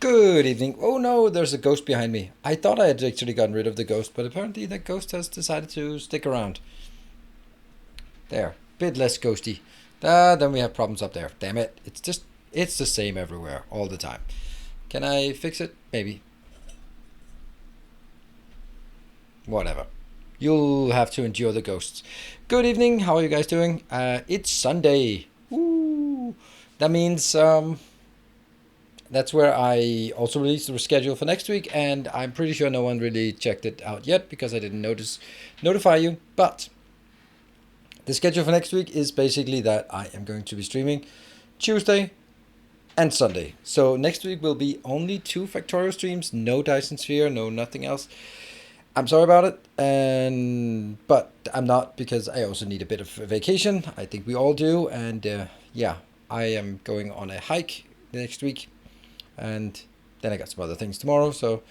Good evening. Oh no, there's a ghost behind me. I thought I had actually gotten rid of the ghost, but apparently that ghost has decided to stick around. There, bit less ghosty. Then we have problems up there. Damn it. It's the same everywhere, all the time. Can I fix it? Maybe. Whatever. You'll have to endure the ghosts. Good evening. How are you guys doing? It's Sunday. Woo! That means that's where I also released the schedule for next week, and I'm pretty sure no one really checked it out yet because I didn't notify you. But the schedule for next week is basically that I am going to be streaming Tuesday and Sunday. So next week will be only 2 Factorio streams, no Dyson Sphere, no nothing else. I'm sorry about it, but I'm not, because I also need a bit of a vacation. I think we all do, and yeah, I am going on a hike next week. And then I got some other things tomorrow. So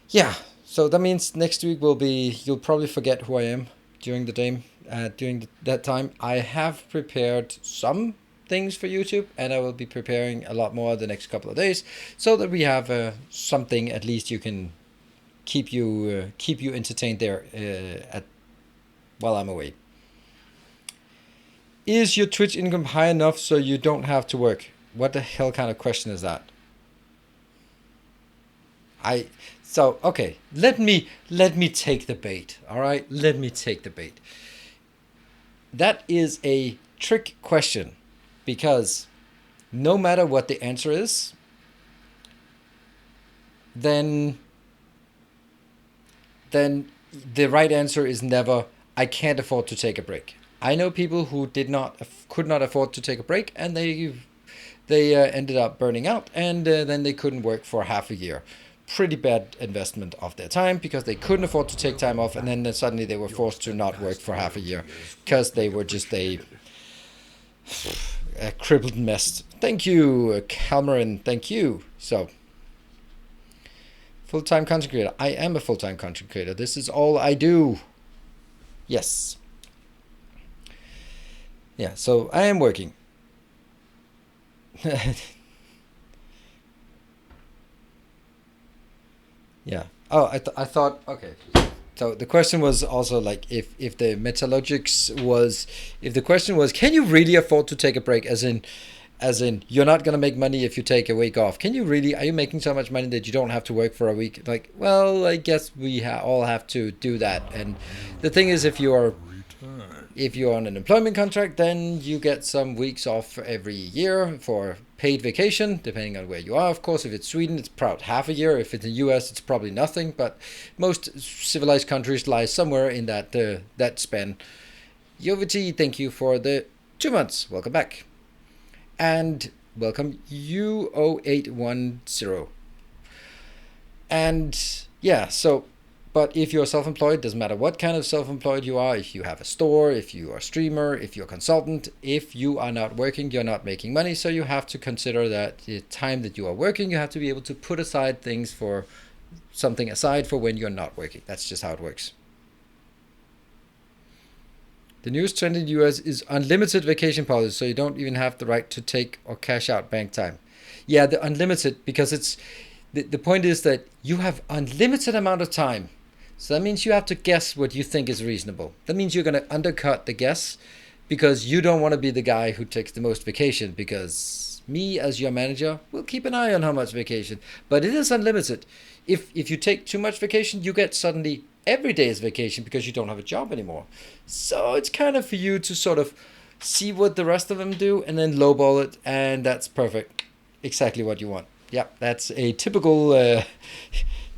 yeah, so that means next week will be, you'll probably forget who I am during the day, that time. I have prepared some things for YouTube, and I will be preparing a lot more the next couple of days, so that we have something at least you can keep you entertained there while I'm away. Is your Twitch income high enough so you don't have to work? What the hell kind of question is that? Okay, let me take the bait. All right, let me take the bait. That is a trick question, because no matter what the answer is, then the right answer is never, I can't afford to take a break. I know people who could not afford to take a break, and they ended up burning out, and then they couldn't work for half a year. Pretty bad investment of their time, because they couldn't afford to take time off, and then suddenly they were forced to not work for half a year because they were just a crippled mess. Thank you, Cameron. Thank you. So, full-time content creator. I am a full-time content creator. This is all I do. Yes. Yeah, so I am working. Yeah. Oh, I thought, okay. So the question was also like, if the metalogics was, if the question was, can you really afford to take a break? As in you're not going to make money if you take a week off. Can you really, are you making so much money that you don't have to work for a week? Like, well, I guess we all have to do that. And the thing is, if you're on an employment contract, then you get some weeks off every year for paid vacation, depending on where you are. Of course, if it's Sweden, it's probably half a year. If it's the US, it's probably nothing. But most civilized countries lie somewhere in that span. Yoviti, thank you for the 2 months. Welcome back. And welcome U0810. And yeah, so, but if you're self-employed, doesn't matter what kind of self-employed you are. If you have a store, if you are a streamer, if you're a consultant, if you are not working, you're not making money. So you have to consider that the time that you are working, you have to be able to put aside things for something aside for when you're not working. That's just how it works. The newest trend in the US is unlimited vacation policy, so you don't even have the right to take or cash out bank time. Yeah, the unlimited, because it's the point is that you have unlimited amount of time. So that means you have to guess what you think is reasonable. That means you're going to undercut the guess, because you don't want to be the guy who takes the most vacation, because Me as your manager will keep an eye on how much vacation, but it is unlimited. If you take too much vacation, you get suddenly every day is vacation because you don't have a job anymore. So it's kind of for you to sort of see what the rest of them do and then lowball it, and that's perfect. Exactly what you want. Yeah, that's a typical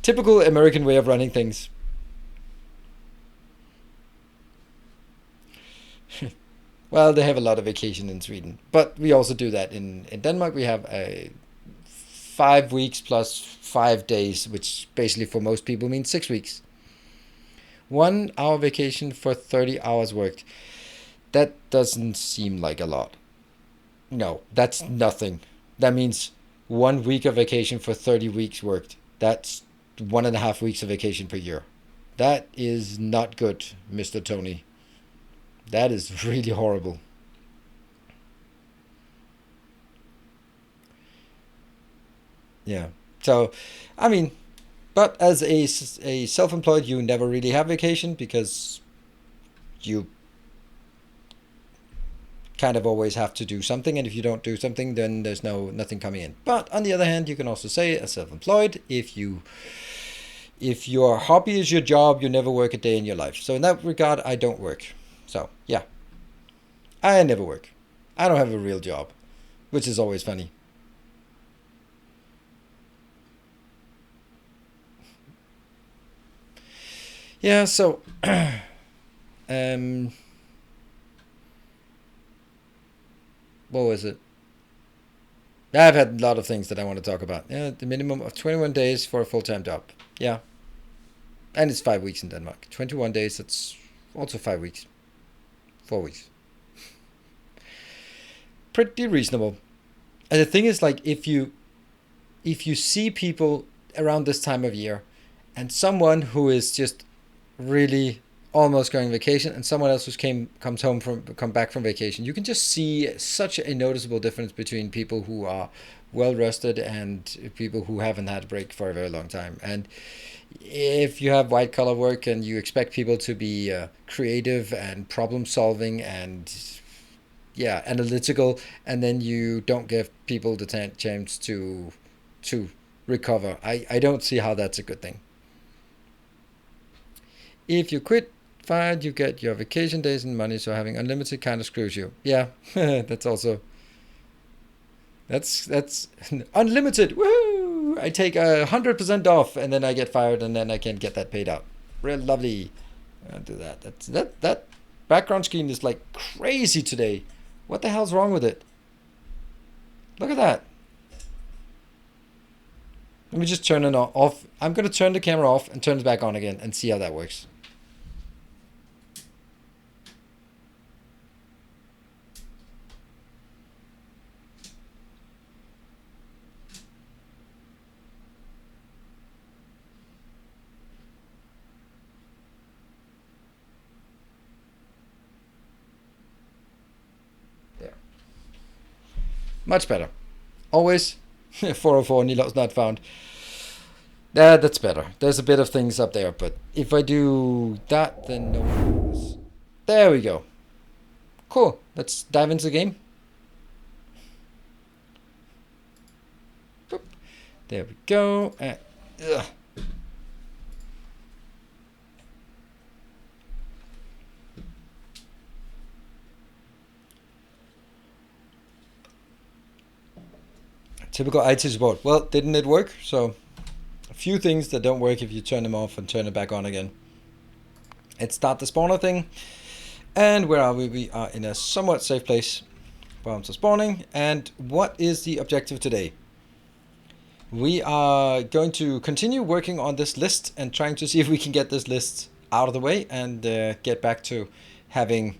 typical American way of running things. Well, they have a lot of vacation in Sweden, but we also do that in Denmark. We have a 5 weeks plus 5 days, which basically for most people means 6 weeks. 1 hour vacation for 30 hours worked. That doesn't seem like a lot. No, that's nothing. That means 1 week of vacation for 30 weeks worked. That's 1.5 weeks of vacation per year. That is not good, Mr. Tony. That is really horrible. Yeah. So, I mean, but as a self-employed, you never really have vacation because you kind of always have to do something, and if you don't do something, then there's nothing coming in. But on the other hand, you can also say as self-employed, if your hobby is your job, you never work a day in your life. So in that regard, I don't work. So yeah, I never work. I don't have a real job, which is always funny. Yeah, so um what was it? I've had a lot of things that I want to talk about. Yeah, the minimum of 21 days for a full-time job. Yeah, and it's 5 weeks in Denmark. 21 days, that's also 5 weeks. 4 weeks. Pretty reasonable. And the thing is, like, if you see people around this time of year, and someone who is just really almost going on vacation, and someone else who's come back from vacation, you can just see such a noticeable difference between people who are well rested and people who haven't had a break for a very long time. And if you have white collar work and you expect people to be creative and problem solving and yeah, analytical, and then you don't give people the chance to recover, I don't see how that's a good thing. If you quit, fine, you get your vacation days and money, so having unlimited kind of screws you. Yeah, that's also that's unlimited. Woo! I take 100% off, and then I get fired, and then I can get that paid out. Real lovely. I'll do that. That background screen is like crazy today. What the hell's wrong with it? Look at that. Let me just turn it off. I'm gonna turn the camera off and turn it back on again and see how that works. Much better. Always 404 Nilos not found. That's better. There's a bit of things up there, but if I do that, then no one knows. There we go. Cool. Let's dive into the game. Boop. There we go. Typical IT support. Well, didn't it work? So, a few things that don't work if you turn them off and turn it back on again. Let's start the spawner thing. And where are we? We are in a somewhat safe place. Bombs are spawning. And what is the objective today? We are going to continue working on this list and trying to see if we can get this list out of the way and get back to having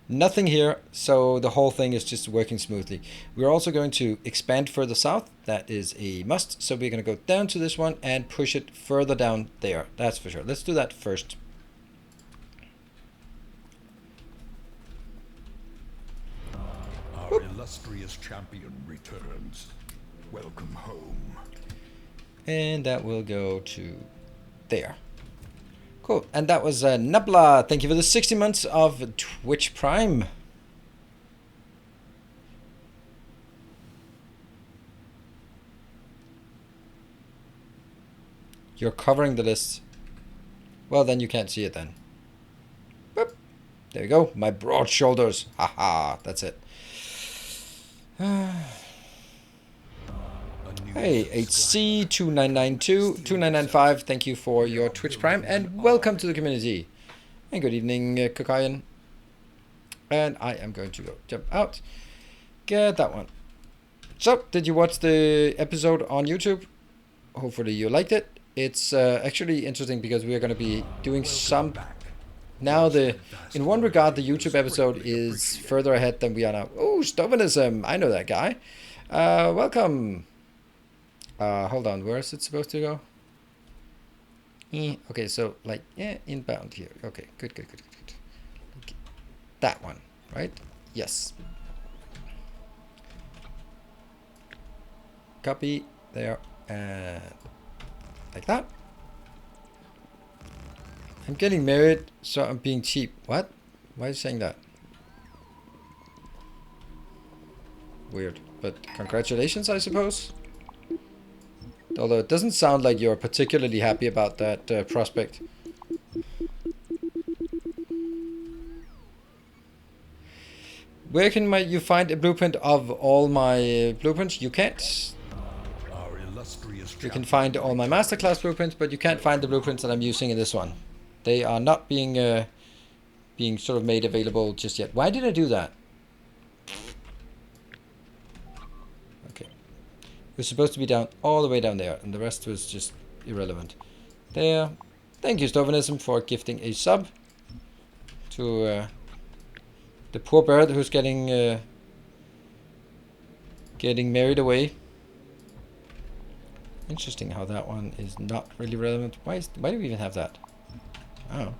nothing here, so the whole thing is just working smoothly. We're also going to expand further south. That is a must. So we're going to go down to this one and push it further down there. That's for sure. Let's do that first. Our illustrious champion returns. Welcome home. And that will go to there. Cool. And that was Nabla. Thank you for the 60 months of Twitch Prime. You're covering the list. Well, then you can't see it then. Boop. There we go. My broad shoulders. Haha, that's it. Hey, HC2992, 2995, thank you for your Twitch Prime, and welcome to the community. And good evening, Kokayan. And I am going to go jump out. Get that one. So, did you watch the episode on YouTube? Hopefully you liked it. It's actually interesting because we are going to be doing some... Now, in one regard, the YouTube episode is further ahead than we are now. Oh, Stovanism, I know that guy. Welcome. Hold on, where is it supposed to go? Okay, so like, yeah, inbound here. Okay, good. Okay. That one, right? Yes. Copy there, and like that. I'm getting married, so I'm being cheap. What? Why are you saying that? Weird, but congratulations, I suppose. Although it doesn't sound like you're particularly happy about that prospect. Where can you find a blueprint of all my blueprints? You can't. You can find all my masterclass blueprints, but you can't find the blueprints that I'm using in this one. They are not being sort of made available just yet. Why did I do that? It was supposed to be down all the way down there, and the rest was just irrelevant. There. Thank you, Stovanism, for gifting a sub to the poor bird who's getting married away. Interesting how that one is not really relevant. Why do we even have that? Oh.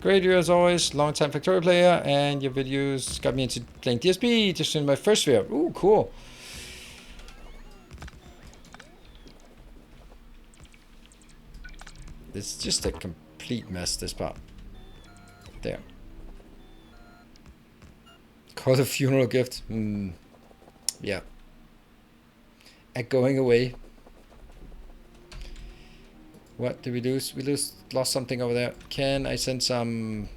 Great view as always, long time Factorio player, and your videos got me into playing DSP just in my first sphere. Ooh, cool. It's just a complete mess, this part. There. Call the funeral gift. Yeah. At going away. What did we lose? We lost something over there. Can I send some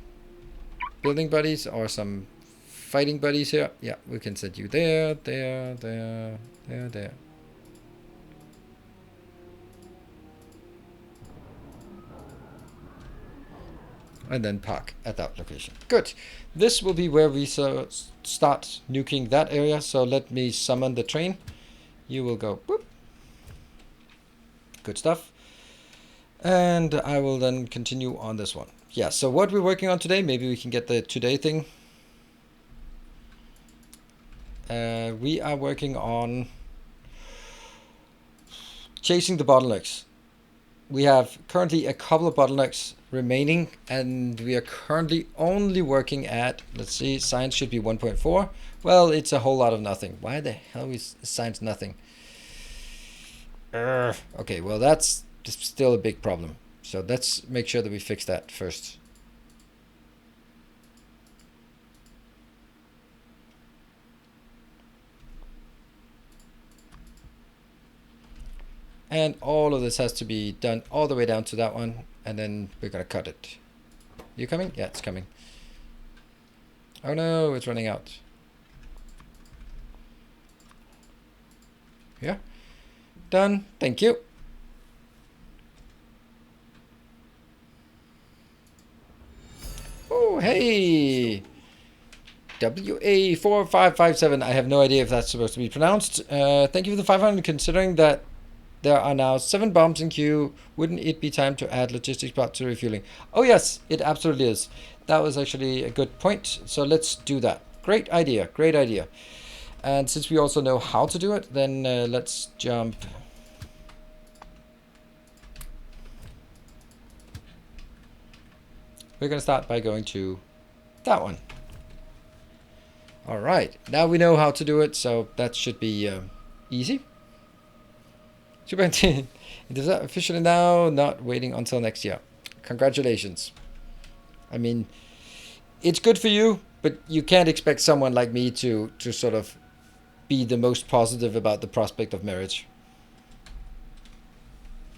building buddies or some fighting buddies here? Yeah, we can send you there. And then park at that location. Good. This will be where we start nuking that area. So let me summon the train. You will go boop. Good stuff. And I will then continue on this one. Yeah, so what we're working on today, maybe we can get the today thing. We are working on chasing the bottlenecks. We have currently a couple of bottlenecks remaining, and we are currently only working at, let's see, science should be 1.4. Well, it's a whole lot of nothing. Why the hell is science nothing? Okay, well, that's still a big problem. So let's make sure that we fix that first. And all of this has to be done all the way down to that one, and then we're gonna cut it. You coming? Yeah, it's coming. Oh no, it's running out. Yeah. Done. Thank you. Oh, hey! WA4557. I have no idea if that's supposed to be pronounced. Thank you for the 500, considering that there are now 7 bombs in queue. Wouldn't it be time to add logistics part to refueling? Oh yes, it absolutely is. That was actually a good point. So let's do that. Great idea, great idea. And since we also know how to do it, then let's jump. We're going to start by going to that one. All right, now we know how to do it, so that should be easy. Superintendent, is that officially now? Not waiting until next year. Congratulations. I mean, it's good for you, But you can't expect someone like me to sort of be the most positive about the prospect of marriage.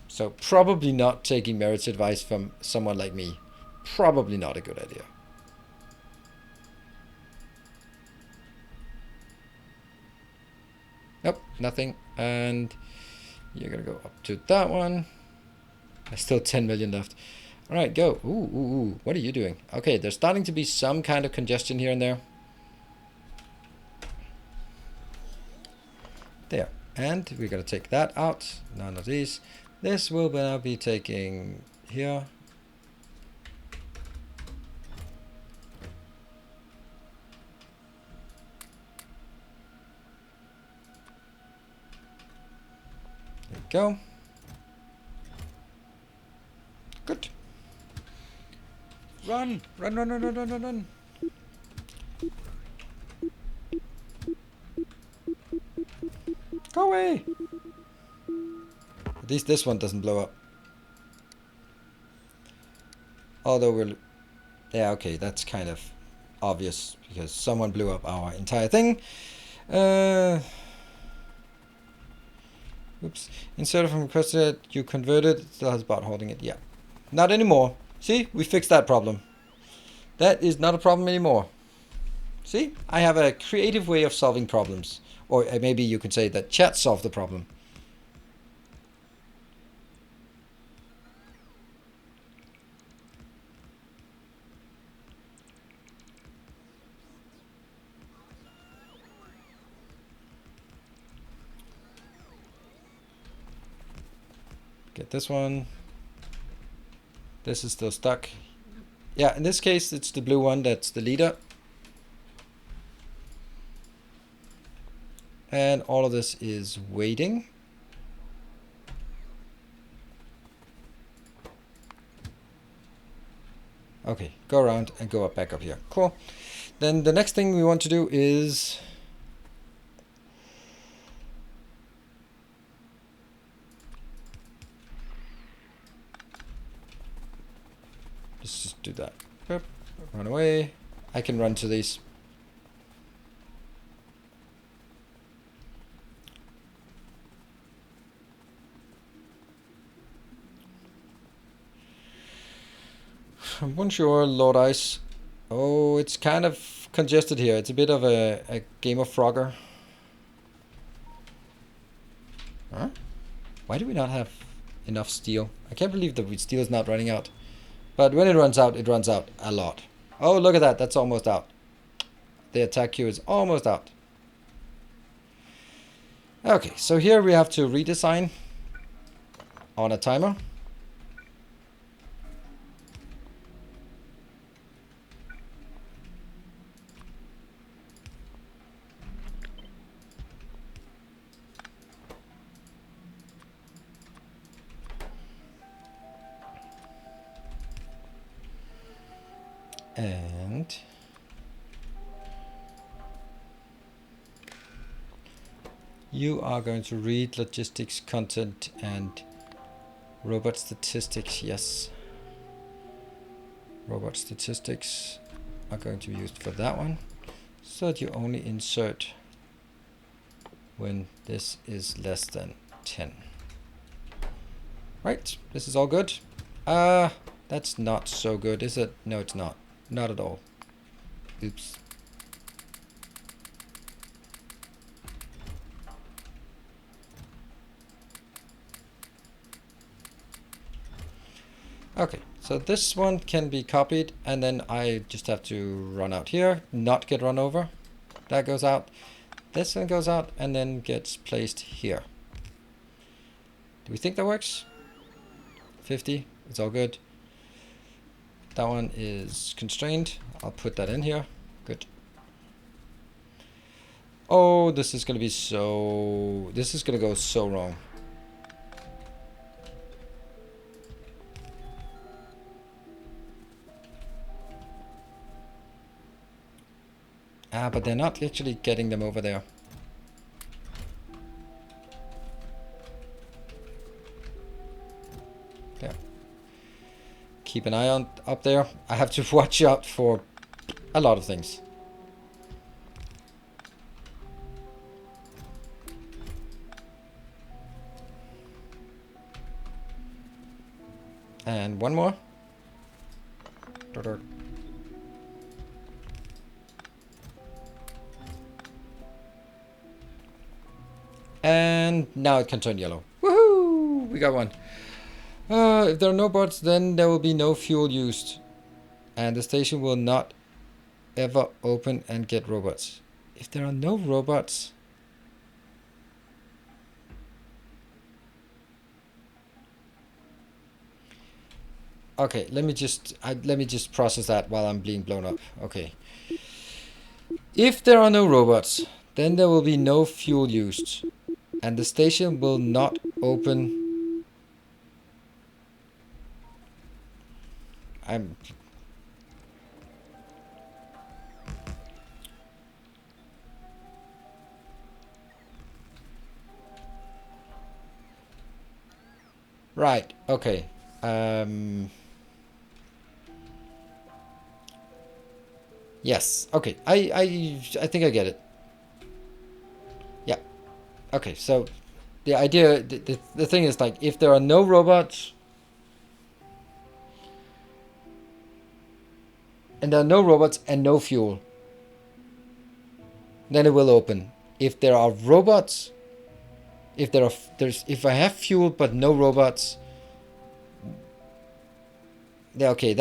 So probably not taking marriage advice from someone like me. Probably not a good idea. Nope, nothing. And you're gonna go up to that one. There's still 10 million left. All right, go. Ooh. What are you doing? Okay, there's starting to be some kind of congestion here and there. There. And we're gonna take that out. None of these. This will now be taking here. There we go. Good. Run! Run! Go away! At least this one doesn't blow up. Although we're... Yeah, okay, that's kind of obvious because someone blew up our entire thing. Oops. Inserted from requested, you converted, it still has bot holding it. Yeah. Not anymore. See, we fixed that problem. That is not a problem anymore. See, I have a creative way of solving problems. Or maybe you could say that chat solved the problem. Get this one. This is still stuck. Yeah, in this case, it's the blue one that's the leader. And all of this is waiting. Okay, go around and go up back up here. Cool. Then the next thing we want to do is... let's just do that. Yep. Run away. I can run to these. Bonjour, Lord Ice. Oh, it's kind of congested here. It's a bit of a game of Frogger. Huh? Why do we not have enough steel? I can't believe the steel is not running out. But when it runs out a lot. Oh, look at that. That's almost out. The attack queue is almost out. Okay, so here we have to redesign on a timer. And you are going to read logistics, content, and robot statistics. Yes. Robot statistics are going to be used for that one. So that you only insert when this is less than 10. Right, this is all good. That's not so good, is it? No, it's not. Not at all. Oops. Okay, so this one can be copied, and then I just have to run out here, not get run over. That goes out. This one goes out and then gets placed here. Do we think that works? 50, it's all good. That one is constrained. I'll put that in here. Good. Oh, this is gonna be so... this is gonna go so wrong. Ah, but they're not actually getting them over there. There. Keep an eye on up there. I have to watch out for a lot of things. And one more. And now it can turn yellow. Woohoo! We got one. If there are no bots, then there will be no fuel used. And the station will not ever open and get robots. If there are no robots... Okay, let me just process that while I'm being blown up. Okay. If there are no robots, then there will be no fuel used. And the station will not open... Right, okay. Yes, okay. I think I get it. Yeah. Okay, so the idea, the thing is, like, if there are no robots, and there are no robots and no fuel, then it will open. If there are robots, if I have fuel but no robots, yeah, okay,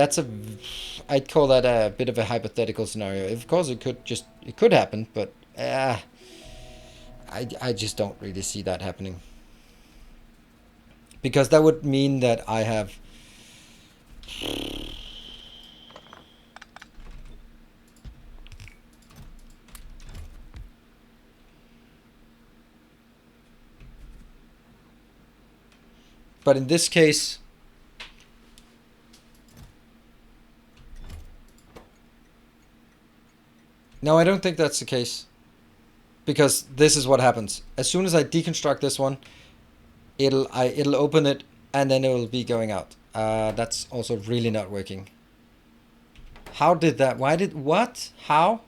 I'd call that a bit of a hypothetical scenario. Of course, it could happen, but I just don't really see that happening. Because that would mean that I have... But in this case... No, I don't think that's the case. Because this is what happens. As soon as I deconstruct this one, it'll open it, and then it will be going out. That's also really not working. How did that... What? How?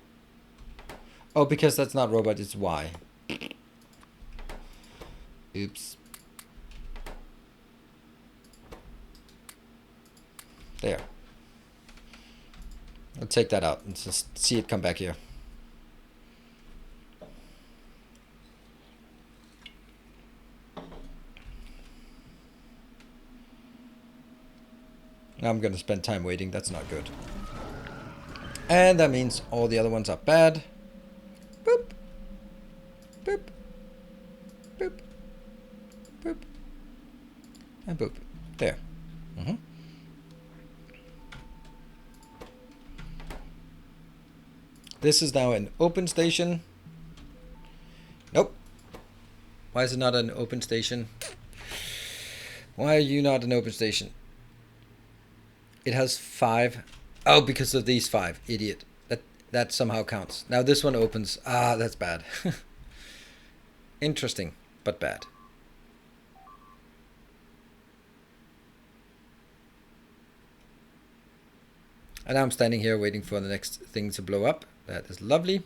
Oh, because that's not robot, it's Y. Oops. There. I'll take that out and just see it come back here. Now I'm going to spend time waiting. That's not good. And that means all the other ones are bad. Boop. Boop. Boop. Boop. And boop. There. Mm-hmm. This is now an open station. Nope. Why is it not an open station? Why are you not an open station? It has 5. Oh, because of these 5. Idiot. That somehow counts. Now this one opens. Ah, that's bad. Interesting, but bad. And now I'm standing here waiting for the next thing to blow up. That is lovely.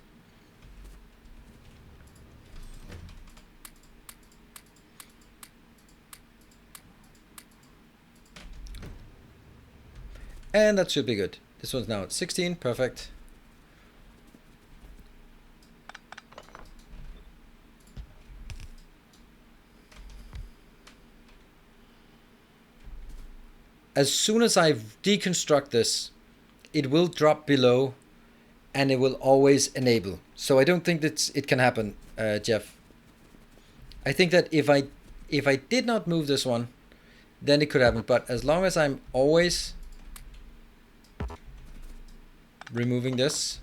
And that should be good. This one's now at 16. Perfect. As soon as I deconstruct this, it will drop below and it will always enable. So I don't think that it can happen, Jeff. I think that if I did not move this one, then it could happen. But as long as I'm always removing this,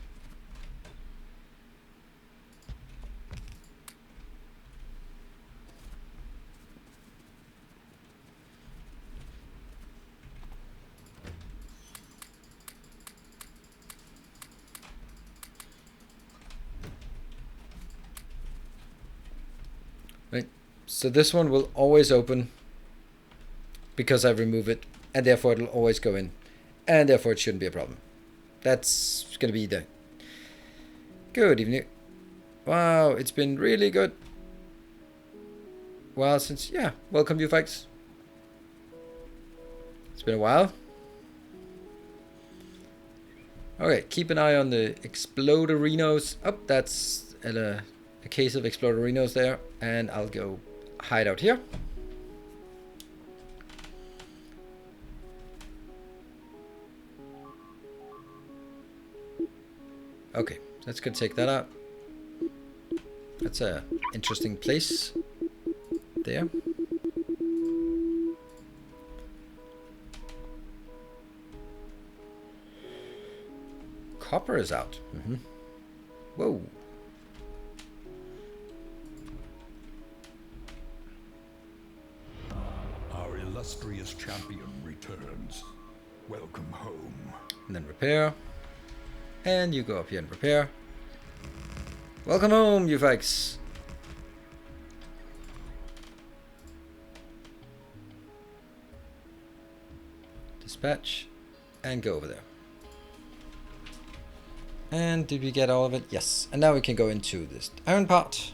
right? So this one will always open because I remove it, and therefore it'll always go in, and therefore it shouldn't be a problem. That's gonna be the good evening. Wow, it's been really good. Well, welcome you folks. It's been a while. Okay, keep an eye on the exploderinos. Oh, that's a case of exploderinos there. And I'll go hide out here. Okay, let's go take that out. That's a interesting place there. Copper is out. Whoa. Our illustrious champion returns. Welcome home. And then repair. And you go up here and repair. Welcome home, you folks. Dispatch. And go over there. And did we get all of it? Yes. And now we can go into this iron pot.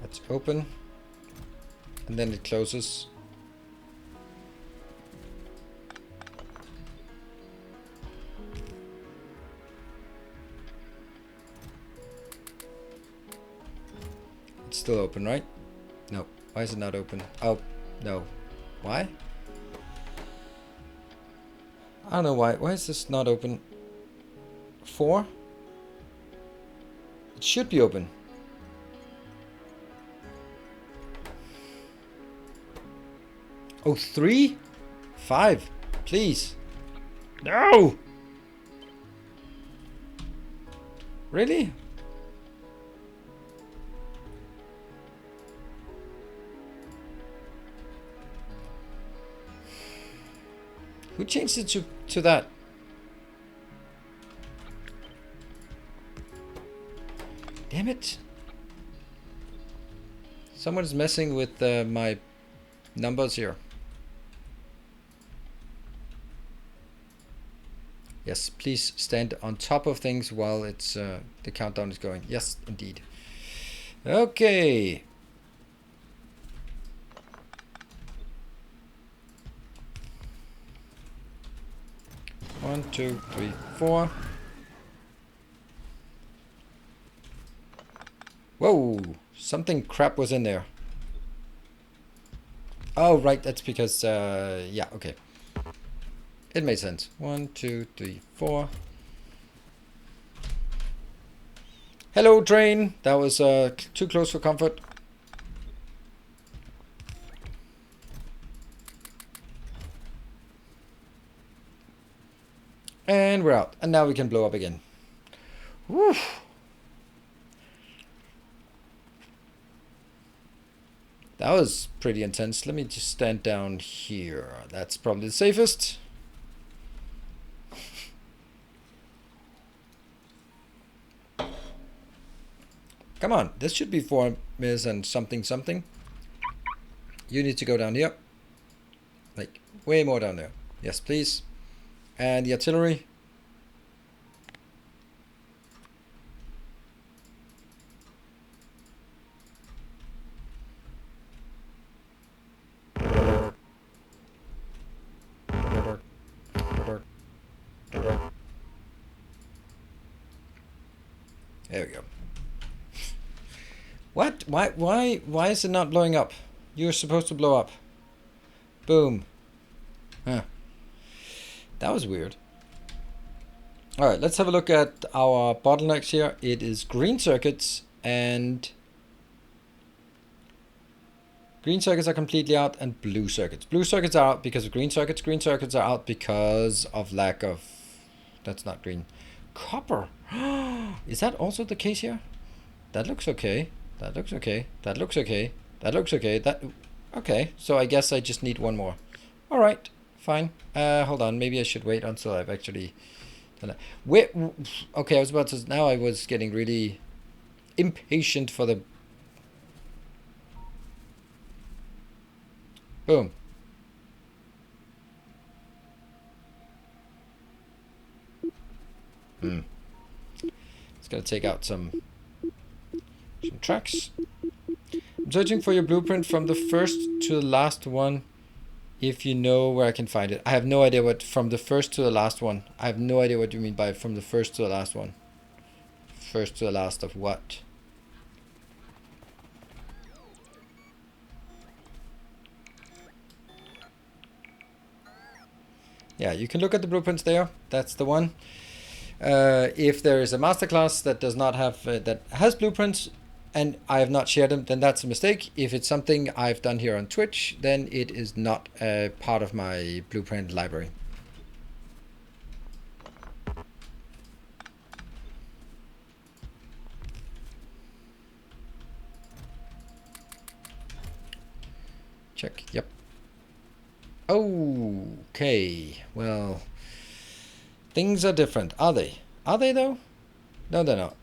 Let's open. And then it closes. Still open, right? No. Why is it not open? Oh, no. Why? I don't know why. Why is this not open? 4? It should be open. Oh, 3? 5. Please. No! Really? Who changed it to that? Damn it. Someone's messing with my numbers here. Yes, please stand on top of things while it's the countdown is going. Yes, indeed. Okay. One, two, three, 4. Whoa! Something crap was in there. Oh, right. That's because, yeah, okay. It made sense. 1, 2, 3, 4. Hello, train. That was too close for comfort. And we're out. And now we can blow up again. Woo. That was pretty intense. Let me just stand down here. That's probably the safest. Come on. This should be 4 minutes and something something. You need to go down here. Like, way more down there. Yes, please. And the artillery. There we go. What? Why is it not blowing up? You're supposed to blow up. Boom. Huh. That was weird. Alright, let's have a look at our bottlenecks here. It is green circuits, and green circuits are completely out, and blue circuits. Blue circuits are out because of green circuits. Green circuits are out because of lack of... That's not green. Copper. Is that also the case here? That looks okay. That looks okay. That looks okay. That looks okay. That... Okay, so I guess I just need one more. Alright. Fine. Hold on. Maybe I should wait until I've actually done that. Wait. Okay, I was about to... Now I was getting really impatient for the... Boom. Gonna take out some tracks. I'm searching for your blueprint from the first to the last one. If you know where I can find it. I have no idea what from the first to the last one. I have no idea what you mean by from the first to the last one. First to the last of what? Yeah, you can look at the blueprints there. That's the one. If there is a masterclass that does not have that has blueprints, and I have not shared them, then that's a mistake. If it's something I've done here on Twitch, then it is not a part of my blueprint library. Check. Yep. Okay. Well, things are different. Are they? Are they though? No, they're not.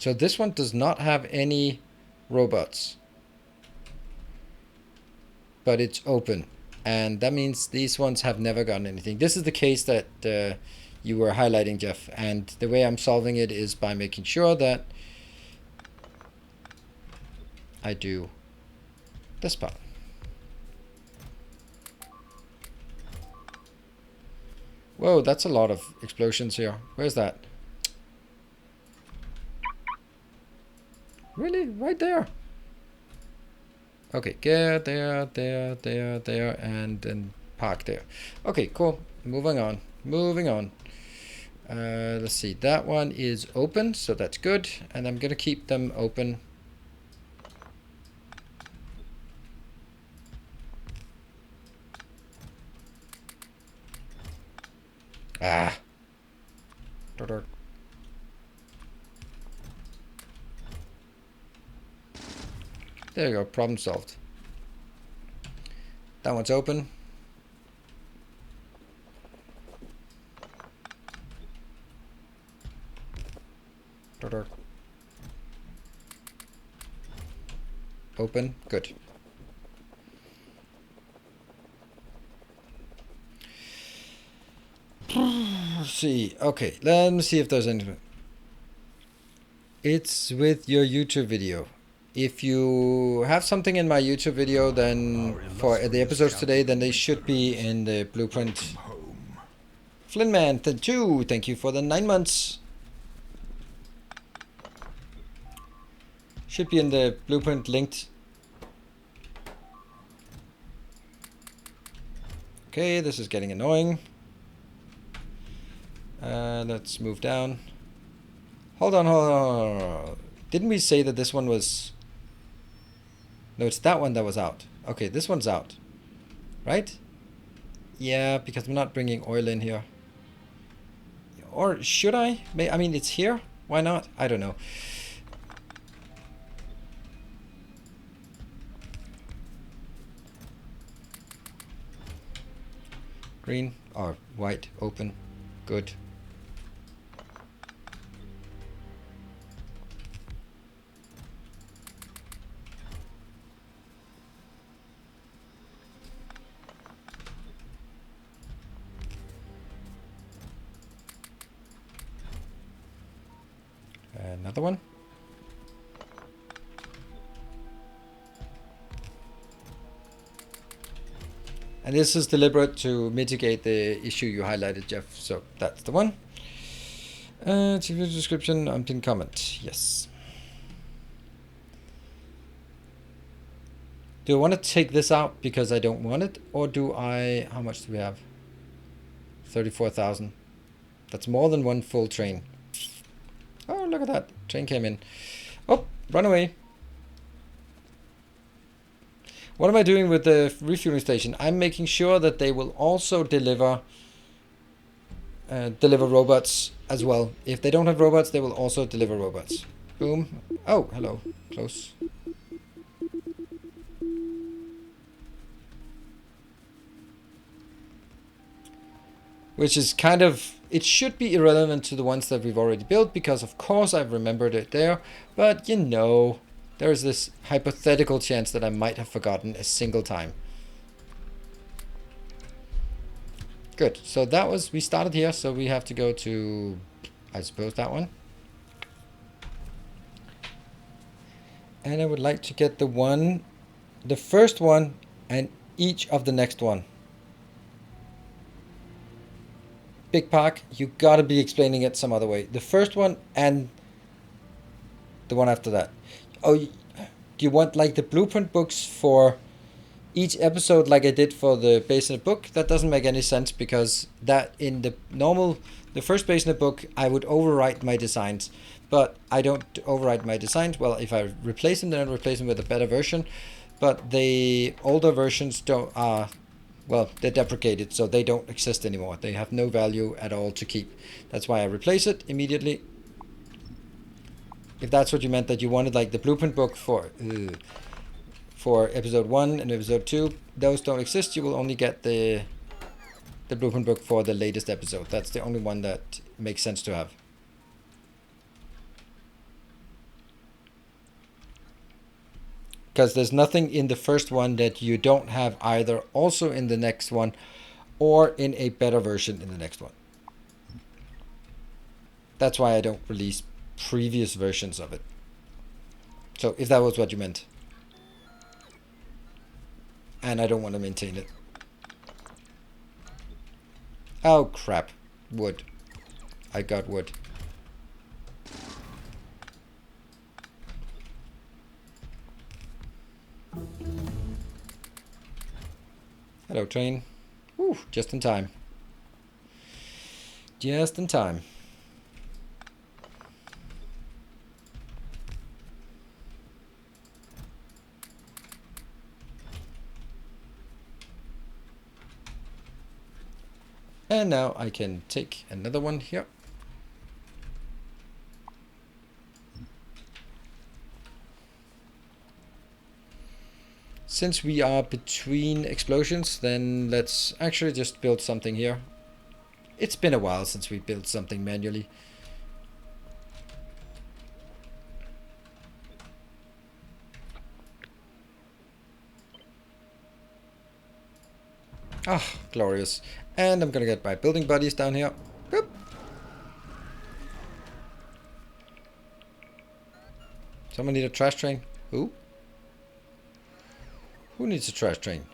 So this one does not have any robots, but it's open, and that means these ones have never gotten anything. This is the case that you were highlighting, Jeff, and the way I'm solving it is by making sure that I do this part. Whoa, that's a lot of explosions here. Where's that? Really? Right there? Okay, get there, and then park there. Okay, cool. Moving on. Moving on. Let's see. That one is open, so that's good. And I'm going to keep them open. Ah. There you go, problem solved. That one's open. Open, good. Let's see, okay, let me see if there's anything. It's with your YouTube video. If you have something in my YouTube video, then for the episodes today, then they should be in the blueprint. Flintman, thank you for the 9 months. Should be in the blueprint linked. Okay, this is getting annoying. Let's move down. Hold on. Didn't we say that this one was... No, it's that one that was out. Okay, this one's out. Right? Yeah, because I'm not bringing oil in here. Or should I? I mean, it's here. Why not? I don't know. Green or white, open. Good. Another one. And this is deliberate to mitigate the issue you highlighted, Jeff. So that's the one. TV description, unpinned comment. Yes. Do I want to take this out because I don't want it? Or do I... How much do we have? 34,000. That's more than one full train. Oh, look at that. Train came in. Oh, run away. What am I doing with the refueling station? I'm making sure that they will also deliver robots as well. If they don't have robots, they will also deliver robots. Boom. Oh, hello. Close. Which is kind of It should be irrelevant to the ones that we've already built, because of course I've remembered it there, but you know, there's this hypothetical chance that I might have forgotten a single time. Good, so that was, we started here, so we have to go to, I suppose, that one. And I would like to get the first one, and each of the next one. Big Park, you gotta be explaining it some other way. The first one and the one after that. Oh, do you want like the blueprint books for each episode like I did for the base in the book? That doesn't make any sense, because that in the first base in the book, I would overwrite my designs. But I don't overwrite my designs. Well, if I replace them, then I replace them with a better version. But the older versions don't well, they're deprecated, so they don't exist anymore. They have no value at all to keep. That's why I replace it immediately. If that's what you meant, that you wanted like the blueprint book for episode 1 and episode 2, those don't exist. You will only get the blueprint book for the latest episode. That's the only one that makes sense to have. Because there's nothing in the first one that you don't have either also in the next one, or in a better version in the next one. That's why I don't release previous versions of it. So if that was what you meant. And I don't want to maintain it. Oh crap. Wood. I got wood. Hello, train. Whew, just in time. Just in time. And now I can take another one here. Since we are between explosions, then let's actually just build something here. It's been a while since we built something manually. Ah, glorious. And I'm gonna get my building buddies down here. Boop. Someone need a trash train? Who? Who needs a trash train?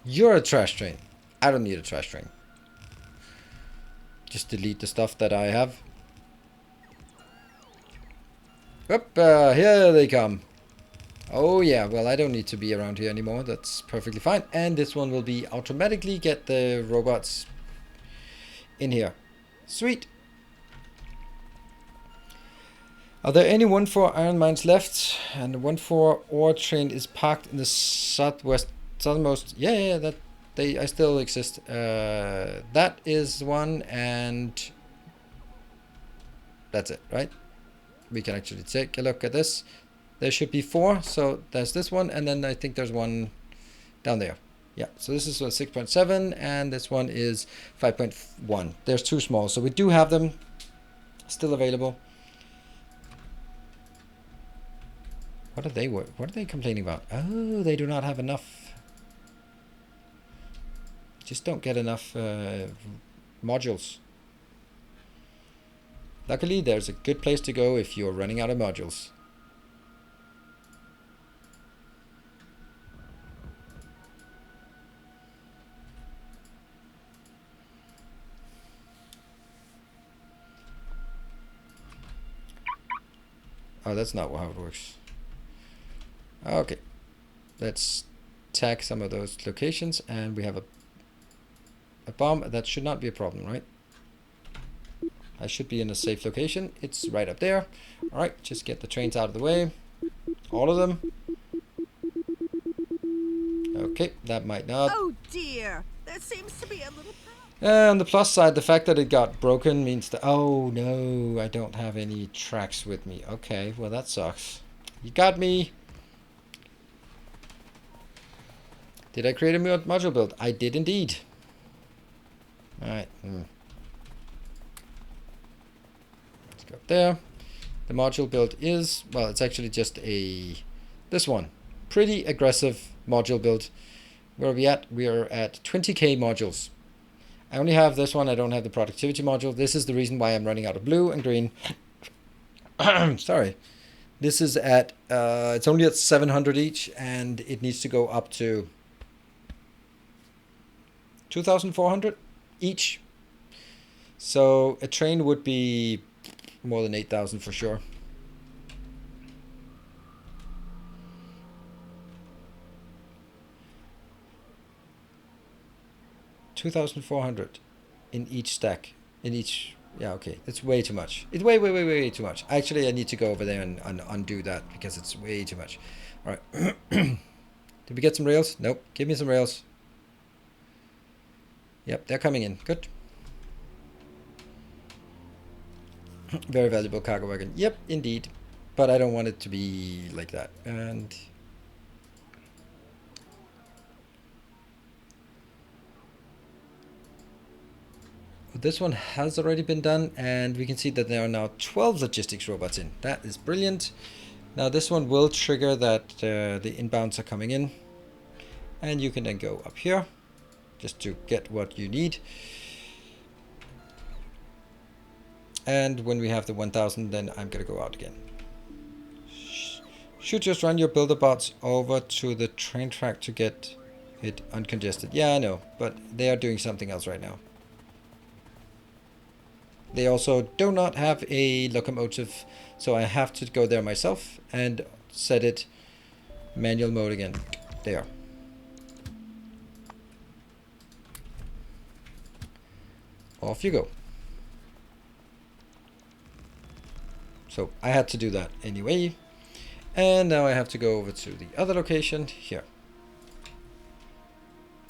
You're a trash train. I don't need a trash train. Just delete the stuff that I have. Whoop, here they come. Oh yeah, well I don't need to be around here anymore. That's perfectly fine. And this one will be automatically get the robots in here. Sweet. Are there any 1-4 iron mines left? And the 1-4 ore train is parked in the southernmost. Yeah, that I still exist. That is one, and that's it, right? We can actually take a look at this. There should be 4, so there's this one, and then I think there's one down there. Yeah, so this is 6.7, and this one is 5.1. There's 2 small, so we do have them still available. What are they complaining about? Oh, they do not have enough. Just don't get enough modules. Luckily, there's a good place to go if you're running out of modules. Oh, that's not how it works. Okay, let's tag some of those locations, and we have a bomb. That should not be a problem, right? I should be in a safe location. It's right up there. All right, just get the trains out of the way. All of them. Okay, that might not. Oh dear, there seems to be a little problem. On the plus side, the fact that it got broken means that... Oh no, I don't have any tracks with me. Okay, well that sucks. You got me. Did I create a module build? I did indeed. Alright. there. The module build is, well, it's actually just this one. Pretty aggressive module build. Where are we at? We are at 20k modules. I only have this one. I don't have the productivity module. This is the reason why I'm running out of blue and green. Sorry. This is at, it's only at 700 each, and it needs to go up to 2,400 each. So a train would be more than 8,000 for sure. $2,400 in each stack. In each, yeah, okay. It's way too much. It's way too much. Actually, I need to go over there and undo that because it's way too much. All right. Did we get some rails? Nope. Give me some rails. Yep, they're coming in. Good. Very valuable cargo wagon. Yep, indeed. But I don't want it to be like that. And this one has already been done, and we can see that there are now 12 logistics robots in. That is brilliant. Now this one will trigger that the inbounds are coming in, and you can then go up here just to get what you need. And when we have the 1000, then I'm gonna go out again. Should just run your builder bots over to the train track to get it uncongested. Yeah, I know, but they are doing something else right now. They also do not have a locomotive, so I have to go there myself and set it manual mode again. There. Off you go. So I had to do that anyway. And now I have to go over to the other location here.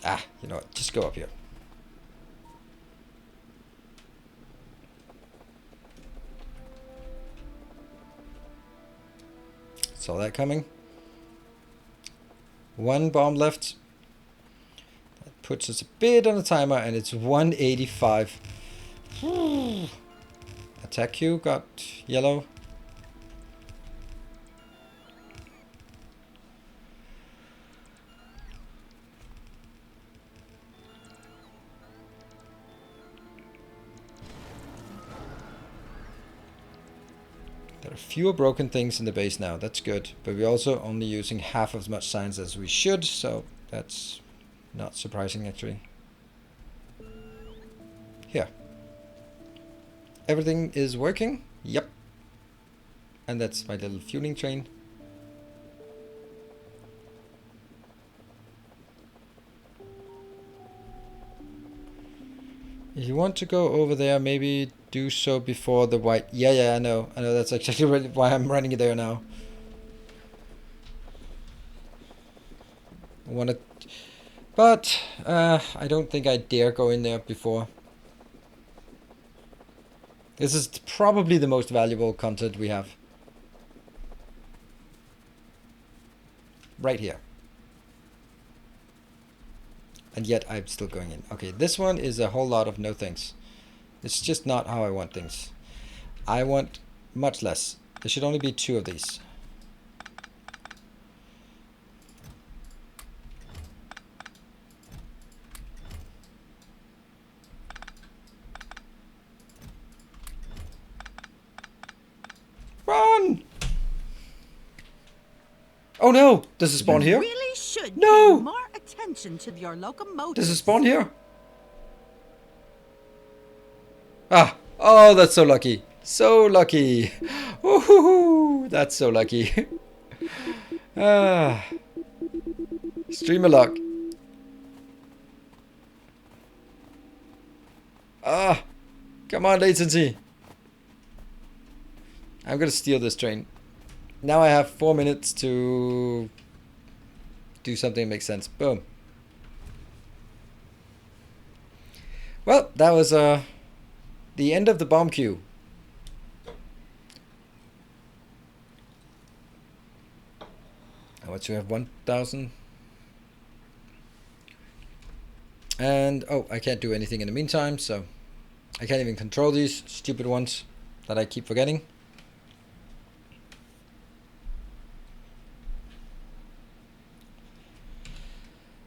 Ah, you know what? Just go up here. Saw that coming. One bomb left. That puts us a bit on the timer, and it's 185. Attack queue got yellow. There are fewer broken things in the base now. That's good. But we're also only using half as much science as we should, so that's not surprising actually. Here. Everything is working? Yep. And that's my little fueling train. If you want to go over there, maybe do so before the white... Yeah, I know. That's actually really why I'm running it there now. I want to... But I don't think I dare go in there before. This is probably the most valuable content we have. Right here. And yet I'm still going in. Okay, this one is a whole lot of no thanks. It's just not how I want things. I want much less. There should only be 2 of these. Run! Oh no! Does it spawn here? Really should No! pay more attention to your locomotive. Does it spawn here? Ah! Oh, that's so lucky. So lucky. Woohoo! That's so lucky. Ah. Stream of luck. Ah! Come on, latency. I'm gonna steal this train. Now I have 4 minutes to do something that makes sense. Boom. Well, that was the end of the bomb queue. I want to have 1,000. And, oh, I can't do anything in the meantime, so I can't even control these stupid ones. that I keep forgetting.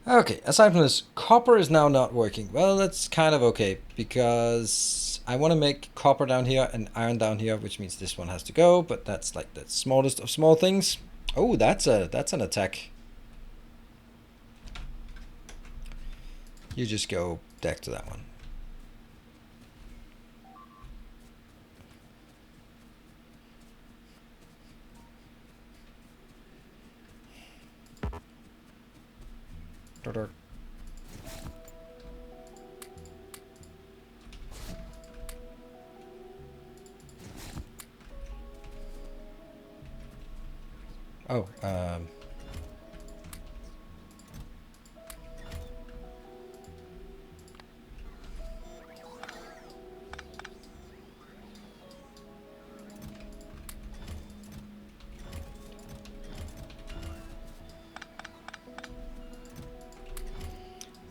Okay, aside from this, copper is now not working. Well, that's kind of okay, because I want to make copper down here and iron down here, which means this one has to go, but that's like the smallest of small things. Oh, that's an attack. You just go back to that one. Oh,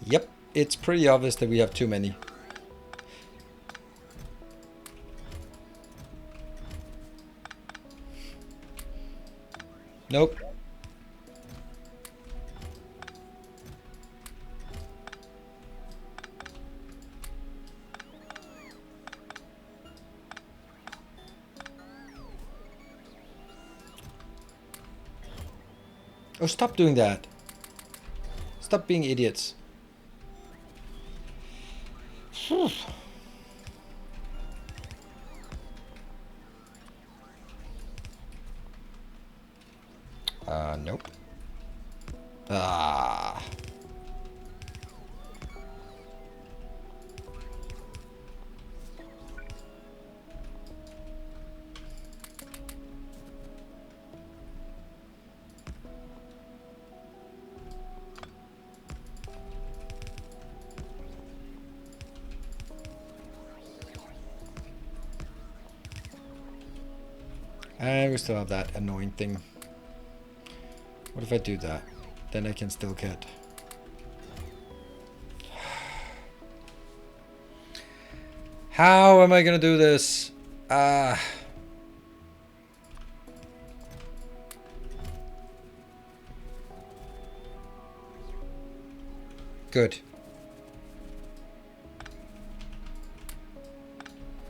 yep, it's pretty obvious that we have too many. Nope. Oh, stop doing that. Stop being idiots. Nope. Ah. And we still have that annoying thing. What if I do that? Then I can still get... How am I gonna do this? Good.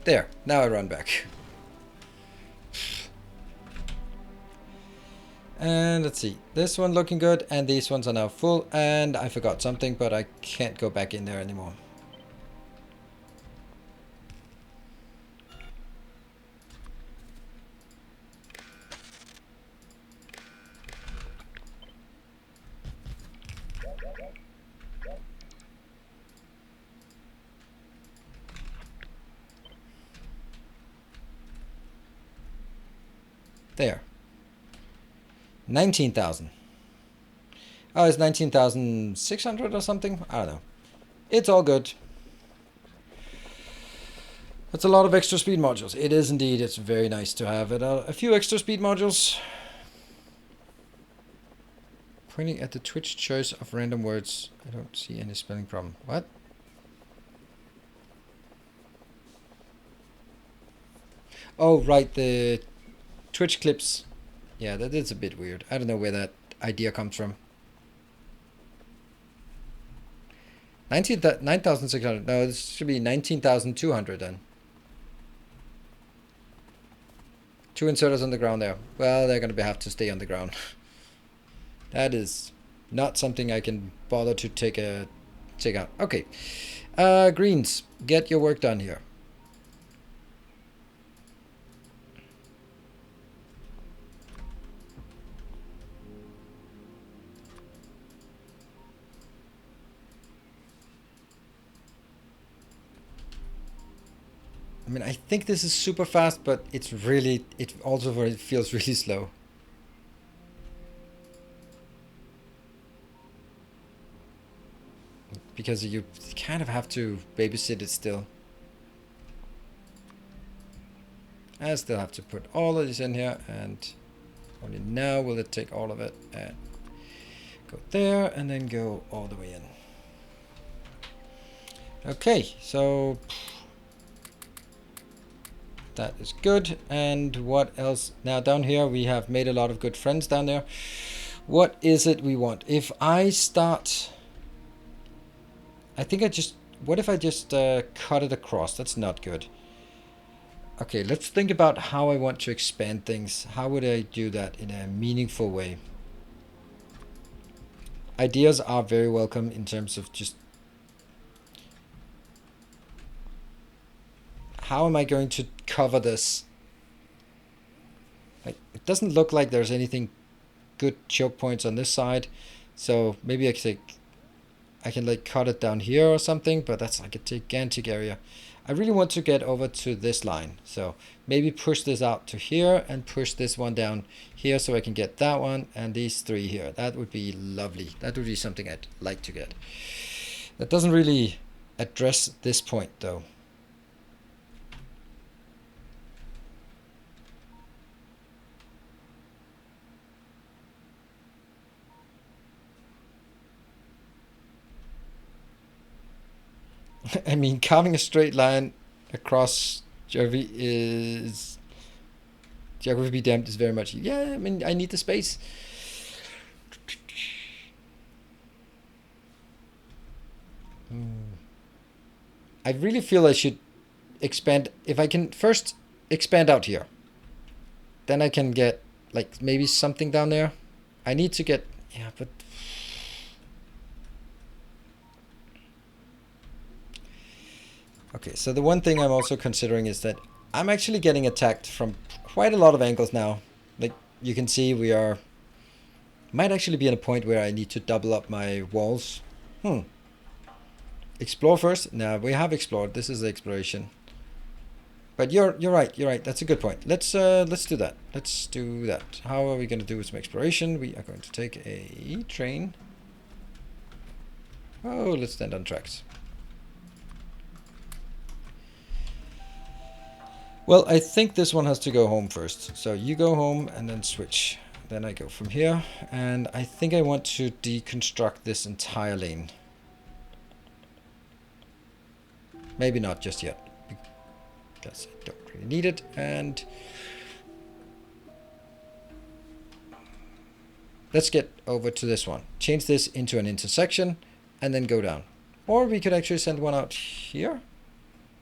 There, now I run back. And let's see, this one looking good, and these ones are now full, and I forgot something, but I can't go back in there anymore. There. 19,000. Oh, it's 19,600 or something? I don't know. It's all good. That's a lot of extra speed modules. It is indeed. It's very nice to have it. A few extra speed modules. Pointing at the Twitch choice of random words. I don't see any spelling problem. What? Oh, right. The Twitch clips. Yeah, that is a bit weird. I don't know where that idea comes from. 9,600. No, this should be 19,200 then. 2 inserters on the ground there. Well, they're going to have to stay on the ground. That is not something I can bother to take out. Okay. Greens, get your work done here. I mean, I think this is super fast, but it also feels really slow. Because you kind of have to babysit it still. I still have to put all of this in here, and only now will it take all of it and go there, and then go all the way in. Okay, so That is good. And what else? Now down here we have made a lot of good friends down there. What is it we want? If I start... I think I just... What if I just cut it across? That's not good. Okay, let's think about how I want to expand things. How would I do that in a meaningful way? Ideas are very welcome in terms of just... How am I going to cover this? Like, it doesn't look like there's anything good choke points on this side. So maybe I can like cut it down here or something, but that's like a gigantic area. I really want to get over to this line. So maybe push this out to here and push this one down here so I can get that one and these three here. That would be lovely. That would be something I'd like to get. That doesn't really address this point though. I mean, carving a straight line across geography is... Geography be damned is very much... Yeah, I mean, I need the space. I really feel I should expand... If I can first expand out here, then I can get, like, maybe something down there. I need to get... Yeah, but... Okay, so the one thing I'm also considering is that I'm actually getting attacked from quite a lot of angles now. Like you can see, we are might actually be at a point where I need to double up my walls. Explore first. No, we have explored. This is the exploration. But you're right. You're right. That's a good point. Let's do that. Let's do that. How are we going to do some exploration? We are going to take a train. Oh, let's stand on tracks. Well, I think this one has to go home first. So you go home and then switch. Then I go from here. And I think I want to deconstruct this entire lane. Maybe not just yet, because I don't really need it. And let's get over to this one. Change this into an intersection and then go down. Or we could actually send one out here.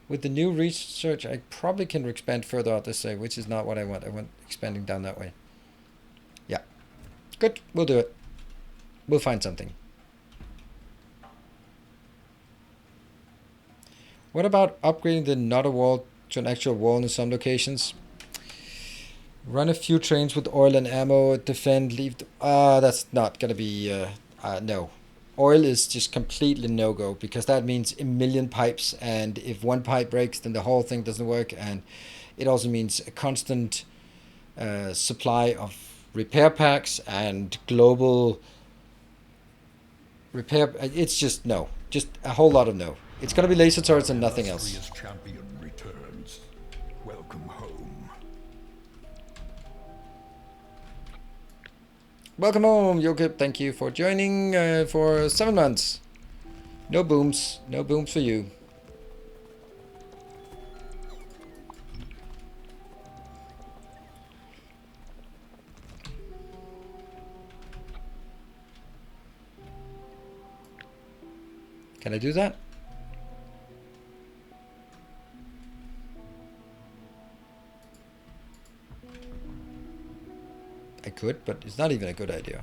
With the new research, I probably can expand further out this way, which is not what I want. I want expanding down that way. Yeah. Good. We'll do it. We'll find something. What about upgrading the not a wall to an actual wall in some locations? Run a few trains with oil and ammo, defend, leave... that's not going to be... no. Oil is just completely no-go, because that means a million pipes, and if one pipe breaks, then the whole thing doesn't work, and it also means a constant supply of repair packs and global repair... It's just no. Just a whole lot of no. It's going to be laser turrets and nothing else. Champion returns. Welcome home. Welcome home, Yokip. Thank you for joining for 7 months. No booms. No booms for you. Can I do that? I could, but it's not even a good idea.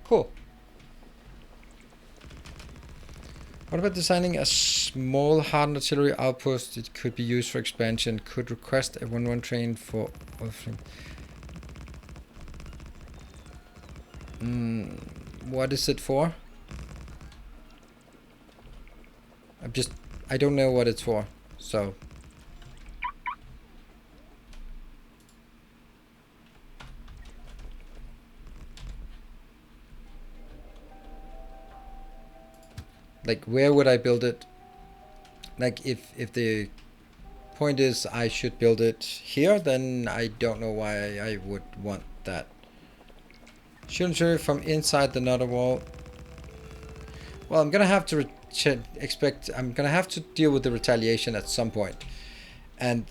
Cool. What about designing a small hardened artillery outpost? It could be used for expansion. Could request a 1-1 train for... what is it for? I don't know what it's for, so... Like, where would I build it? Like, if the point is I should build it here, then I don't know why I would want that. Shooting through from inside the nether wall. Well, I'm gonna have to I'm gonna have to deal with the retaliation at some point. And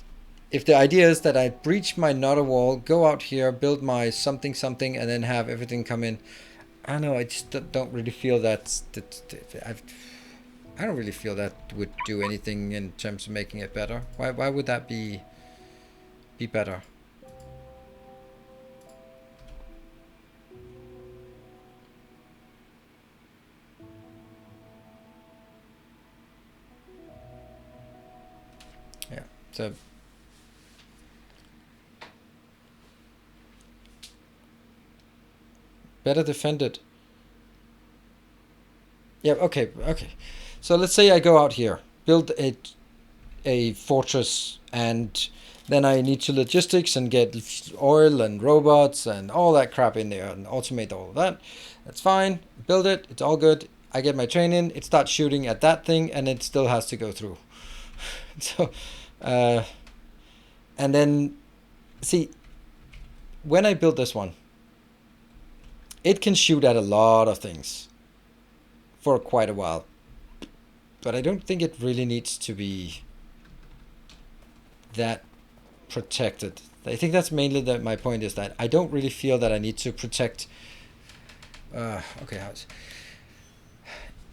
if the idea is that I breach my nether wall, go out here, build my something something, and then have everything come in, I don't know. I just don't really feel I don't really feel that would do anything in terms of making it better. Why would that be better? Yeah. So better defended. Yeah. Okay. Okay. So let's say I go out here, build a fortress, and then I need to logistics and get oil and robots and all that crap in there and automate all of that. That's fine. Build it. It's all good. I get my train in. It starts shooting at that thing, and it still has to go through. So, and then, see, when I build this one, it can shoot at a lot of things for quite a while. But I don't think it really needs to be that protected. I think that's mainly my point, is that I don't really feel that I need to protect. Okay,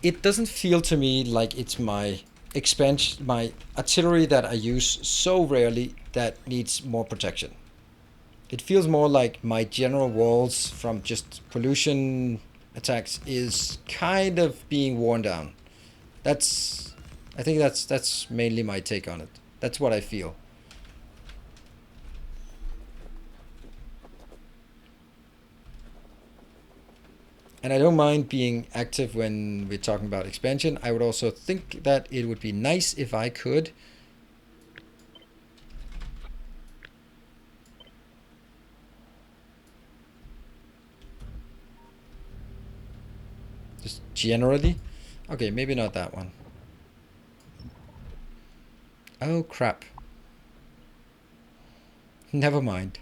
it doesn't feel to me like it's my expansion, my artillery that I use so rarely, that needs more protection. It feels more like my general walls from just pollution attacks is kind of being worn down. I think that's mainly my take on it. That's what I feel. And I don't mind being active when we're talking about expansion. I would also think that it would be nice if I could just generally. Okay, maybe not that one. Oh crap. Never mind.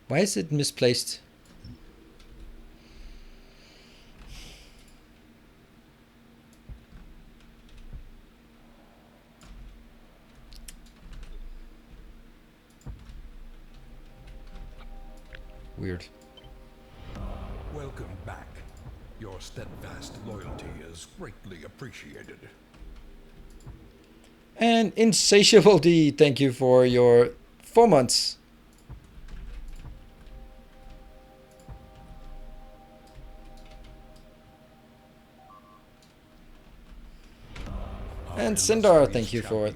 Why is it misplaced? Weird. Welcome back. Your steadfast loyalty is greatly appreciated. And Insatiable D, thank you for your 4 months. And Sindar, thank you for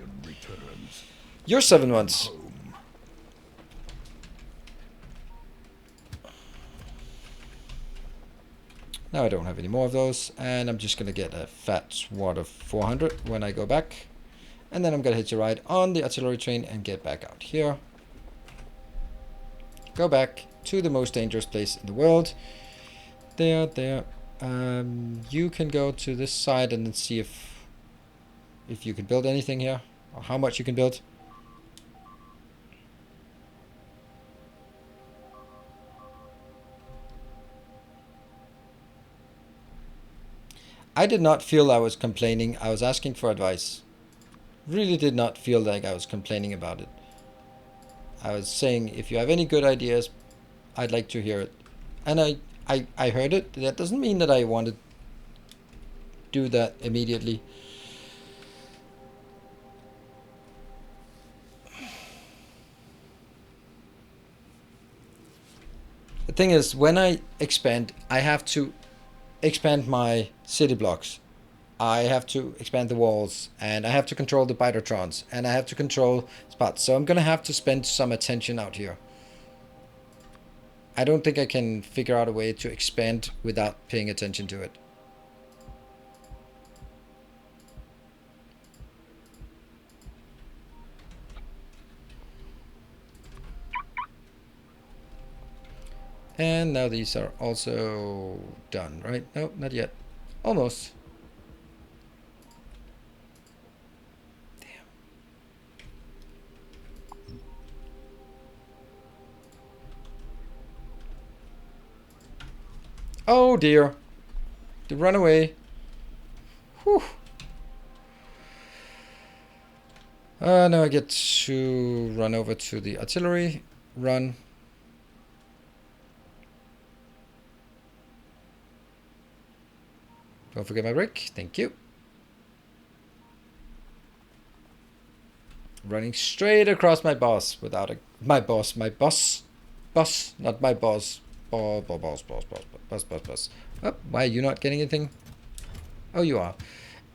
your 7 months. Now I don't have any more of those, and I'm just going to get a fat swat of 400 when I go back. And then I'm going to hitch a ride on the artillery train and get back out here. Go back to the most dangerous place in the world. There. You can go to this side and then see if you can build anything here, or how much you can build. I did not feel I was complaining. I was asking for advice. Really did not feel like I was complaining about it. I was saying, if you have any good ideas, I'd like to hear it. And I heard it. That doesn't mean that I want to do that immediately. The thing is, when I expand, I have to expand my city blocks. I have to expand the walls, and I have to control the Bitertrons, and I have to control spots. So I'm going to have to spend some attention out here. I don't think I can figure out a way to expand without paying attention to it. And now these are also done, right? No, not yet. Almost. Damn. Oh dear. They run away. Whew. Now I get to run over to the artillery. Run. Don't forget my break. Thank you. Running straight across my boss without a... My boss. Boss, not my boss. Boss. Oh, why are you not getting anything? Oh, you are.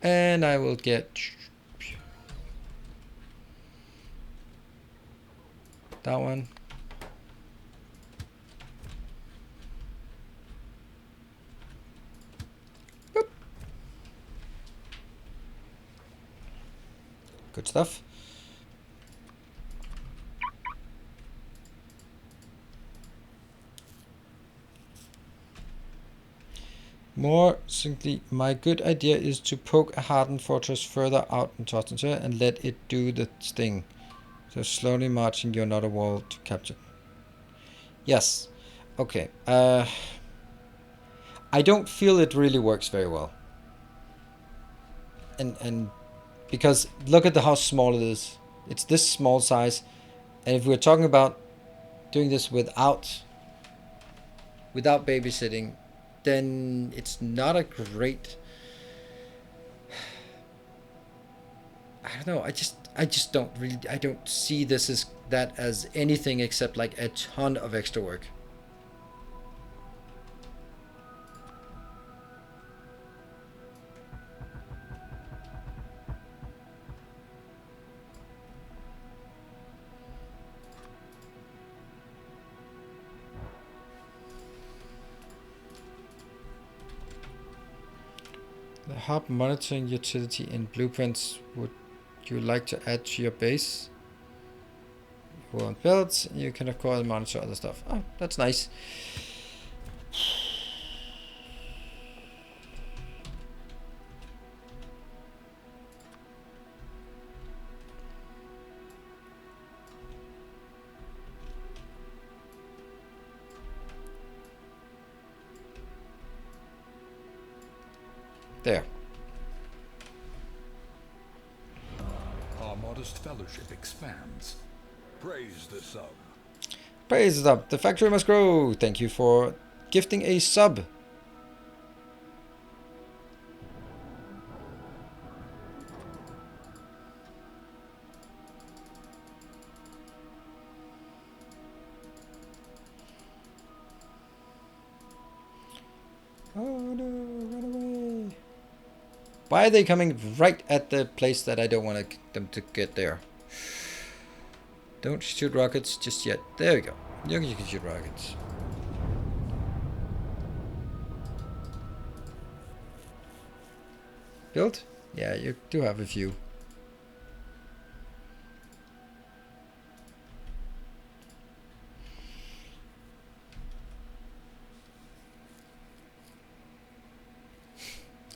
And I will get... that one. Boop. Good stuff. More simply, my good idea is to poke a hardened fortress further out in Tottenham and let it do the thing. So slowly marching your another wall to capture. Yes. Okay. I don't feel it really works very well. And because look at how small it is. It's this small size. And if we're talking about doing this without babysitting, then it's not a great... I don't know. I just don't really... I don't see this as anything except like a ton of extra work. The hub monitoring utility in blueprints, would you like to add to your base? You want builds, you can of course monitor other stuff. Oh, that's nice. There. Our modest fellowship expands. Praise the sub. Praise is up. The factory must grow. Thank you for gifting a sub. Oh no, run away. Why are they coming right at the place that I don't want them to get there? Don't shoot rockets just yet. There we go. You can shoot rockets. Build? Yeah, you do have a few.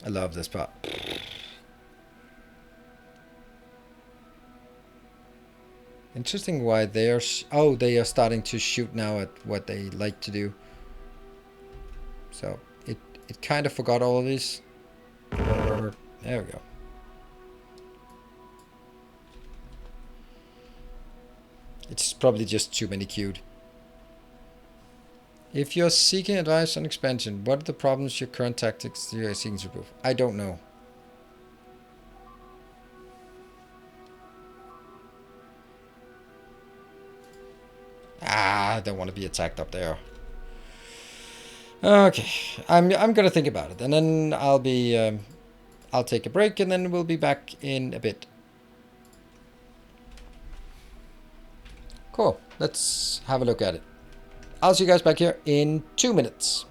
I love this part. Interesting why they are... oh, they are starting to shoot now at what they like to do. So, it kind of forgot all of these. There we go. It's probably just too many queued. If you're seeking advice on expansion, what are the problems your current tactics you are seeking to improve? I don't know. I don't want to be attacked up there. Okay, I'm gonna think about it, and then I'll be I'll take a break, and then we'll be back in a bit. Cool. Let's have a look at it. I'll see you guys back here in 2 minutes.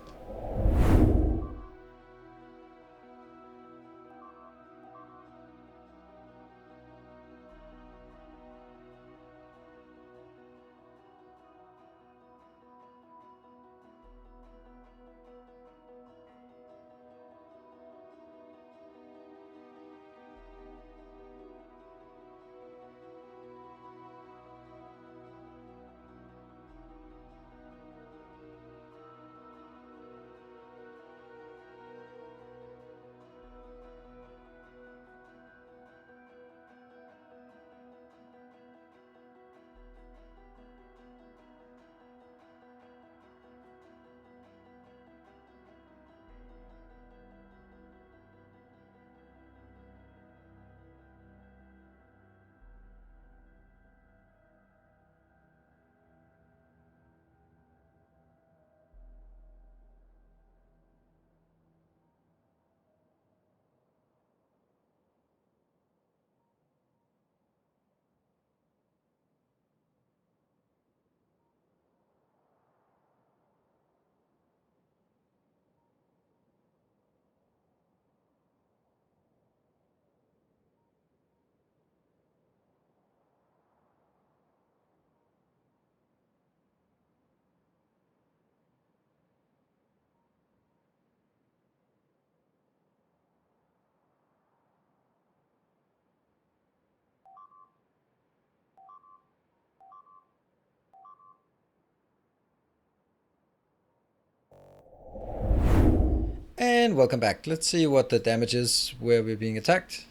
And welcome back. Let's see what the damage is where we're being attacked.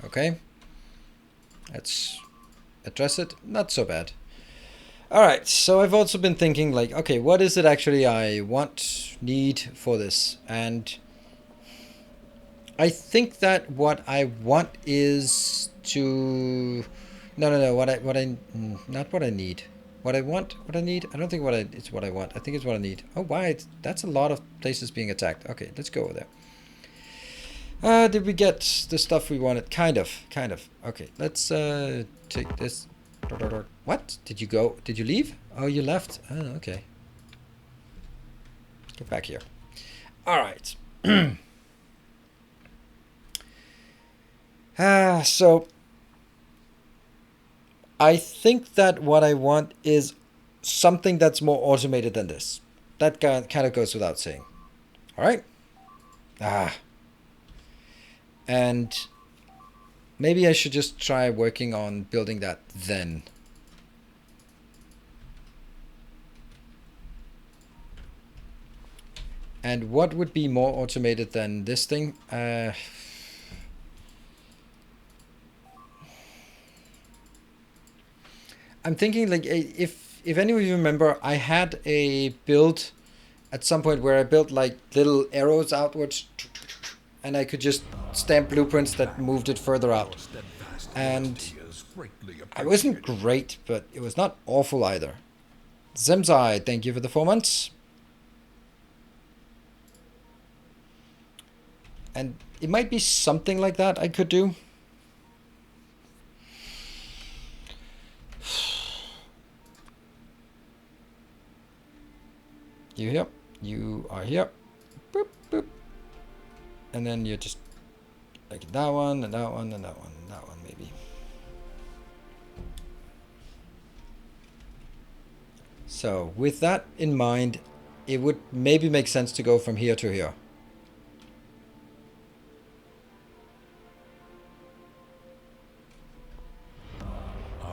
Okay. Let's address it. Not so bad. Alright, so I've also been thinking like, okay, what is it actually I want, need for this? And I think that what I want is to... No, not what I need. What I want, what I need? I don't think it's what I want. I think it's what I need. Oh, why? That's a lot of places being attacked. Okay, let's go over there. Did we get the stuff we wanted? Kind of. Okay, let's take this. What? Did you go? Did you leave? Oh, you left? Oh, okay. Get back here. Alright. So I think that what I want is something that's more automated than this. That kind of goes without saying. Alright? And maybe I should just try working on building that then. And what would be more automated than this thing? I'm thinking like if any of you remember, I had a build at some point where I built like little arrows outwards, and I could just stamp blueprints that moved it further out. And it wasn't great, but it was not awful either. Zemzai, thank you for the 4 months. And it might be something like that I could do. You here? You are here. Boop, boop. And then you just like that one, and that one, and that one, and that one, maybe. So with that in mind, it would maybe make sense to go from here to here.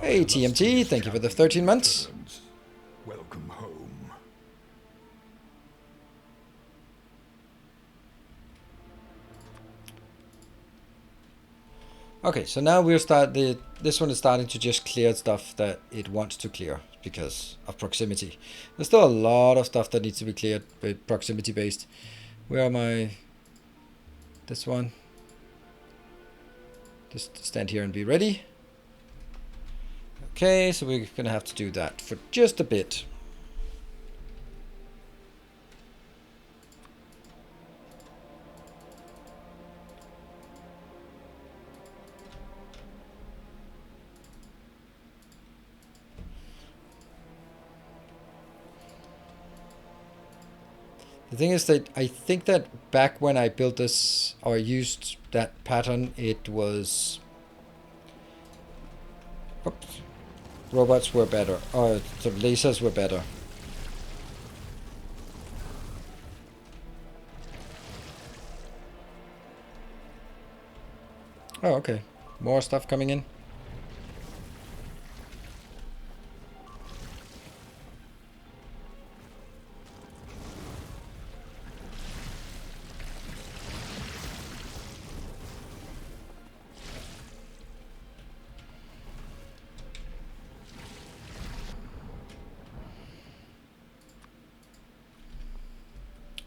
Hey TMT, thank you for the 13 months. Welcome home. Okay, so now this one is starting to just clear stuff that it wants to clear because of proximity. There's still a lot of stuff that needs to be cleared, but proximity based. Where am I? This one. Just stand here and be ready. Okay, so we're gonna have to do that for just a bit. The thing is that I think that back when I built this or used that pattern, it was... Oops. Robots were better, or the lasers were better. Oh, okay. More stuff coming in.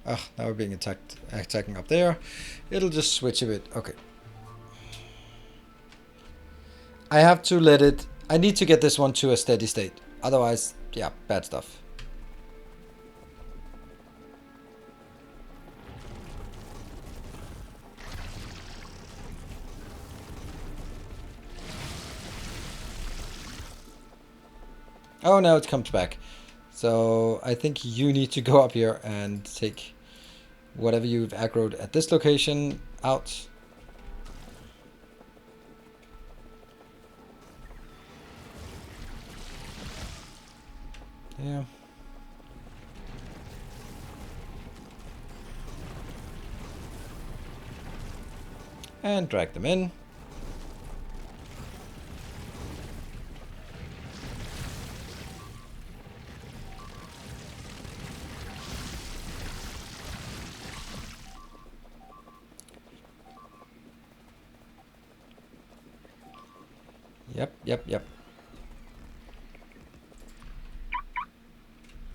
Ah, now we're being attacking up there. It'll just switch a bit. Okay. I have to let it... I need to get this one to a steady state. Otherwise, yeah, bad stuff. Oh, now it comes back. So I think you need to go up here and take whatever you've aggroed at this location out. Yeah. And drag them in. Yep.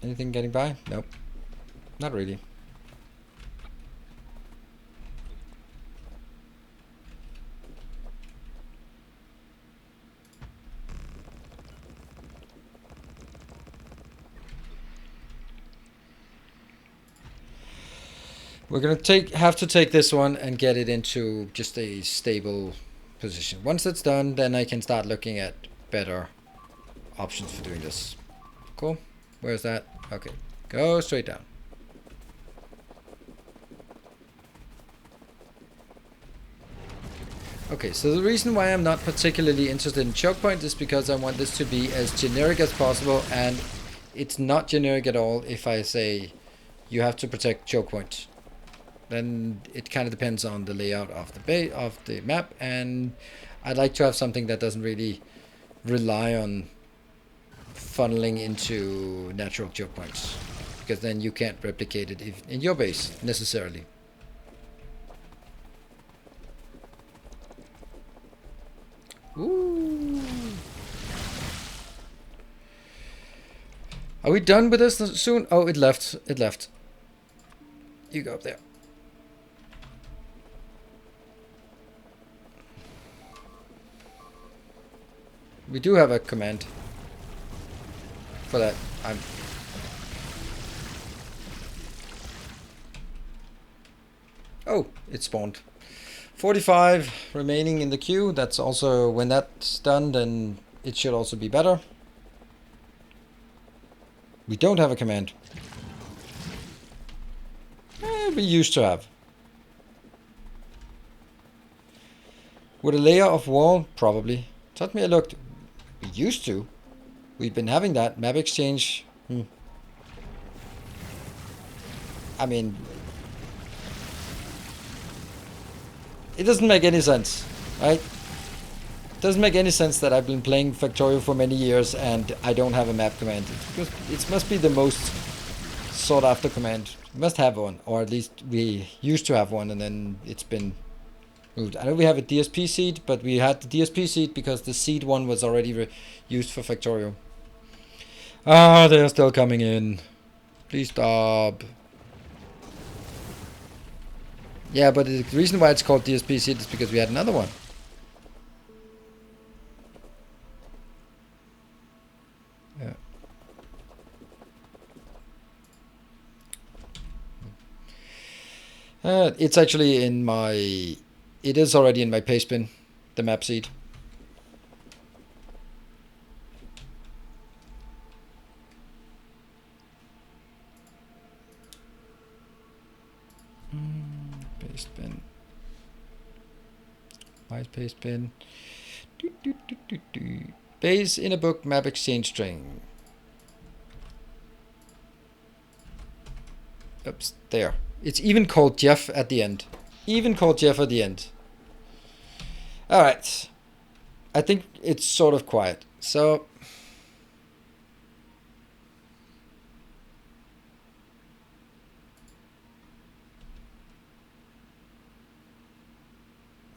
Anything getting by? Nope. Not really. We're gonna have to take this one and get it into just a stable position. Once that's done, then I can start looking at better options for doing this. Cool. Where's that? Okay. Go straight down. Okay, so the reason why I'm not particularly interested in choke point is because I want this to be as generic as possible, and it's not generic at all if I say you have to protect choke point. Then it kind of depends on the layout of the map, and I'd like to have something that doesn't really rely on funneling into natural choke points, because then you can't replicate it in your base necessarily. Ooh. Are we done with this soon? Oh, it left. It left. You go up there. We do have a command for that. Oh, it spawned. 45 remaining in the queue. That's also, when that's done, then it should also be better. We don't have a command. We used to have. With a layer of wall, probably. Let me look. We used to. We've been having that. Map exchange. I mean, it doesn't make any sense, right? It doesn't make any sense that I've been playing Factorio for many years and I don't have a map command. It must be the most sought after command. We must have one, or at least we used to have one, and then it's been moved. I know we have a DSP seed, but we had the DSP seed because the seed one was already used for Factorio. Ah, they're still coming in. Please stop. Yeah, but the reason why it's called DSP seed is because we had another one. Yeah. It's actually in my... It is already in my paste bin, the map seed. Paste bin. My paste bin. Base in a book map exchange string. Oops, there. It's even called Jeff at the end. Alright. I think it's sort of quiet. So...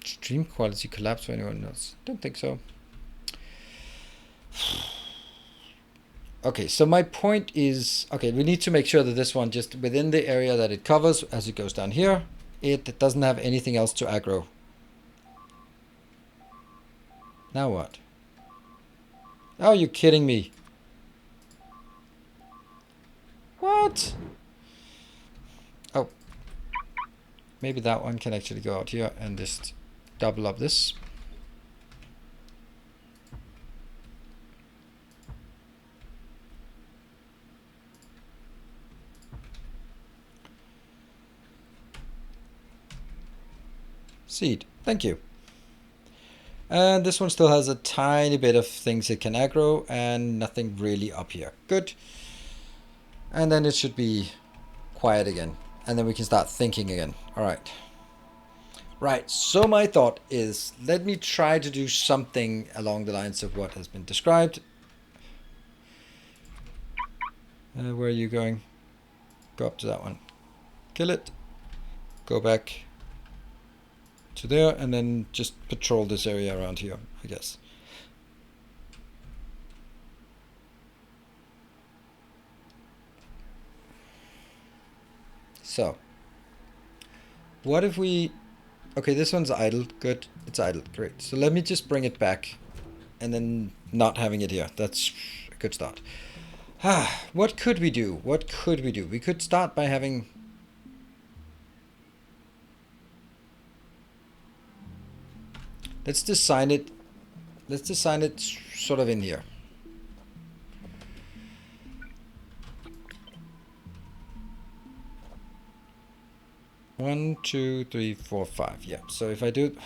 Stream quality collapse for anyone else? Don't think so. Okay, so my point is, okay, we need to make sure that this one, just within the area that it covers, as it goes down here, it doesn't have anything else to aggro. Now what? Oh, you're kidding me. What? Oh. Maybe that one can actually go out here and just double up this. Seed. Thank you. And this one still has a tiny bit of things it can aggro and nothing really up here. Good. And then it should be quiet again. And then we can start thinking again. All right. Right. So my thought is, let me try to do something along the lines of what has been described. Where are you going? Go up to that one. Kill it. Go back to there, and then just patrol this area around here, I guess. So, what if we... Okay, this one's idle. Good. It's idle. Great. So let me just bring it back and then not having it here. That's a good start. What could we do? What could we do? We could start by having... Let's design it. Let's design it sort of in here. One, two, three, four, five. Yeah. So if I do...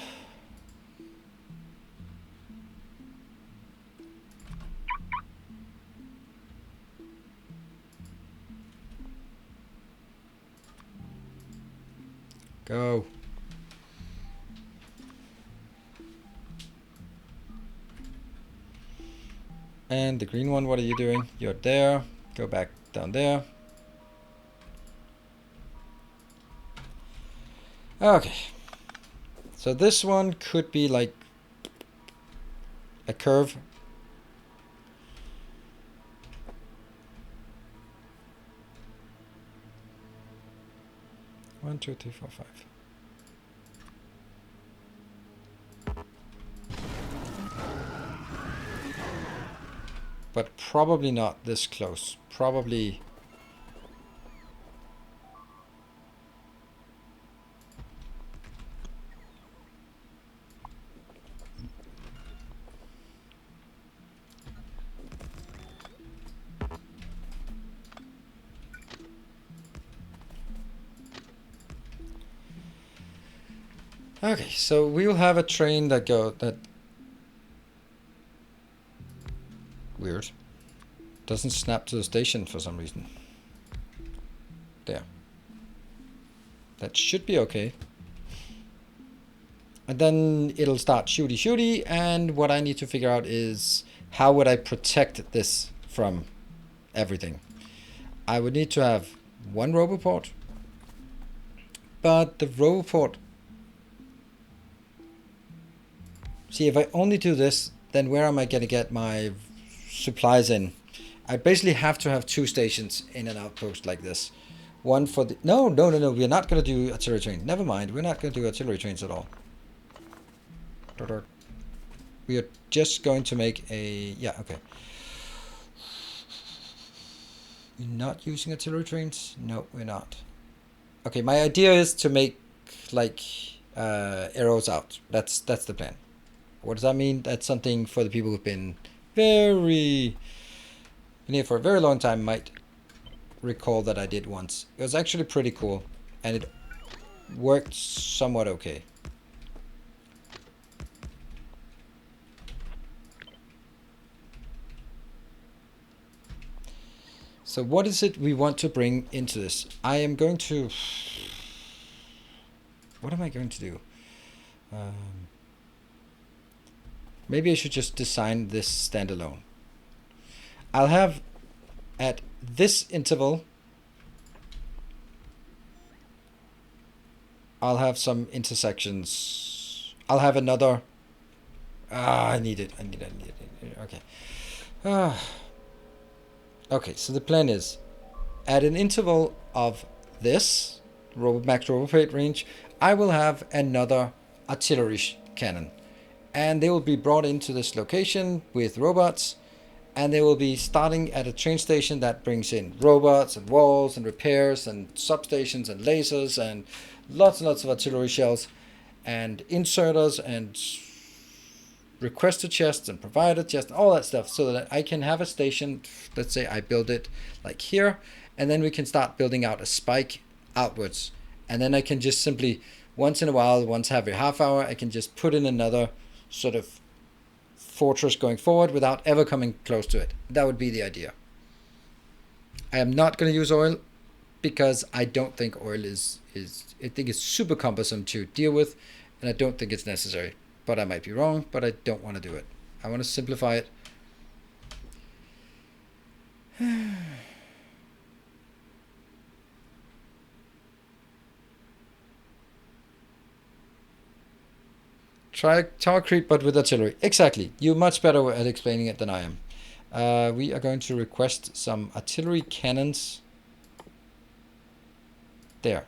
Go. And the green one, what are you doing? You're there. Go back down there. Okay. So this one could be like a curve. One, two, three, four, five. But probably not this close. Probably... Okay, so we will have a train that weird. Doesn't snap to the station for some reason. There. That should be okay. And then it'll start shooty, and what I need to figure out is how would I protect this from everything. I would need to have one roboport, but the roboport... See, if I only do this, then where am I going to get my supplies in? I basically have to have two stations in an outpost like this. One for the... No, we're not going to do artillery trains. Never mind, we're not going to do artillery trains at all. We are just going to make a... Yeah, okay. We're not using artillery trains? No, we're not. Okay, my idea is to make, like, arrows out. That's the plan. What does that mean? That's something for the people who've been here for a very long time might recall that I did once. It was actually pretty cool, and it worked somewhat okay. So what is it we want to bring into this? I am going to... What am I going to do? Maybe I should just design this standalone. I'll have at this interval, I'll have some intersections. I'll have another... I need it. Okay. Okay, so the plan is, at an interval of this max roboport range, I will have another artillery cannon. And they will be brought into this location with robots, and they will be starting at a train station that brings in robots and walls and repairs and substations and lasers and lots of artillery shells and inserters and requester chests and provider chests, all that stuff, so that I can have a station. Let's say I build it like here, and then we can start building out a spike outwards, and then I can just simply once in a while, once every half hour, I can just put in another sort of fortress going forward without ever coming close to it. That would be the idea. I am not going to use oil because I don't think oil is I think it's super cumbersome to deal with, and I don't think it's necessary. But I might be wrong, but I don't want to do it. I want to simplify it. Try tower creep, but with artillery. Exactly. You're much better at explaining it than I am. We are going to request some artillery cannons There.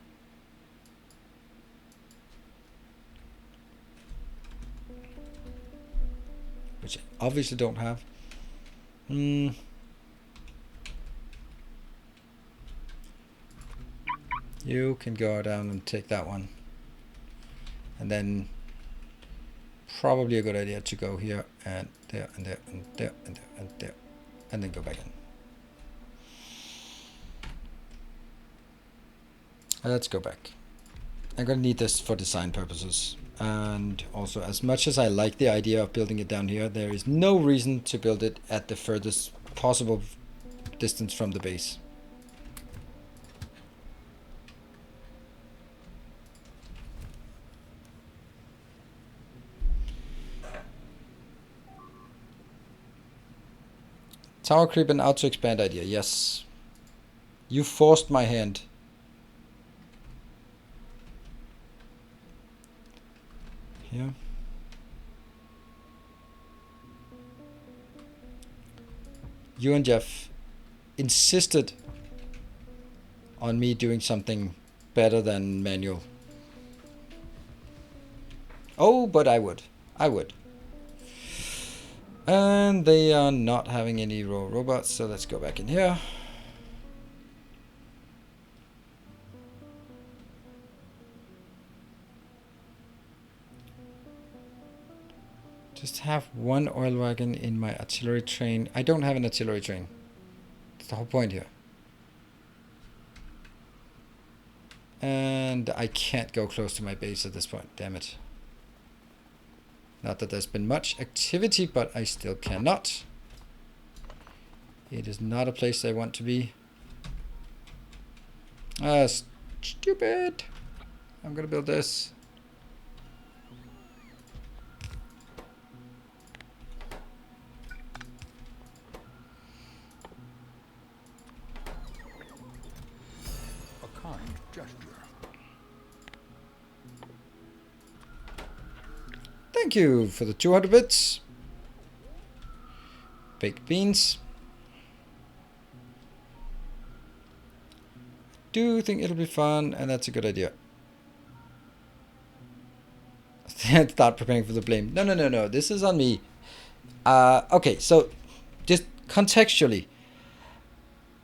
Which I obviously don't have. You can go down and take that one. And then probably a good idea to go here and there and there and there and there and there. And then go back in. Let's go back. I'm going to need this for design purposes. And also, as much as I like the idea of building it down here, there is no reason to build it at the furthest possible distance from the base. Tower creep and auto expand idea. Yes. You forced my hand. Here. You and Jeff insisted on me doing something better than manual. Oh, but I would. I would. And they are not having any robots, so let's go back in here. Just have one oil wagon in my artillery train. I don't have an artillery train. That's the whole point here. And I can't go close to my base at this point. Damn it. Not that there's been much activity, but I still cannot. It is not a place I want to be. Stupid. I'm gonna build this. A kind gesture. Thank you for the 200 bits. Baked beans. Do think it'll be fun, and that's a good idea. Start preparing for the blame. No. This is on me. Okay, so just contextually.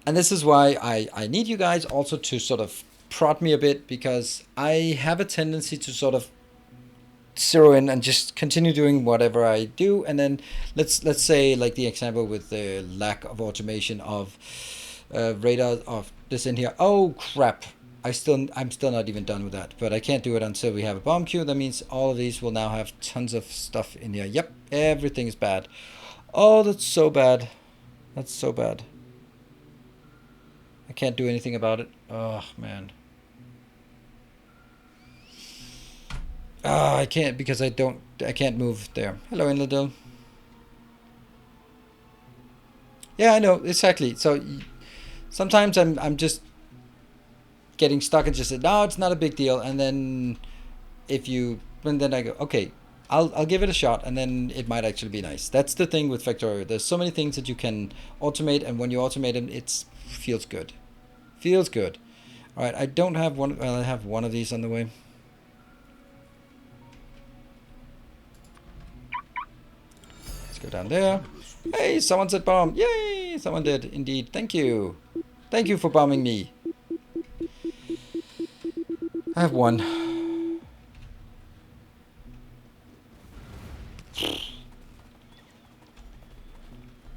And this is why I need you guys also to sort of prod me a bit, because I have a tendency to sort of zero in and just continue doing whatever I do, and then let's say, like the example with the lack of automation of radar of this in here. Oh crap, I'm still not even done with that, but I can't do it until we have a bomb queue. That means all of these will now have tons of stuff in here. Yep, everything is bad. Oh, that's so bad. That's so bad. I can't do anything about it. Oh man. I can't, because I can't move there. Hello, Inladil. Yeah, I know, exactly. So sometimes I'm just getting stuck and just say, no, it's not a big deal. And then then I go, okay, I'll give it a shot, and then it might actually be nice. That's the thing with Factorio. There's so many things that you can automate, and when you automate them, it feels good. Feels good. All right, I don't have one. Well, I have one of these on the way. Go down there. Hey, someone said bomb. Yay! Someone did indeed. Thank you. Thank you for bombing me. I have one.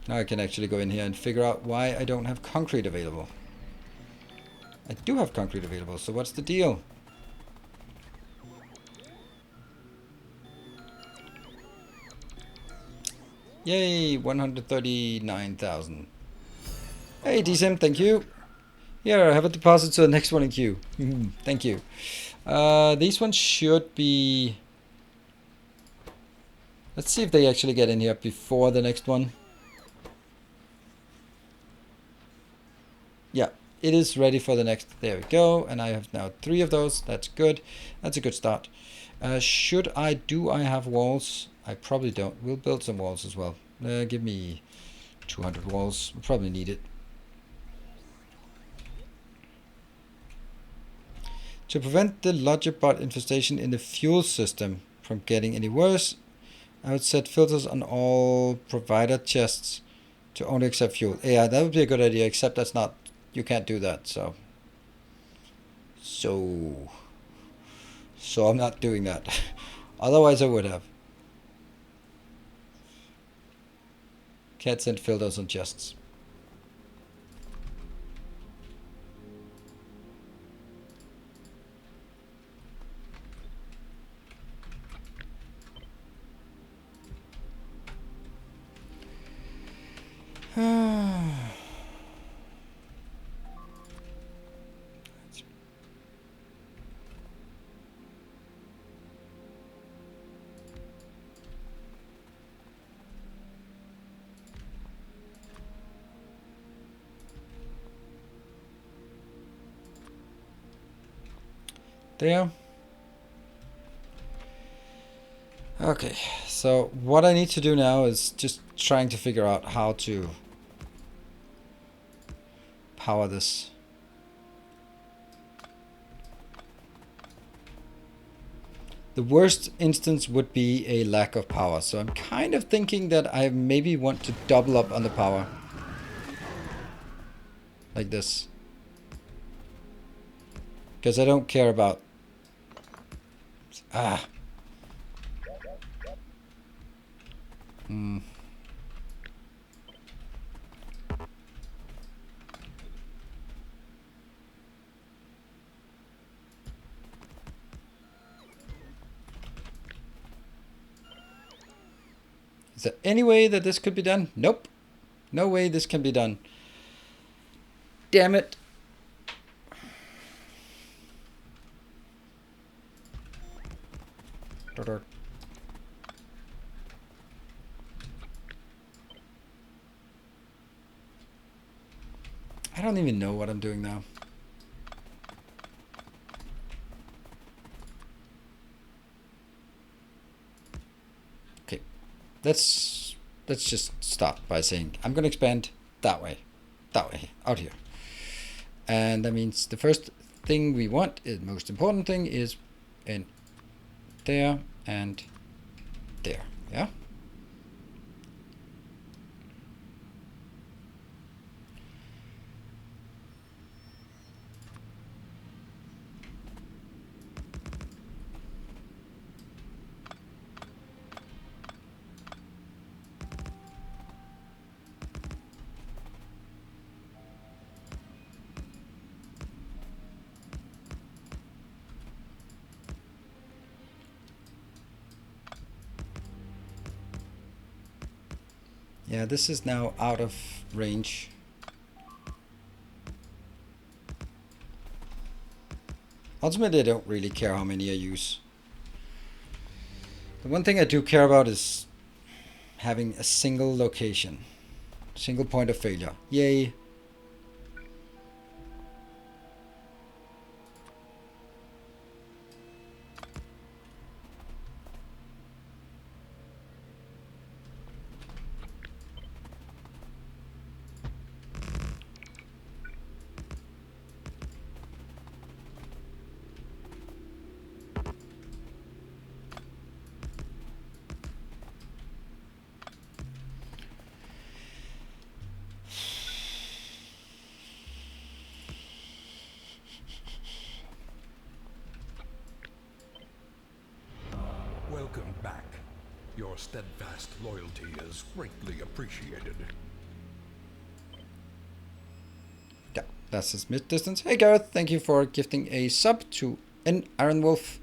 Now I can actually go in here and figure out why I don't have concrete available. I do have concrete available, so what's the deal? Yay, 139,000. Hey, DSIM, thank you. Here, I have a deposit to the next one in queue. Thank you. These ones should be... Let's see if they actually get in here before the next one. Yeah, it is ready for the next. There we go. And I have now 3 of those. That's good. That's a good start. Do I have walls? I probably don't. We'll build some walls as well. Give me 200 walls. We'll probably need it. To prevent the lodger bot infestation in the fuel system from getting any worse, I would set filters on all provider chests to only accept fuel. Yeah, that would be a good idea, except that's not, you can't do that, so I'm not doing that. Otherwise I would have. Can't send filters on chests. There. Okay, so what I need to do now is just trying to figure out how to power this. The worst instance would be a lack of power, so I'm kind of thinking that I maybe want to double up on the power. Like this. Because I don't care about... Is there any way that this could be done? Nope. No way this can be done. Damn it. I don't even know what I'm doing now. Okay. Let's just start by saying I'm going to expand that way, out here. And that means the first thing we want, the most important thing, is in there and there. Yeah. Yeah, this is now out of range. Ultimately, I don't really care how many I use. The one thing I do care about is having a single location, single point of failure. Yay. Welcome back. Your steadfast loyalty is greatly appreciated. Yeah, that's his mid distance. Hey Gareth, thank you for gifting a sub to an Iron Wolf.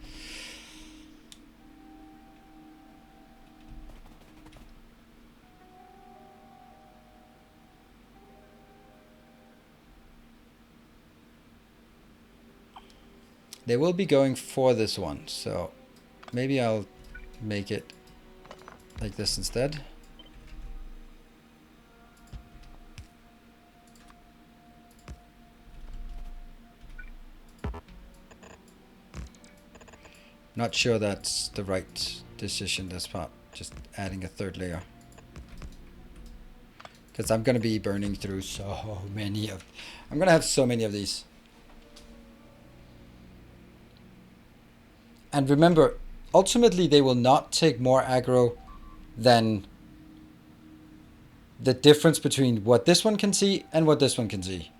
They will be going for this one, so maybe I'll make it like this instead. Not sure that's the right decision, this part, just adding a third layer. Because I'm going to be burning through so many of... I'm going to have so many of these. And remember, ultimately they will not take more aggro than the difference between what this one can see and what this one can see.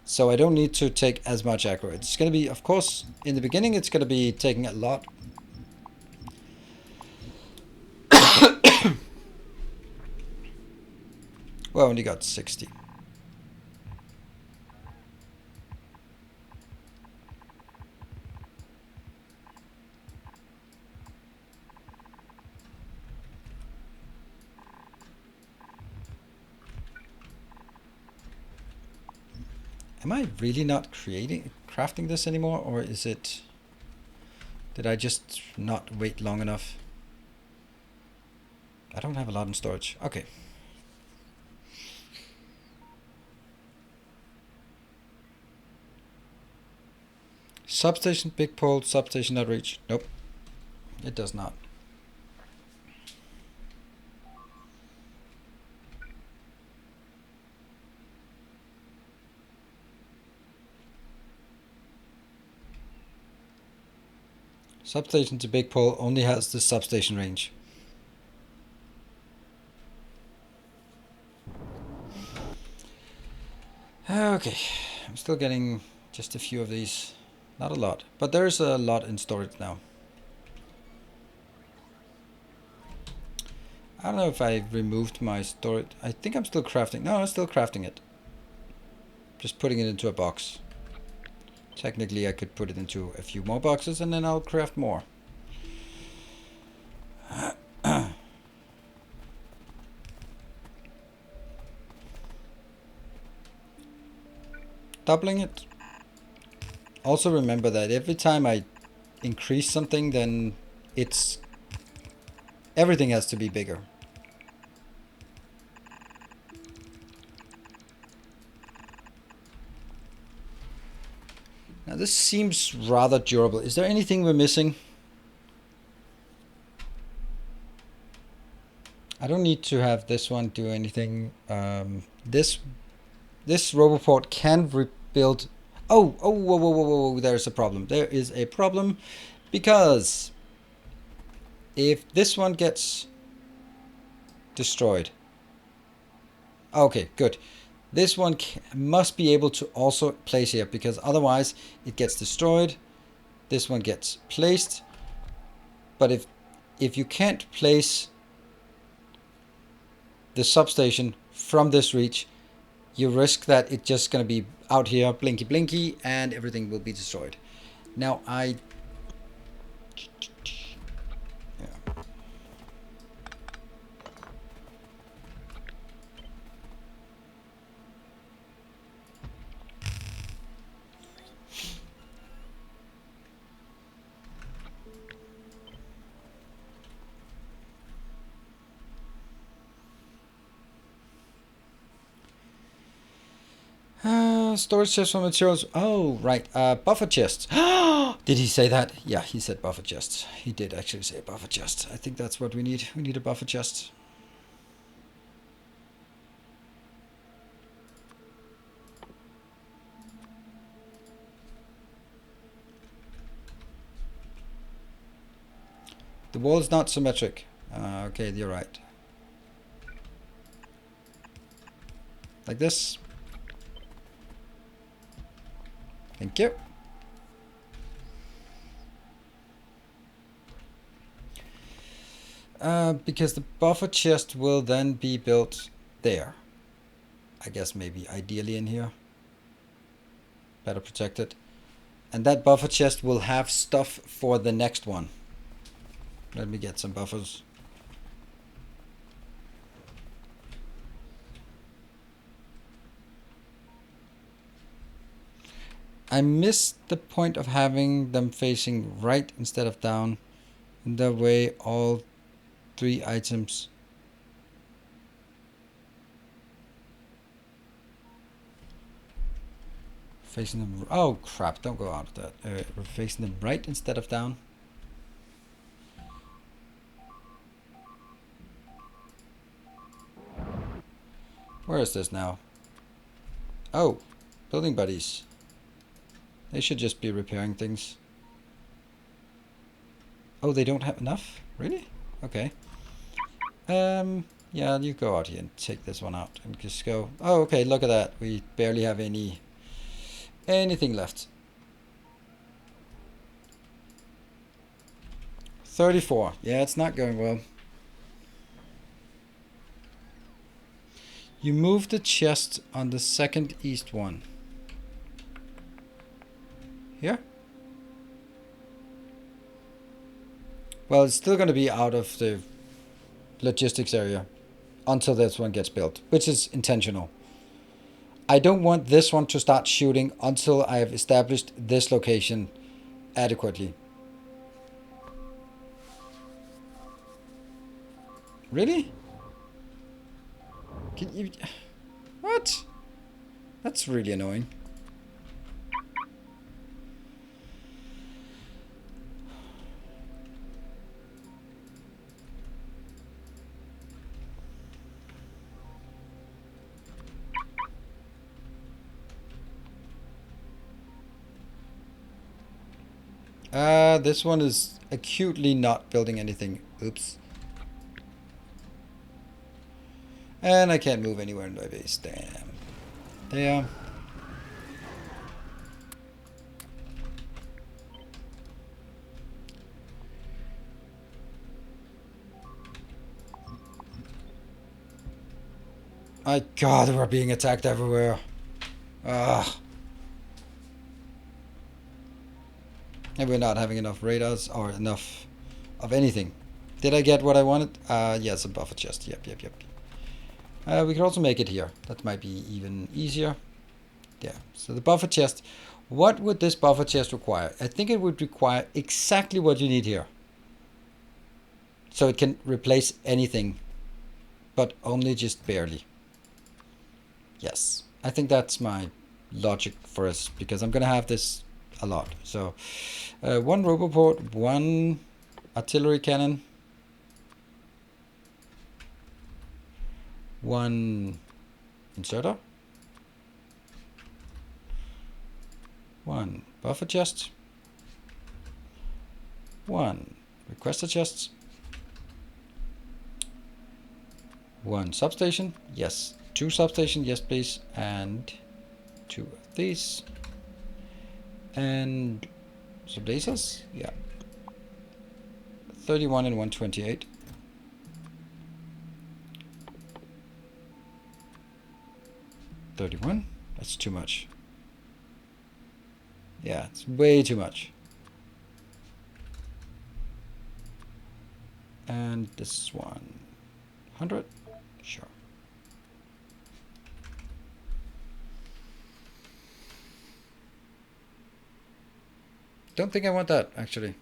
So I don't need to take as much aggro. It's going to be, of course, in the beginning it's going to be taking a lot. Well, only got 60. Am I really not crafting this anymore, or is it... Did I just not wait long enough? I don't have a lot in storage. Okay. Substation, big pole, substation not reach. Nope. It does not. Substation to big pole only has the substation range. Okay, I'm still getting just a few of these. Not a lot, but there's a lot in storage now. I don't know if I removed my storage. I think I'm still crafting. No, I'm still crafting it. Just putting it into a box. Technically, I could put it into a few more boxes and then I'll craft more. Doubling it. Also remember that every time I increase something, then it's... everything has to be bigger. Now this seems rather durable. Is there anything we're missing? I don't need to have this one do anything. This Roboport can rebuild. Oh, whoa, there's a problem. There is a problem because if this one gets destroyed. Okay, good. This one must be able to also place here because otherwise it gets destroyed. This one gets placed. But if you can't place the substation from this reach, you risk that it's just going to be out here blinky blinky and everything will be destroyed. Now storage chest for materials. Oh, right. Buffer chests. Did he say that? Yeah, he said buffer chests. He did actually say buffer chest. I think that's what we need. We need a buffer chest. The wall is not symmetric. Okay, you're right. Like this. Thank you. Because the buffer chest will then be built there. I guess maybe ideally in here. Better protected. And that buffer chest will have stuff for the next one. Let me get some buffers. I missed the point of having them facing right instead of down. In that way all 3 items facing them. Oh crap, don't go out of that. We're facing them right instead of down. Where is this now? Oh, building buddies. They should just be repairing things. Oh, they don't have enough? Really? Okay. Yeah, you go out here and take this one out and just go. Oh, okay, look at that. We barely have anything left. 34. Yeah, it's not going well. You move the chest on the second east one. Here? Well, it's still going to be out of the logistics area until this one gets built, which is intentional. I don't want this one to start shooting until I have established this location adequately. Really? Can you... What? That's really annoying. This one is acutely not building anything. Oops. And I can't move anywhere in my base. Damn. There. My God, we're being attacked everywhere. Ugh. And we're not having enough radars or enough of anything. Did I get what I wanted? Yes, a buffer chest. Yep. We could also make it here. That might be even easier. Yeah, so the buffer chest. What would this buffer chest require? I think it would require exactly what you need here. So it can replace anything, but only just barely. Yes, I think that's my logic for us, because I'm going to have this a lot. So one roboport, one artillery cannon, one inserter, one buffer chest, one requester chest, one substation, yes, two substation, yes please, and two of these, and some lasers, yeah, 31 and 128. $31. That's too much. Yeah, it's way too much. And this one, 100. Sure. Don't think I want that, actually.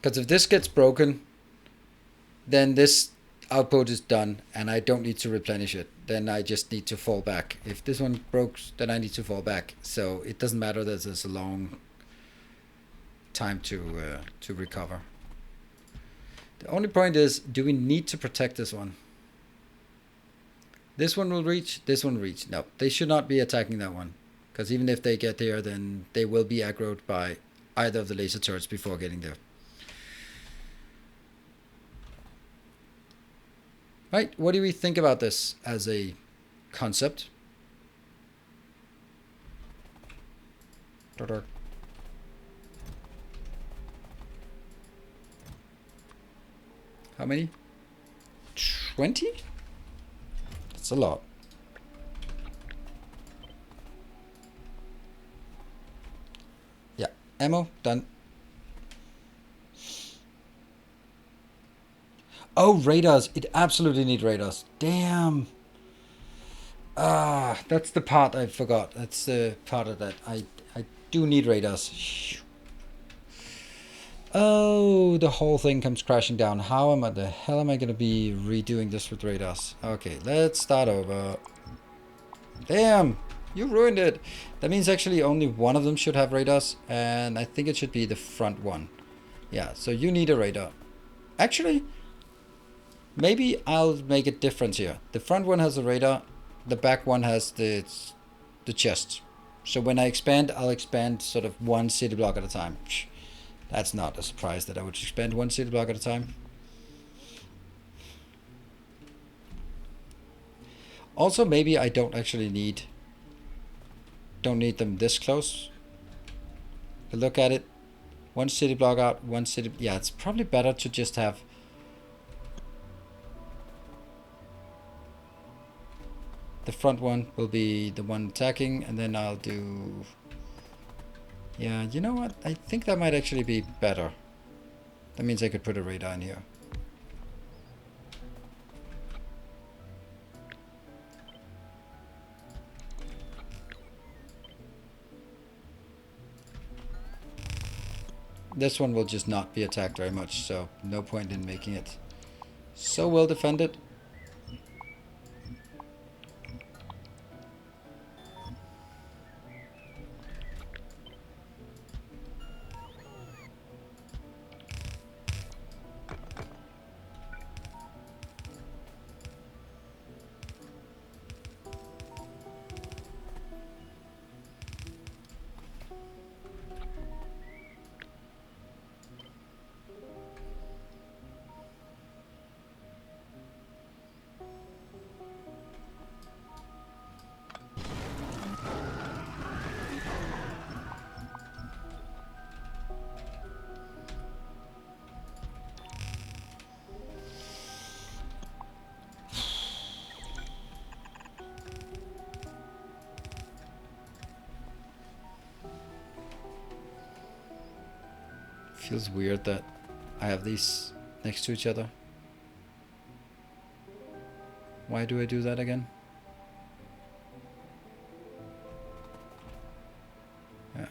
Because if this gets broken, then this output is done, and I don't need to replenish it. Then I just need to fall back. If this one broke, then I need to fall back. So it doesn't matter that there's a long time to recover. The only point is, do we need to protect this one? This one will reach, this one will reach. No, they should not be attacking that one. Because even if they get there, then they will be aggroed by either of the laser turrets before getting there. Right, what do we think about this as a concept? How many? 20? That's a lot. Yeah, ammo, done. Oh, radars. It absolutely needs radars. Damn. That's the part I forgot. That's the part of that. I do need radars. Oh, the whole thing comes crashing down. How am I, the hell am I going to be redoing this with radars? Okay, let's start over. Damn, you ruined it. That means actually only one of them should have radars, and I think it should be the front one. Yeah, so you need a radar. Actually, maybe I'll make a difference here. The front one has a radar, the back one has the chest. So when I expand, I'll expand sort of one city block at a time. That's not a surprise that I would expand one city block at a time. Also, maybe I don't actually need them this close. But look at it. One city block out, one city. Yeah, it's probably better to just have the front one will be the one attacking, and then I'll do. Yeah, you know what? I think that might actually be better. That means I could put a radar in here. This one will just not be attacked very much, so no point in making it so well defended. Feels weird that I have these next to each other. Why do I do that again? Yeah.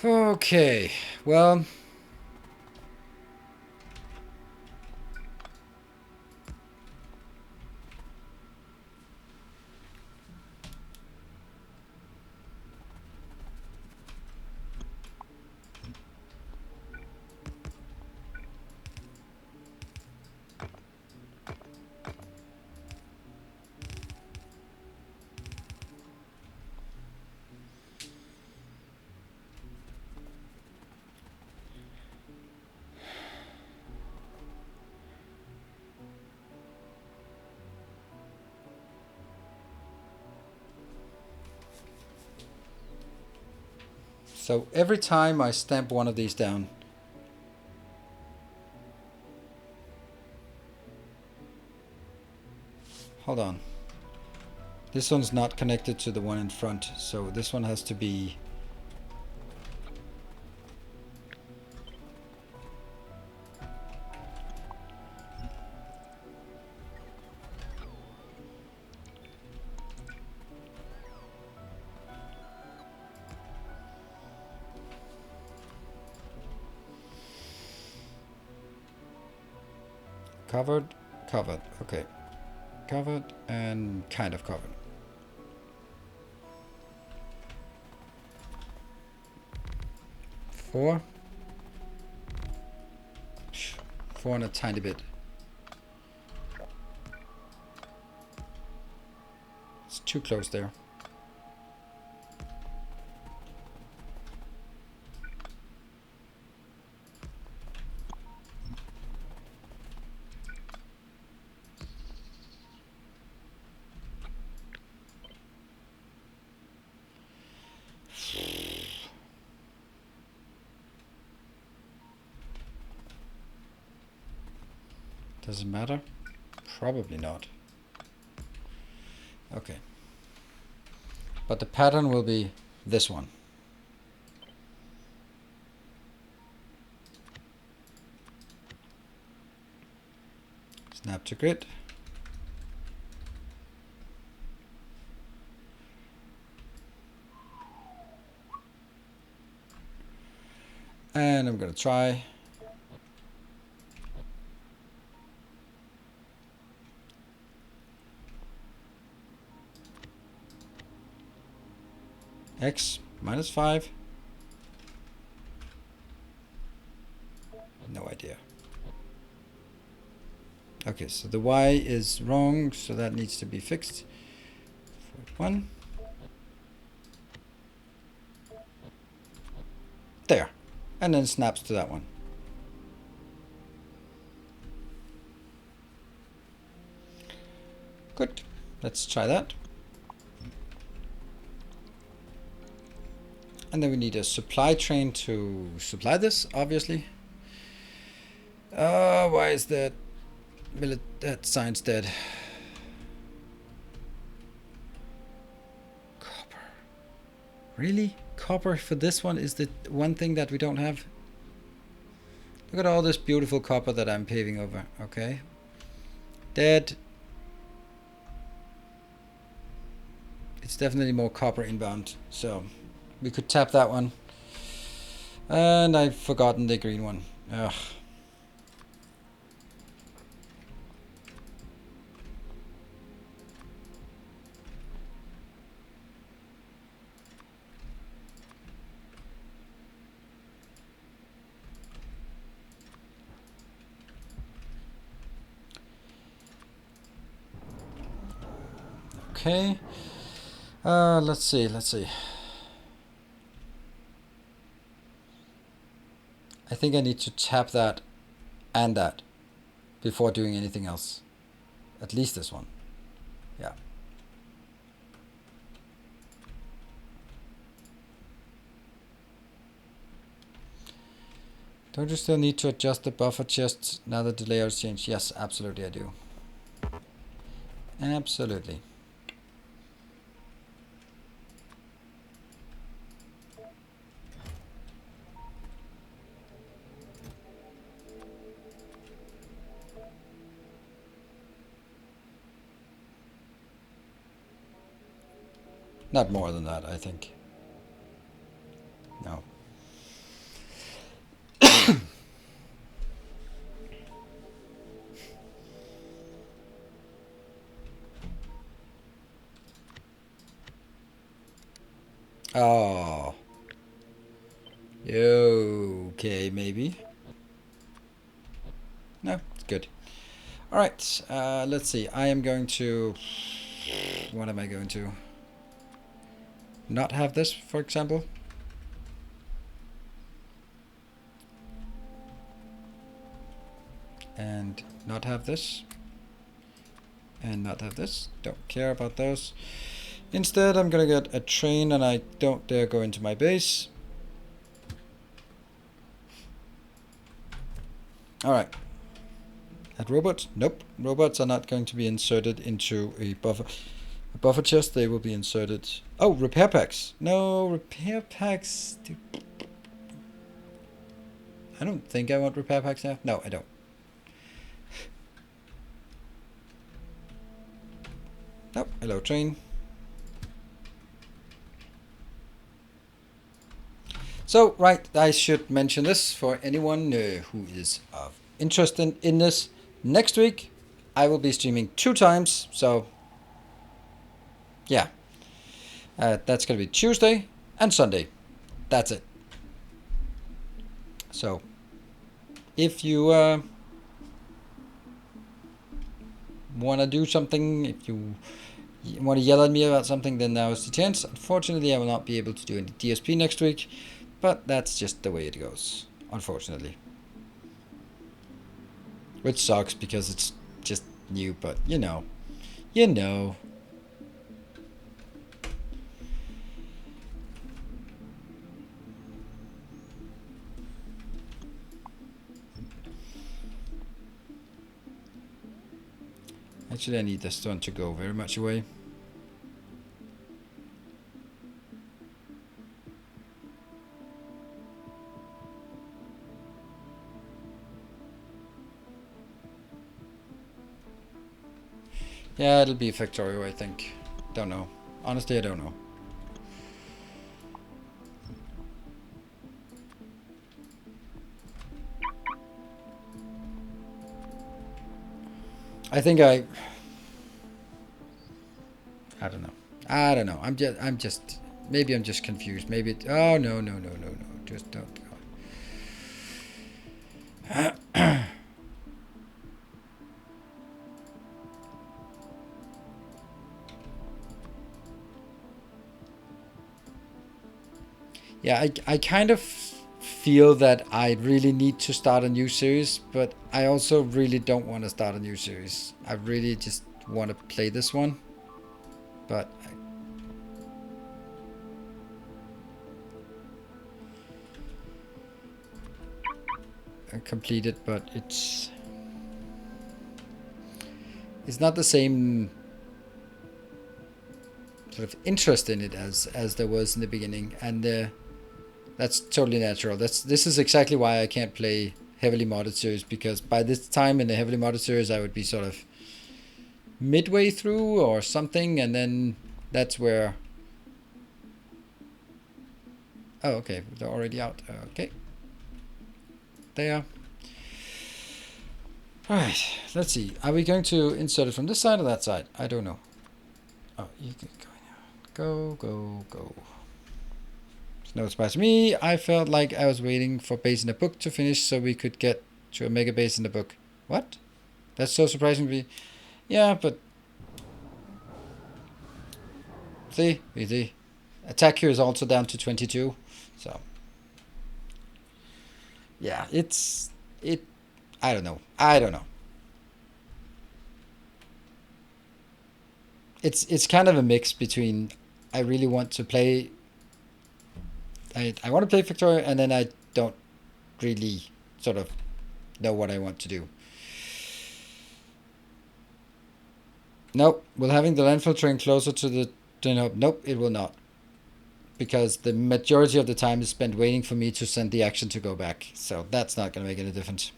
Okay, well, so every time I stamp one of these down, hold on. This one's not connected to the one in front, so this one has to be. Covered, covered, okay. Covered and kind of covered. Four and a tiny bit. It's too close there. Does it matter? Probably not. Okay. But the pattern will be this one. Snap to grid. And I'm going to try. X. -5? No idea. Okay, so the Y is wrong, so that needs to be fixed. 1. There. And then snaps to that one. Good. Let's try that. And then we need a supply train to supply this, obviously. Why is that sign's dead? Copper. Really? Copper for this one is the one thing that we don't have? Look at all this beautiful copper that I'm paving over. Okay. Dead. It's definitely more copper inbound, so we could tap that one. And I've forgotten the green one. Ugh. Okay. Let's see. I think I need to tap that and that before doing anything else. At least this one. Yeah. Don't you still need to adjust the buffer chest now that the layers change? Yes, absolutely I do. Absolutely. Not more than that, I think. No. Oh. Okay, maybe. No, it's good. All right, let's see. I am going to... What am I going to? Not have this, for example. And not have this. And not have this. Don't care about those. Instead, I'm gonna get a train, and I don't dare go into my base. All right. At robots? Nope. Robots are not going to be inserted into a buffer chest. They will be inserted. Oh, repair packs. No, repair packs. I don't think I want repair packs now. No, I don't. Nope. Hello, train. So, right, I should mention this for anyone who is of interest in this. Next week, I will be streaming 2 times, so yeah. That's going to be Tuesday and Sunday. That's it. So, if you want to do something, if you want to yell at me about something, then now is the chance. Unfortunately, I will not be able to do any DSP next week, but that's just the way it goes, unfortunately. Which sucks because it's just new, but you know. Actually, I need this one to go very much away. Yeah, it'll be Factorio, I think. Don't know. Honestly, I don't know. I think I don't know. I'm just Maybe I'm just confused. Maybe it, oh, no, no, no, no, no. Just don't go. Yeah, I kind of feel that I really need to start a new series, but I also really don't want to start a new series. I really just want to play this one, but I complete it, but it's not the same sort of interest in it as there was in the beginning, and that's totally natural. This is exactly why I can't play heavily modded series, because by this time in the heavily modded series I would be sort of midway through or something, and then that's where, oh, okay, they're already out. Okay, there. All right, let's see, are we going to insert it from this side or that side? I don't know. Oh, you can go. It's no surprise to me. I felt like I was waiting for base in the book to finish so we could get to a mega base in the book. What? That's so surprising to me. Yeah, but see, attack here is also down to 22. So yeah, I don't know. It's kind of a mix between I really want to play. I want to play Factorio, and then I don't really sort of know what I want to do. Nope. Will having the landfill train closer to the train hub? Nope, it will not. Because the majority of the time is spent waiting for me to send the action to go back. So that's not going to make any difference.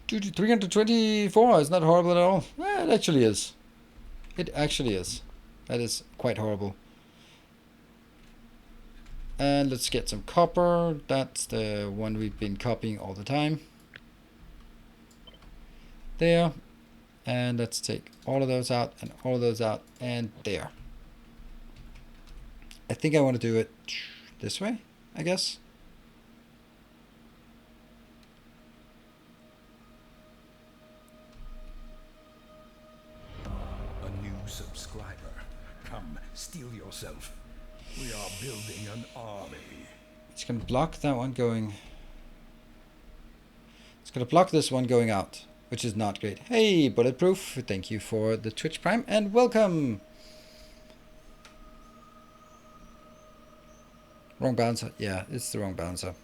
324 is not horrible at all. It actually is. It actually is. That is quite horrible. And let's get some copper. That's the one we've been copying all the time. There. And let's take all of those out and all of those out, and there. I think I want to do it this way, I guess. A new subscriber. Come, steel yourself. We are building an army. It's going to block that one going. It's going to block this one going out, which is not great. Hey, Bulletproof, thank you for the Twitch Prime and welcome. Wrong bouncer. Yeah, it's the wrong bouncer.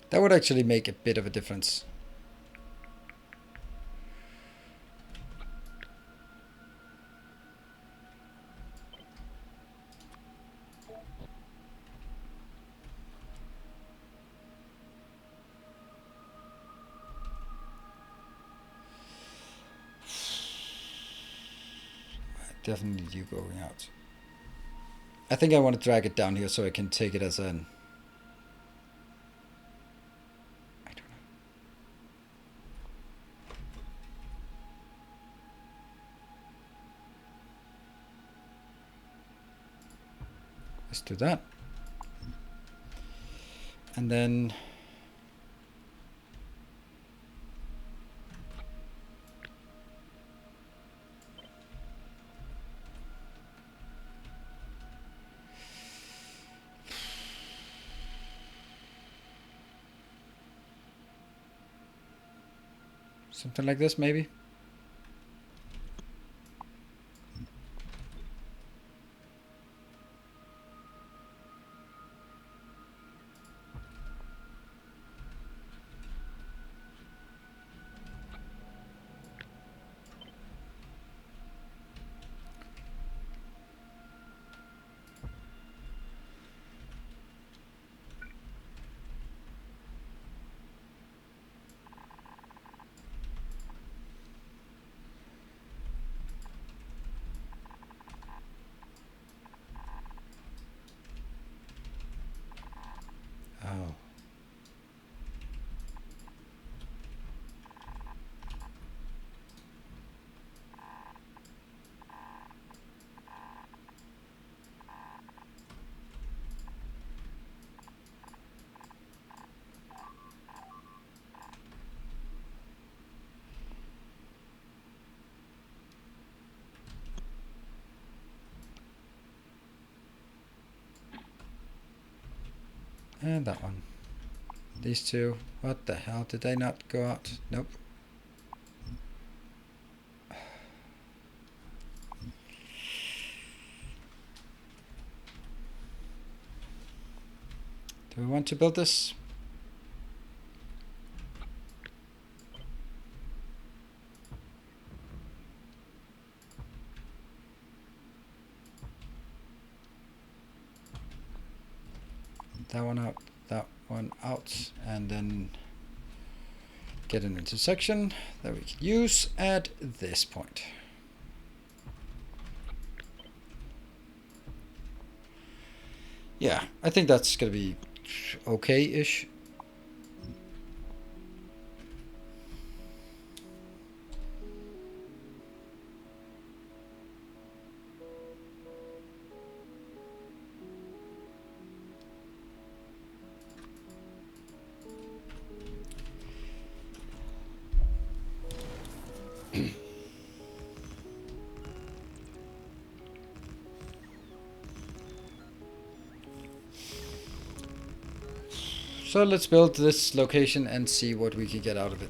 That would actually make a bit of a difference. Definitely you going out. I think I want to drag it down here so I can take it as an... I don't know. Let's do that. And then... something like this, maybe? And that one. These two. What the hell? Did they not go out? Nope. Do we want to build this? That one out, and then get an intersection that we can use at this point. Yeah, I think that's gonna be okay-ish. So let's build this location and see what we can get out of it.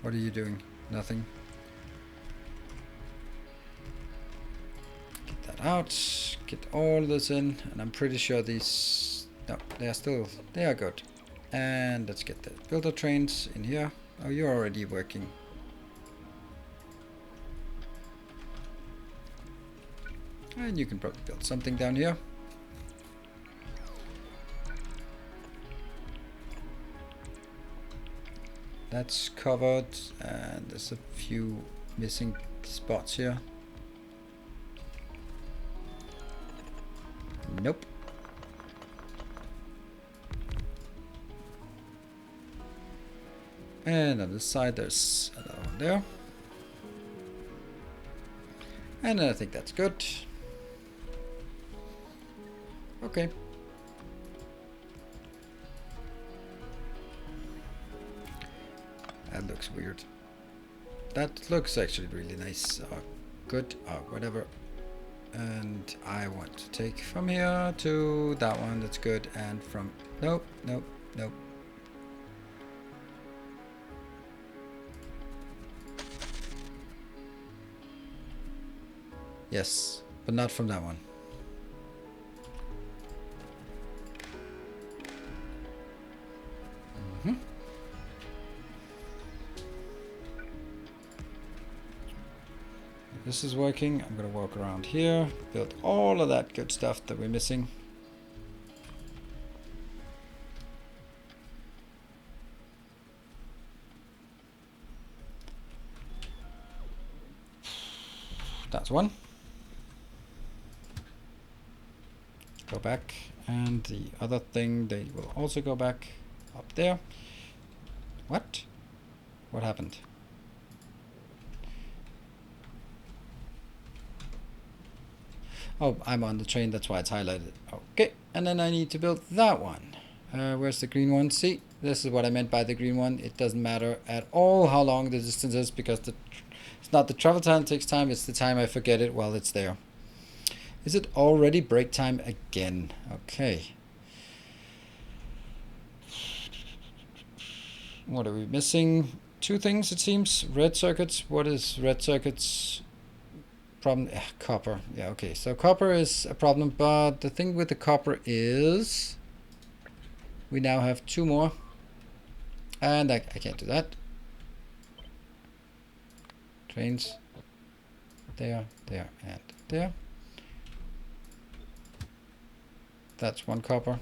What are you doing? Nothing. Get that out. Get all this in. And I'm pretty sure these... No, they are good. And let's get the builder trains in here. Oh, you're already working. And you can probably build something down here. That's covered, and there's a few missing spots here. Nope. And on this side there's another one there. And I think that's good. Okay. That looks weird. That looks actually really nice. Good. Whatever. And I want to take from here to that one. That's good. And from... Nope. Nope. Nope. Yes. But not from that one. This is working. I'm gonna walk around here, build all of that good stuff that we're missing. That's one. Go back, and the other thing, they will also go back up there. What? What happened? Oh, I'm on the train, that's why it's highlighted. Okay, and then I need to build that one. Where's the green one? See, this is what I meant by the green one. It doesn't matter at all how long the distance is, because it's not the travel time takes time, it's the time I forget it while it's there. Is it already break time again? Okay. What are we missing? Two things, it seems. Red circuits. What is red circuits? Problem, copper. Yeah, okay, so copper is a problem, but the thing with the copper is we now have two more, and I can't do that. Trains there, there, and there. That's one copper.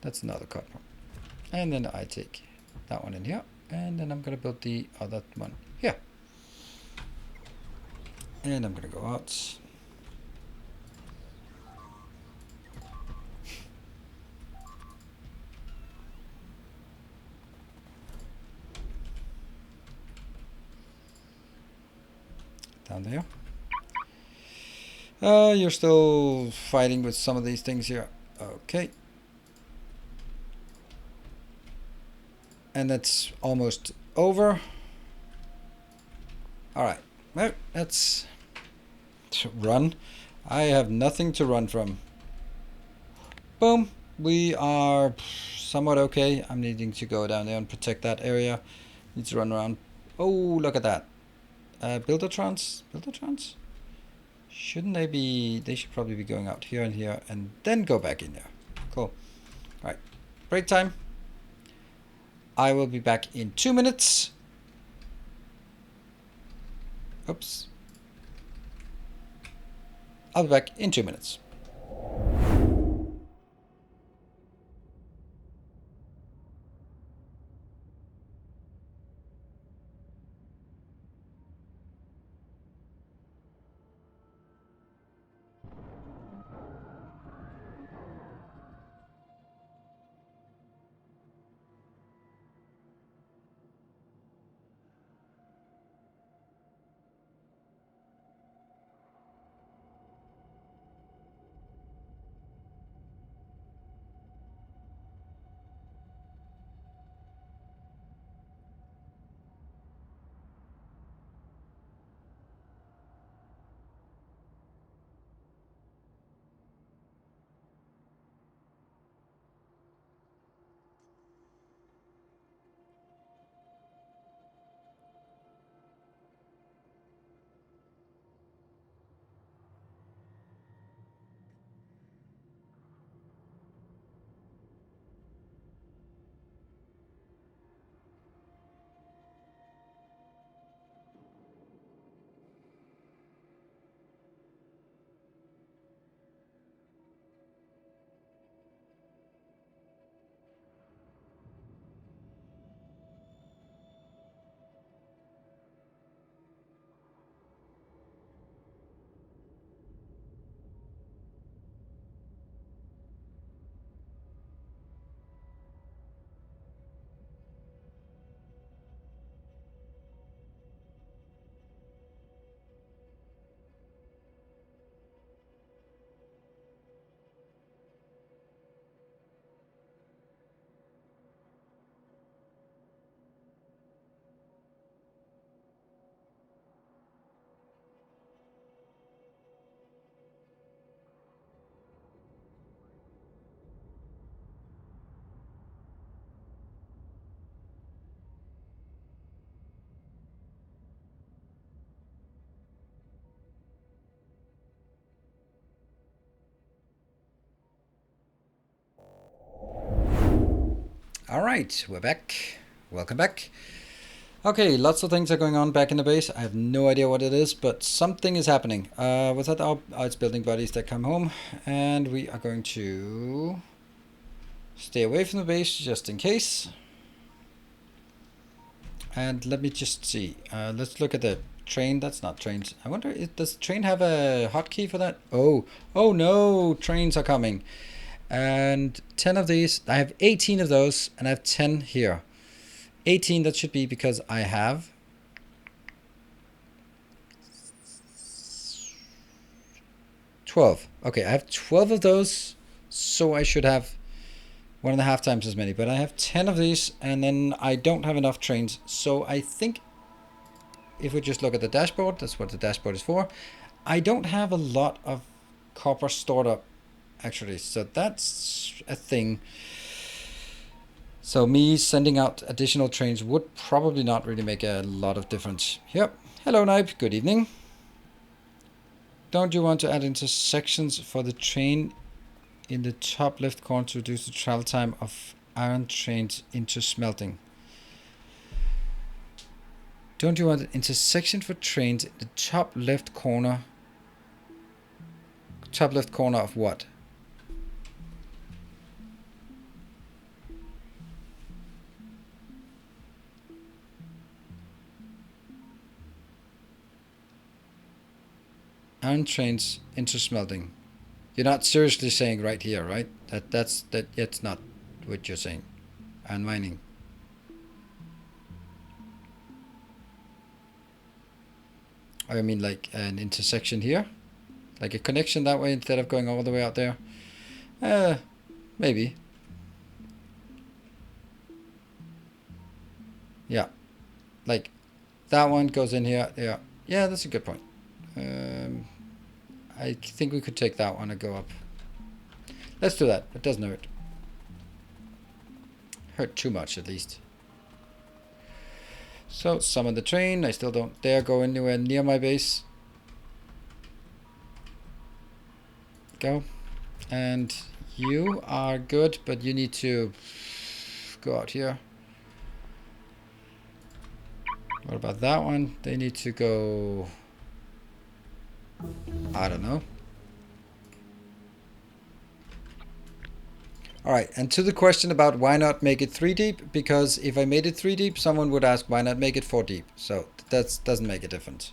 That's another copper. And then I take that one in here, and then I'm gonna build the other one here. And I'm gonna go out. down there. You're still fighting with some of these things here. Okay. And that's almost over. Alright. Well, let's run. I have nothing to run from. Boom. We are somewhat okay. I'm needing to go down there and protect that area. Need to run around. Oh, look at that. Buildertrons? Buildertrons? Shouldn't they be... They should probably be going out here and here and then go back in there. Cool. Alright. Break time. I will be back in 2 minutes. Oops. I'll be back in 2 minutes. Alright, we're back. Welcome back. Okay, lots of things are going on back in the base. I have no idea what it is, but something is happening. Was that it's building buddies that come home, and we are going to stay away from the base just in case. And let me just see. Let's look at the train. That's not trains. I wonder, does train have a hotkey for that? Oh no, trains are coming. And 10 of these. I have 18 of those, and I have 10 here. 18, that should be because I have 12. Okay, I have 12 of those, so I should have 1.5 times as many. But I have 10 of these, and then I don't have enough trains. So I think if we just look at the dashboard, that's what the dashboard is for. I don't have a lot of copper stored up, actually. So that's a thing. So me sending out additional trains would probably not really make a lot of difference. Yep. Hello, Nipe. Good evening. Don't you want to add intersections for the train in the top left corner to reduce the travel time of iron trains into smelting? Don't you want an intersection for trains in the top left corner? Top left corner of what? Iron trains into smelting. You're not seriously saying right here, right? That's not what you're saying. Iron mining. I mean like an intersection here. Like a connection that way instead of going all the way out there. Maybe. Yeah. Like that one goes in here. Yeah. Yeah, that's a good point. I think we could take that one and go up. Let's do that. It doesn't hurt. Hurt too much, at least. So, summon the train. I still don't dare go anywhere near my base. Go. And you are good, but you need to go out here. What about that one? They need to go... I don't know. Alright, and to the question about why not make it 3 deep, because if I made it 3 deep, someone would ask why not make it 4 deep. So that doesn't make a difference.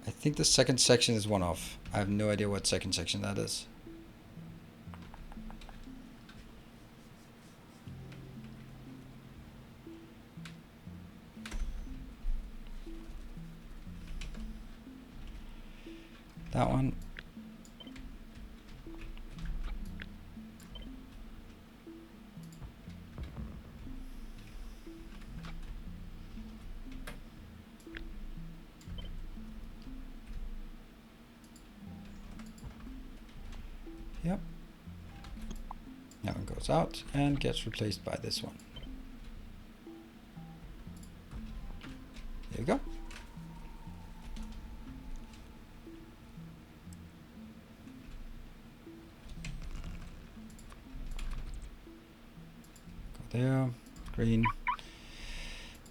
I think the second section is one off. I have no idea what second section that is. That one. Yep. That one goes out and gets replaced by this one. There we go. Go there, green.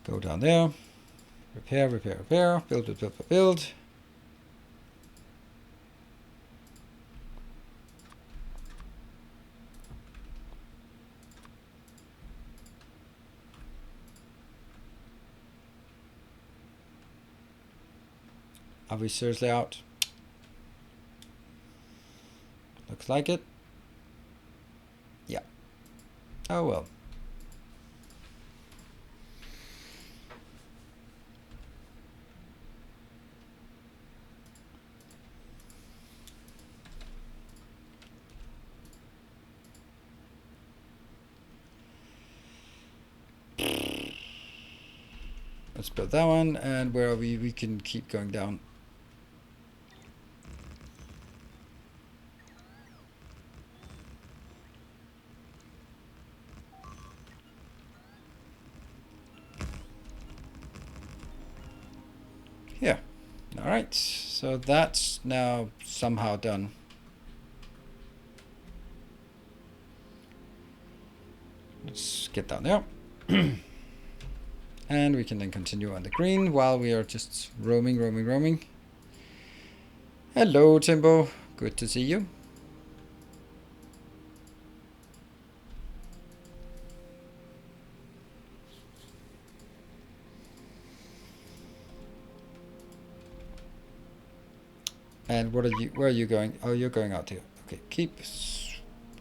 Go down there. Repair, repair, repair. Build, build, build, build. Are we seriously out? Looks like it. Yeah. Oh well. Let's build that one, and where are we? We can keep going down. Yeah. All right. So that's now somehow done. Let's get down there. And we can then continue on the green while we are just roaming, roaming, roaming. Hello, Timbo. Good to see you. And what are you? Where are you going? Oh, you're going out here. Okay, keep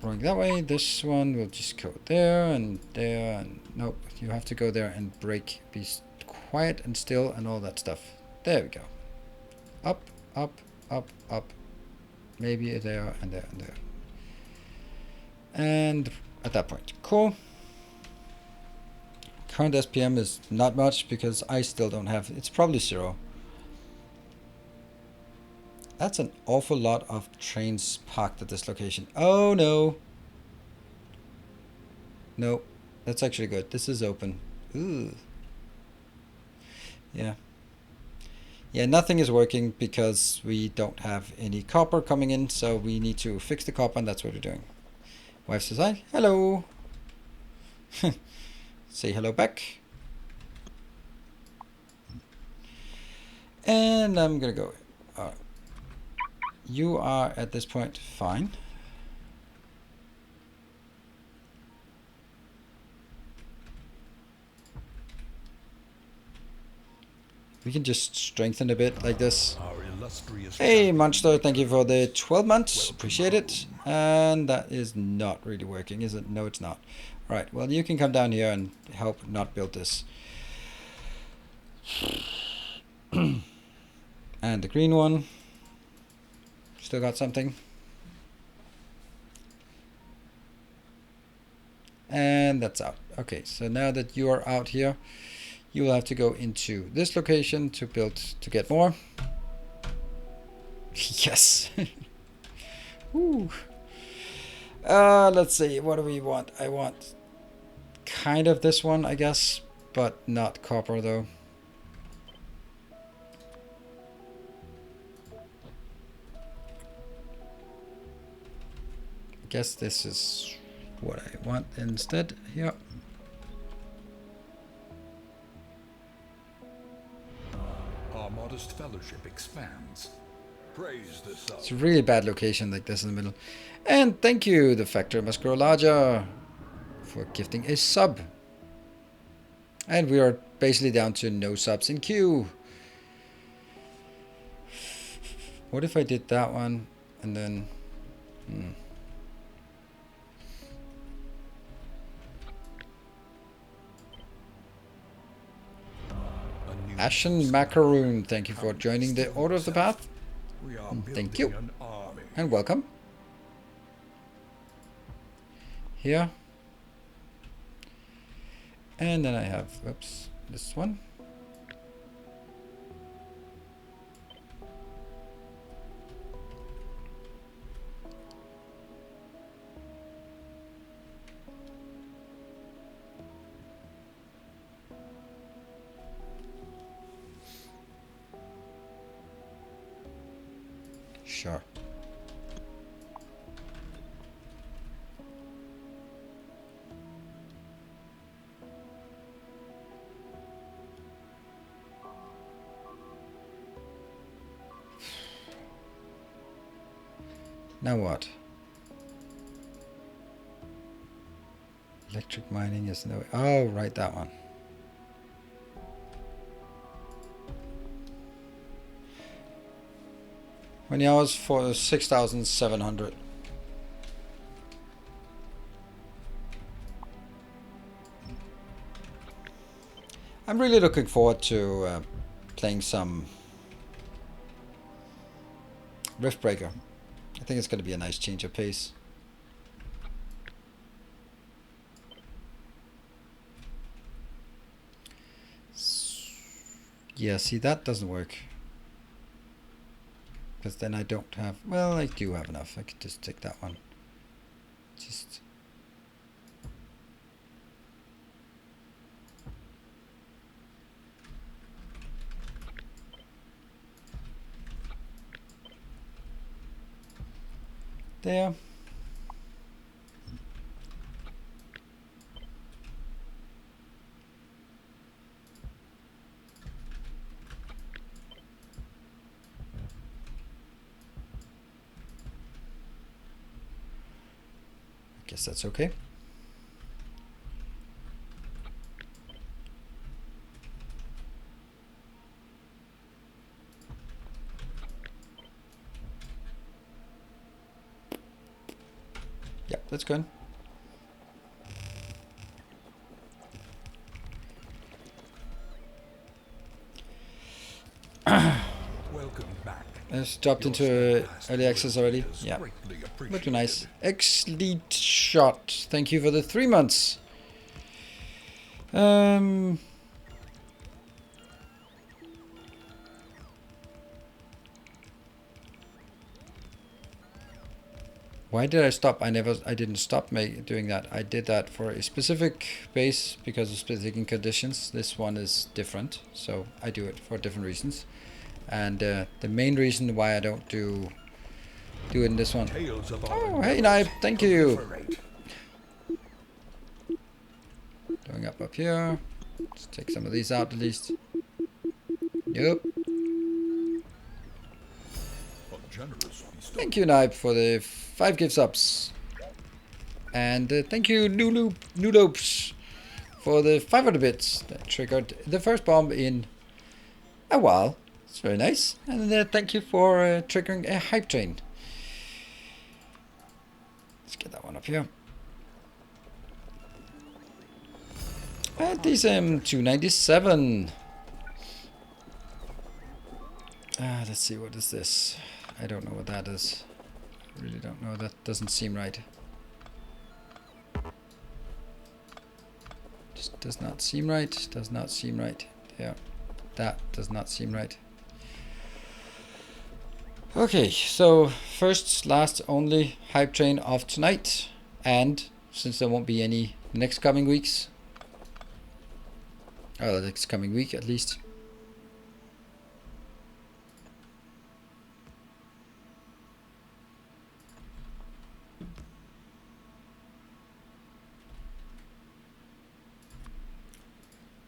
going that way. This one will just go there and there, and nope. You have to go there and break. Be quiet and still and all that stuff. There we go. Up, up, up, up. Maybe there and there and there. And at that point, cool. Current SPM is not much because I still don't have. It's probably 0. That's an awful lot of trains parked at this location. Oh no. No, that's actually good. This is open. Ooh. Yeah. Yeah, nothing is working because we don't have any copper coming in, so we need to fix the copper, and that's what we're doing. Wife says hi. Hello. Say hello back. And I'm gonna go. You are at this point fine. We can just strengthen a bit like this. Our illustrious Hey, champion. Monster, thank you for the 12 months. Appreciate it. And that is not really working, is it? No, it's not. All right, well, you can come down here and help not build this. And the green one. Still got something. And that's out. Okay, so now that you are out here, you will have to go into this location to build, to get more. Yes. Woo. Let's see, what do we want? I want kind of this one, I guess, but not copper though. I guess this is what I want instead here. Our modest fellowship expands. Praise the sun. It's a really bad location like this in the middle. And thank you, the factory must grow larger, for gifting a sub. And we are basically down to no subs in queue. What if I did that one and then... A new Ashen Macaroon, thank you for joining the Order of the Path. We are Thank building you. an army. And welcome. Here. And then I have, oops, this one. Sure. Now what? Electric mining is no... Oh, right, that one. How many hours? For 6,700. I'm really looking forward to playing some Riftbreaker. I think it's going to be a nice change of pace. Yeah, see, that doesn't work. Because then I don't have... Well, I do have enough. I could just take that one. Just... There. Guess that's okay. Yep, that's good. Welcome back. It's dropped into early access already. Yeah. Greatly Looking nice. appreciated. Excellent shot. Thank you for the 3 months. Why did I stop? I didn't stop doing that. I did that for a specific base because of specific conditions. This one is different, so I do it for different reasons. And the main reason why I don't do it in this one. Tales of our Oh, hey, Knife, thank you. proliferate. Going up here. Let's take some of these out at least. Yep. A generous bestow. Thank you, Knife, for the 5 gift subs. And thank you, Noodopes, for the 500 bits that triggered the first bomb in a while. It's very nice. And thank you for triggering a hype train. Let's get that one up here. These 297. Let's see, what is this? I don't know what that is. I really don't know. That doesn't seem right. Just does not seem right. Does not seem right. Yeah, that does not seem right. Okay, so first, last, only hype train of tonight. And since there won't be any next coming weeks, the next coming week at least.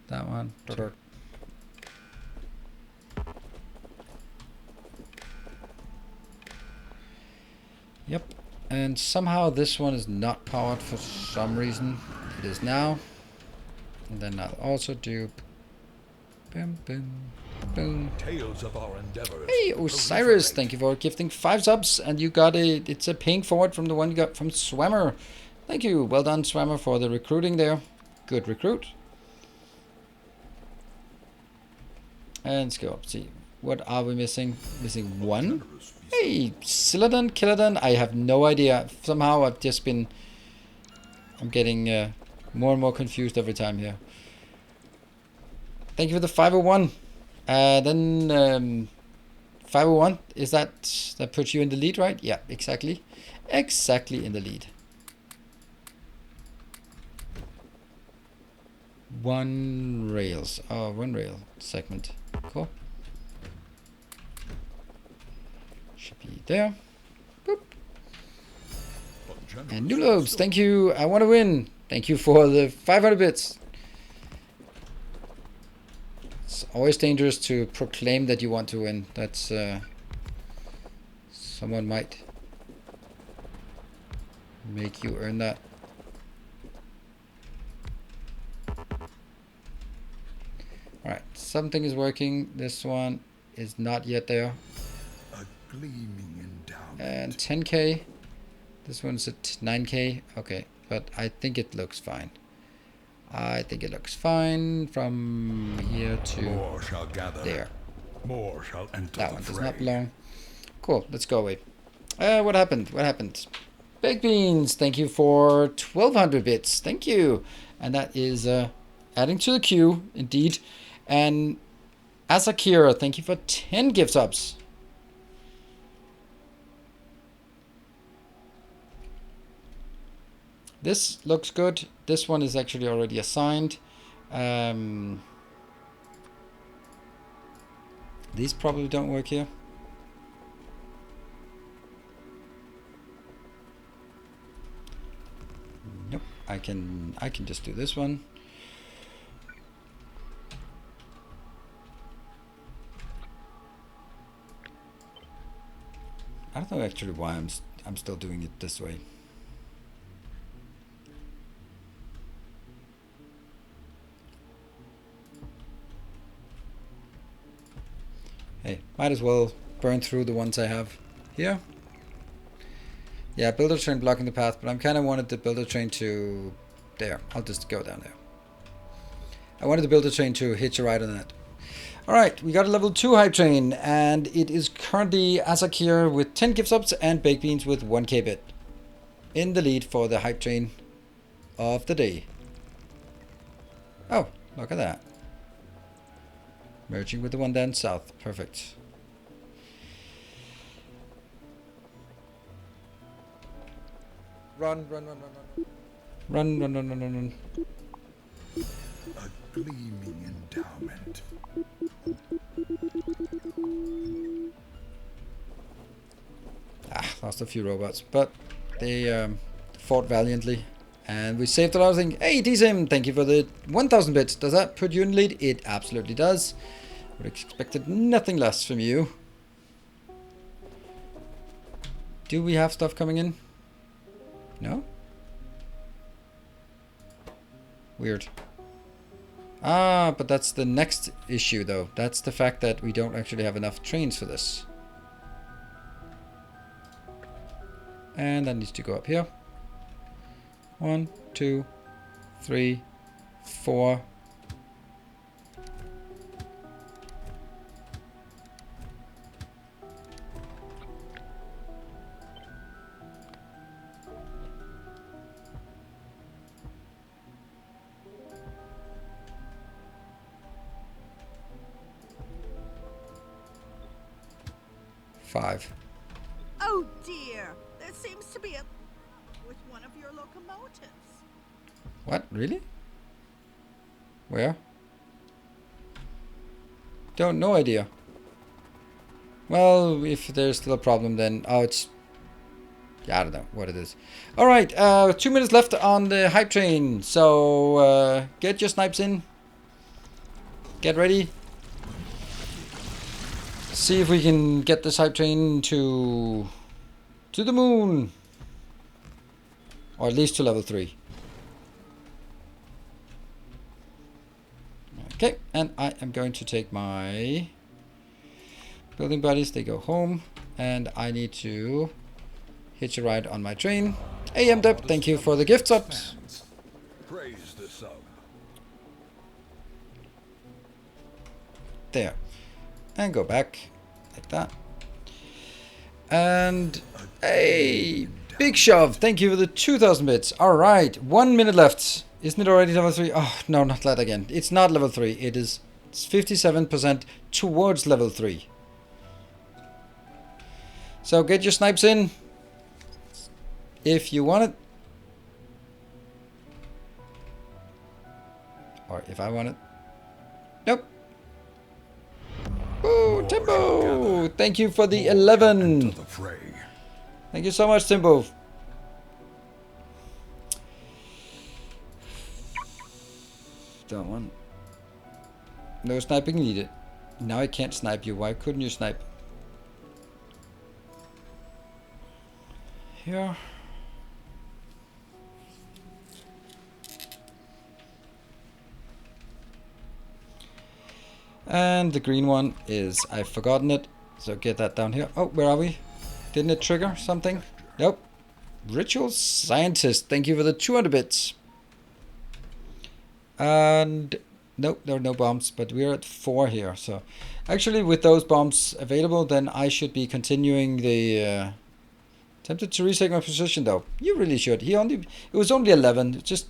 That one. Sure. Yep. And somehow this one is not powered for some reason. It is now. And then I'll also do boom, boom, boom. Tales of our endeavors. Hey, Osiris, thank you for gifting 5 subs. And you got it's a ping forward from the one you got from Swammer. Thank you. Well done, Swammer, for the recruiting there. Good recruit. And let's go up. See, what are we missing? Missing 1. Hey, Siladon, Killadon. I have no idea. Somehow I've just been... I'm getting more and more confused every time here. Thank you for the 501. Then 501, is that puts you in the lead, right? Yeah, exactly. Exactly in the lead. 1 rails. Oh, 1 rail segment. Cool. Should be there. Boop. And New Lobes, thank you. I want to win. Thank you for the 500 bits. It's always dangerous to proclaim that you want to win. That's someone might make you earn that. Alright, something is working. This one is not yet there. A gleaming endowment. And 10k. This one's at 9k. Okay, but I think it looks fine. I think it looks fine from here to More shall gather. there. More shall enter That the one fray. does not belong. Cool, let's go away. What happened? What happened? Baked Beans, thank you for 1200 bits. Thank you. And that is adding to the queue, indeed. And Asakira, thank you for 10 gift subs. This looks good. This one is actually already assigned. These probably don't work here. Nope. I can just do this one. I don't know actually why I'm still doing it this way. Hey, might as well burn through the ones I have here. Yeah, builder train blocking the path, but I'm kind of wanted the builder train to there. I'll just go down there. I wanted the builder train to hitch a ride on that. Alright, we got a level 2 hype train, and it is currently Asakir with 10 gift subs and Baked Beans with 1k bit. In the lead for the hype train of the day. Oh, look at that. Merging with the one down south. Perfect. Run, run, run, run, run. Run, run, run, run, run, run. A gleaming endowment. Lost a few robots, but they fought valiantly. And we saved a lot of things. Hey, DSIM, thank you for the 1000 bits. Does that put you in lead? It absolutely does. Would have expected nothing less from you. Do we have stuff coming in? No? Weird. Ah, but that's the next issue though. That's the fact that we don't actually have enough trains for this. And that needs to go up here. 1, 2, 3, 4. Five. Oh dear, there seems to be a with one of your locomotives. What? Really? Where? Don't, no idea. Well, if there's still a problem then... Oh, it's... Yeah, I don't know what it is. Alright, 2 minutes left on the hype train. So, get your snipes in. Get ready. See if we can get this hype train to the moon. Or at least to level 3. Okay, and I am going to take my building buddies. They go home. And I need to hitch a ride on my train. Hey, MDep, thank you for the gift subs. Praise the sub. There. And go back. Like that. And hey, Big Shove, thank you for the 2,000 bits. Alright, 1 minute left. Isn't it already level 3? Oh, no, not that again. It's not level 3. It's 57% towards level 3. So get your snipes in. If you want it. Or if I want it. Nope. Ooh, Timbo! Thank you for the 11. Thank you so much, Timbo. Don't want. No sniping needed. Now I can't snipe you. Why couldn't you snipe? Here. And the green one is, I've forgotten it. So get that down here. Oh, where are we? Didn't it trigger something? Nope. Ritual Scientist, thank you for the 200 bits. And nope, there are no bombs, but we're at 4 here. So actually with those bombs available, then I should be continuing the... Tempted to retake my position though. You really should. It was only 11. Just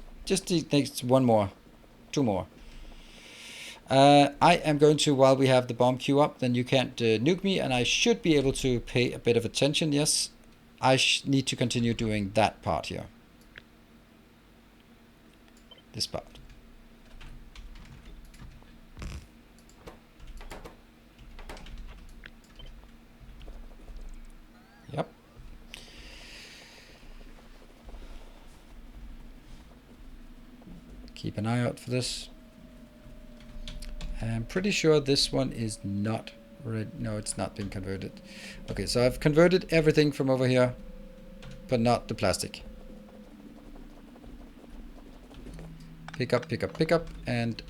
needs one more. 2 more. I am going to, while we have the bomb queue up, then you can't nuke me, and I should be able to pay a bit of attention. Yes, I need to continue doing that part here. This part. Yep. Keep an eye out for this. I'm pretty sure this one is not red. No, it's not been converted. Okay, so I've converted everything from over here, but not the plastic. Pick up, pick up, pick up, and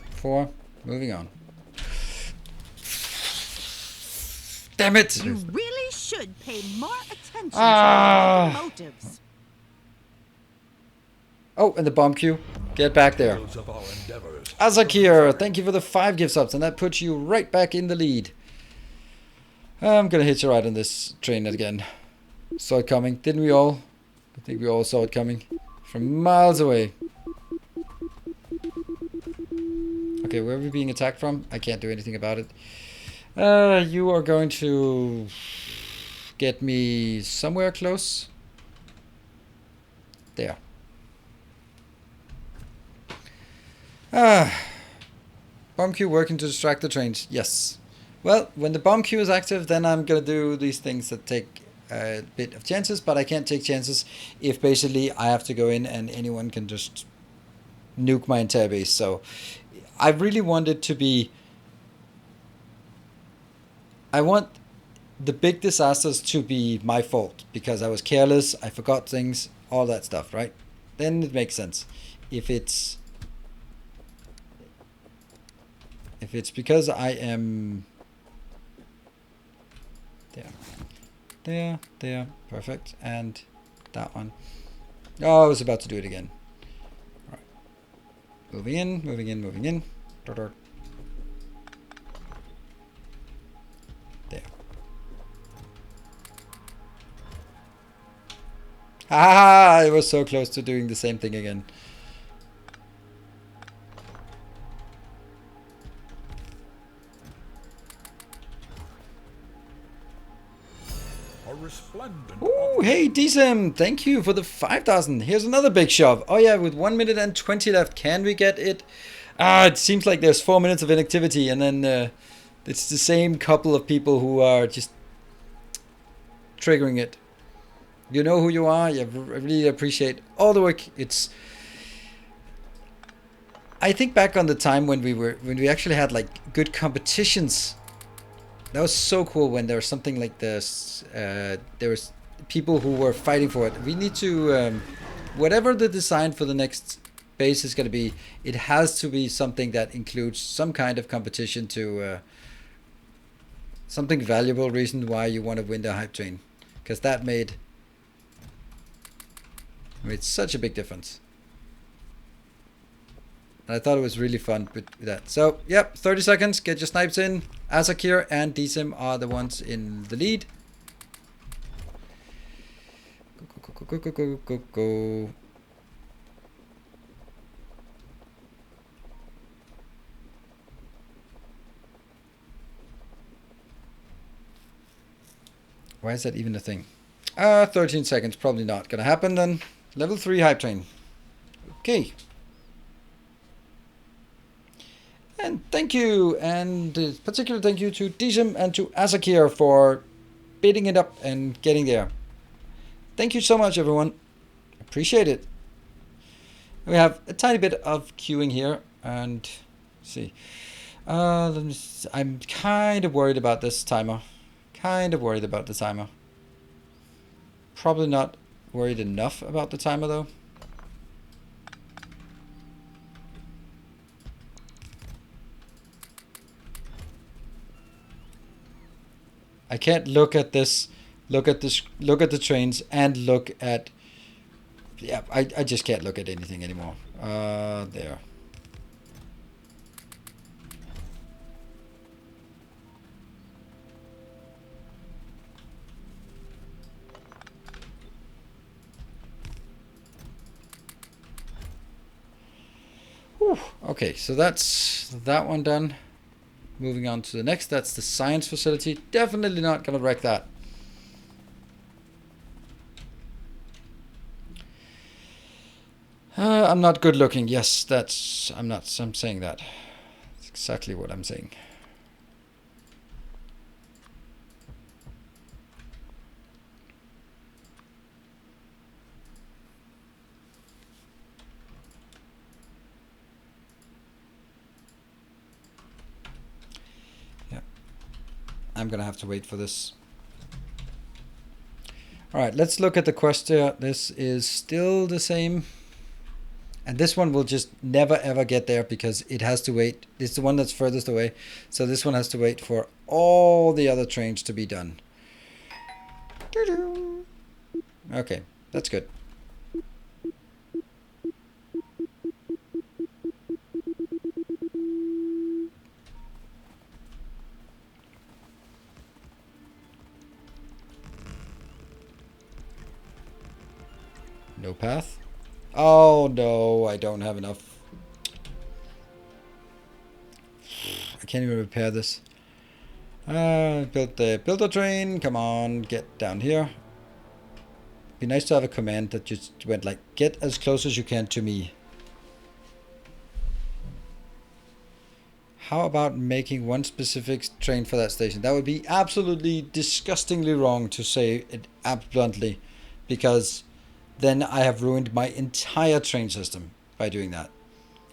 four. Moving on. Damn it! You really should pay more attention to Ah. your motives. Oh, and the bomb queue. Get back there. Azakir, thank you for the 5 gift subs, and that puts you right back in the lead. I'm gonna hit you right on this train again. Saw it coming, didn't we all? I think we all saw it coming from miles away. Okay, where are we being attacked from? I can't do anything about it. You are going to get me somewhere close. There. Bomb queue working to distract the trains. Yes. Well, when the bomb queue is active, then I'm going to do these things that take a bit of chances, but I can't take chances if basically I have to go in and anyone can just nuke my entire base. So I really want it to be... I want the big disasters to be my fault because I was careless, I forgot things, all that stuff, right? Then it makes sense. If it's because I am there, perfect, and that one. Oh, I was about to do it again. All right. Moving in. There. Ah, I was so close to doing the same thing again. Ooh, hey, Decem, thank you for the 5,000. Here's another big shove. Oh yeah, with 1 minute and 20 left, can we get it? It seems like there's 4 minutes of inactivity, and then it's the same couple of people who are just triggering it. You know who you are. Yeah, I really appreciate all the work. I think back on the time when we actually had like good competitions. That was so cool when there was something like this. There was people who were fighting for it. We need to, whatever the design for the next base is going to be, it has to be something that includes some kind of competition to something valuable reason why you want to win the hype train, because that made such a big difference. And I thought it was really fun with that. So, yep, 30 seconds. Get your snipes in. Azakir and Decem are the ones in the lead. Go. Why is that even a thing? 13 seconds. Probably not going to happen then. Level 3 hype train. Okay. And thank you, and particular thank you to Decem and to Azakir for beating it up and getting there. Thank you so much, everyone. Appreciate it. We have a tiny bit of queuing here, and let's see. I'm kind of worried about this timer. Probably not worried enough about the timer, though. I can't look at this, look at the trains, and look at... Yeah, I just can't look at anything anymore. There. Whew. Okay, so that's that one done. Moving on to the next, that's the science facility. Definitely not gonna wreck that. I'm not good looking. Yes, I'm saying that. That's exactly what I'm saying. I'm gonna have to wait for this. Alright, let's look at the quest here. This is still the same. And this one will just never ever get there because it has to wait. It's the one that's furthest away. So this one has to wait for all the other trains to be done. Okay, that's good. No path. Oh no, I don't have enough. I can't even repair this. Build the train. Come on, get down here. Be nice to have a command that just went like, get as close as you can to me. How about making one specific train for that station? That would be absolutely disgustingly wrong to say it bluntly, because then I have ruined my entire train system by doing that.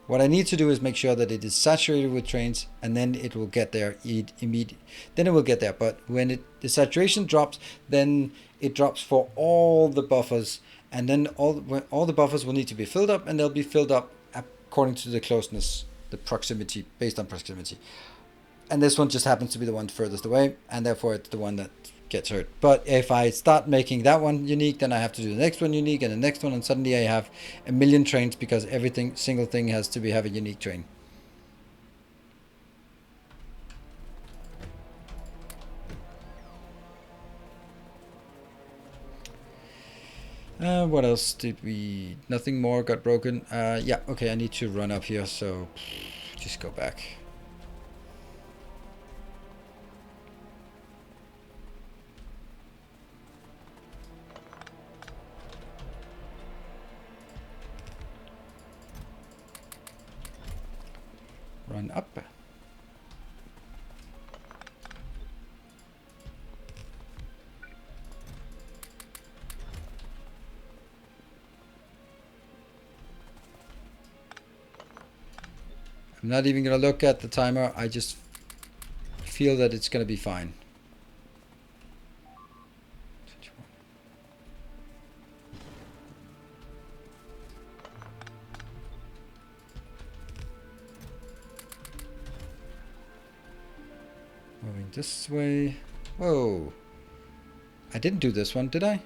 What I need to do is make sure that it is saturated with trains, and then it will get there immediately. Then it will get there. But when the saturation drops, then it drops for all the buffers, and then all the buffers will need to be filled up, and they'll be filled up according to the closeness, the proximity, based on proximity. And this one just happens to be the one furthest away, and therefore it's the one that gets hurt. But if I start making that one unique, then I have to do the next one unique, and the next one, and suddenly I have a million trains, because single thing has to have a unique train. What else did we... Nothing more got broken. Yeah, okay, I need to run up here, so just go back. Run up. I'm not even going to look at the timer. I just feel that it's going to be fine. Moving this way. Whoa. I didn't do this one, did I?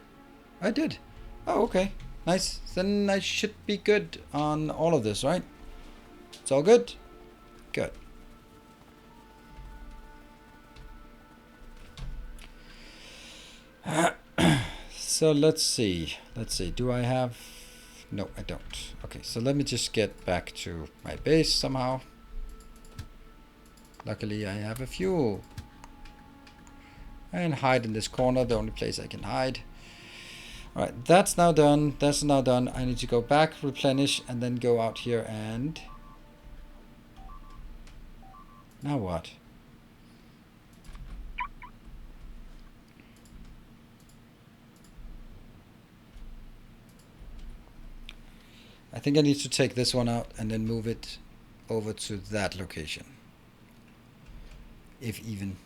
I did. Oh, okay. Nice. Then I should be good on all of this, right? It's all good? Good. So let's see. Do I have... No, I don't. Okay, so let me just get back to my base somehow. Luckily, I have a fuel. And hide in this corner, the only place I can hide. Alright, that's now done. That's now done. I need to go back, replenish, and then go out here and... Now what? I think I need to take this one out and then move it over to that location. If even.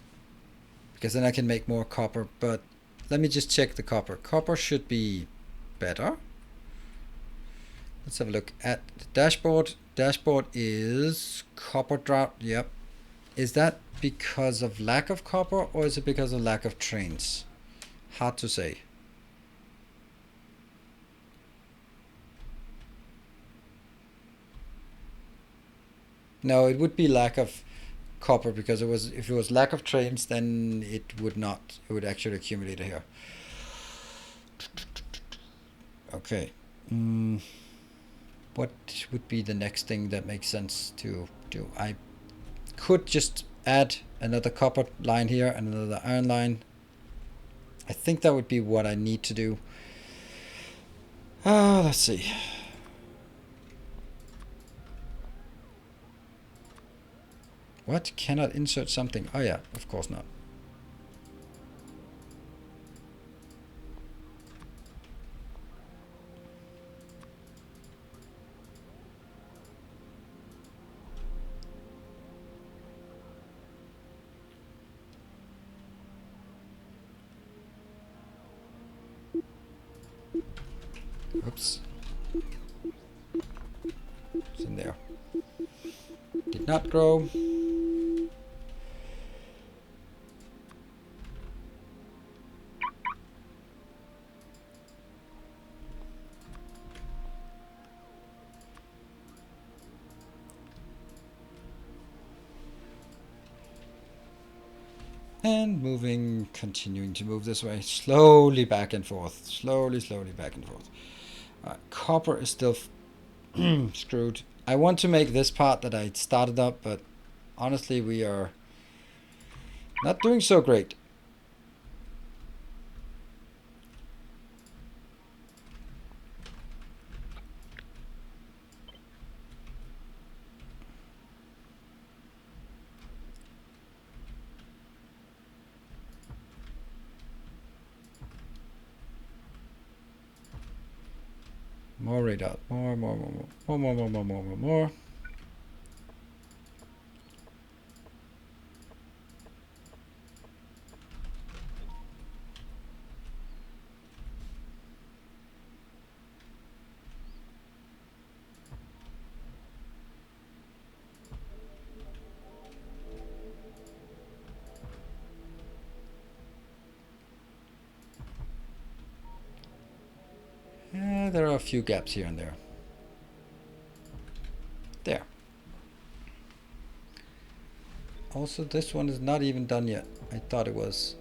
Because then I can make more copper, but let me just check the copper. Copper should be better. Let's have a look at the dashboard. Dashboard is copper drought. Yep. Is that because of lack of copper, or is it because of lack of trains? Hard to say. No, it would be lack of copper, because if it was lack of trains, then it would not. It would actually accumulate here. Okay. What would be the next thing that makes sense to do? I could just add another copper line here and another iron line. I think that would be what I need to do. Let's see. What? Cannot insert something? Oh yeah, of course not. Oops. It's in there. Did not grow. And moving, continuing to move this way, slowly back and forth, slowly back and forth. Copper is still screwed. I want to make this part that I started up, but honestly, we are not doing so great. More radar, more. There are a few gaps here and there. There. Also, this one is not even done yet. I thought it was.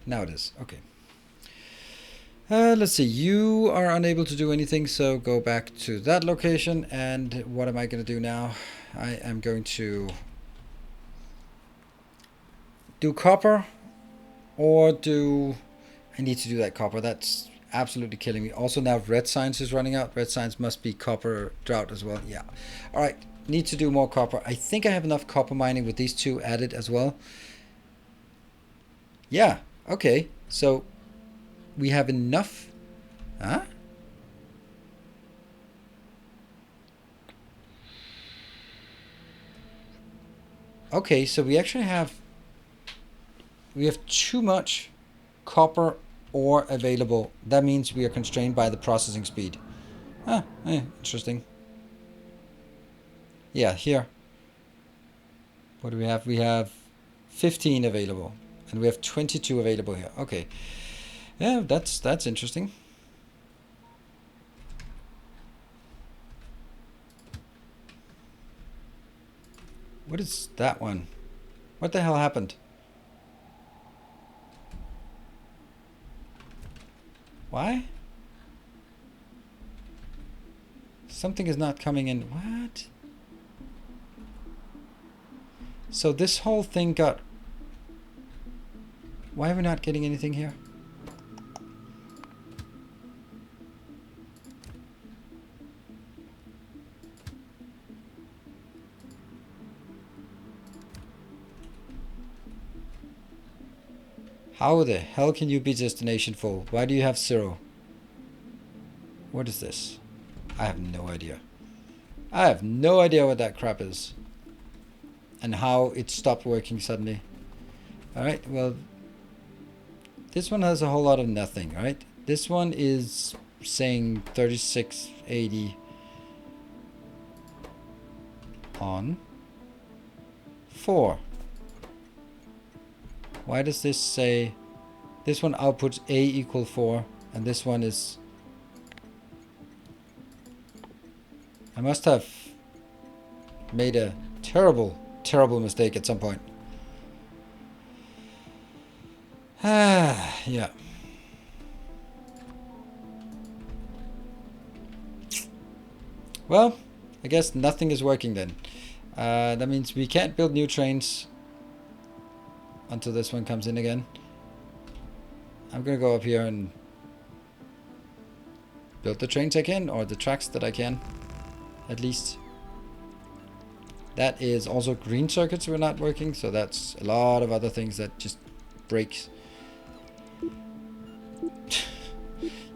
Now it is. Okay. Let's see. You are unable to do anything, so go back to that location. And what am I going to do now? I am going to do copper, or do... I need to do that copper. That's absolutely killing me. Also, now red science is running out. Red science must be copper drought as well. Yeah. All right. Need to do more copper. I think I have enough copper mining with these two added as well. Yeah. Okay. So we have enough. Huh? Okay. So we actually have too much copper ore available. That means we are constrained by the processing speed. Interesting. Yeah, here. What do we have? We have 15 available, and we have 22 available here. Okay. Yeah, that's interesting. What is that one? What the hell happened? Why? Something is not coming in. What? So this whole thing got... Why are we not getting anything here? How the hell can you be destination full? Why do you have 0? What is this? I have no idea. I have no idea what that crap is. And how it stopped working suddenly. Alright, well... This one has a whole lot of nothing, right? This one is saying 3680 on 4. Why does this say... This one outputs A equal 4, and this one is... I must have made a terrible mistake at some point. Yeah. Well, I guess nothing is working then. That means we can't build new trains until this one comes in again. I'm gonna go up here and build the trains I can, or the tracks that I can, at least. That is also green circuits were not working, so that's a lot of other things that just breaks.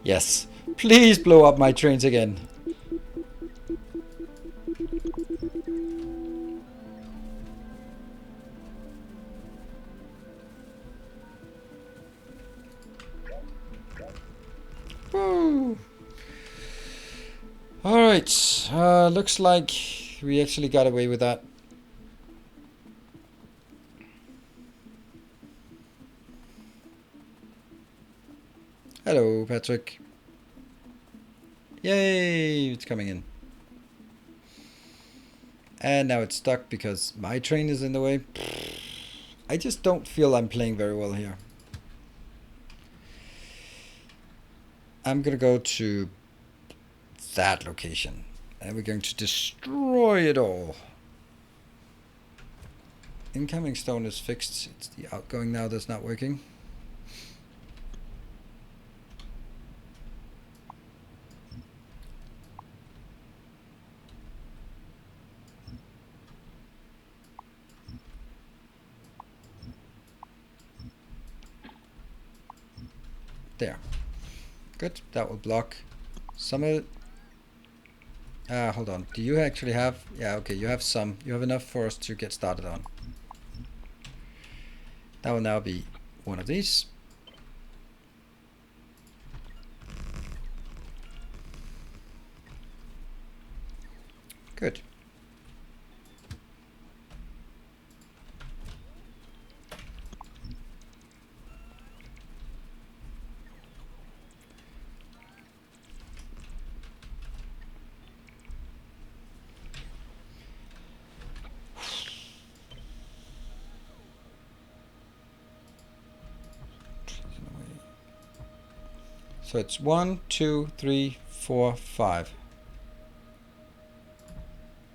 Yes, please blow up my trains again. Woo. All right, looks like we actually got away with that. Hello, Patrick. Yay, it's coming in. And now it's stuck because my train is in the way. I just don't feel I'm playing very well here. I'm gonna go to that location and we're going to destroy it all. Incoming stone is fixed. It's the outgoing now that's not working. There. Good. That will block some of it. Hold on. Do you actually have... Yeah, okay. You have some. You have enough for us to get started on. That will now be one of these. Good. So it's 1, 2, 3, 4, 5.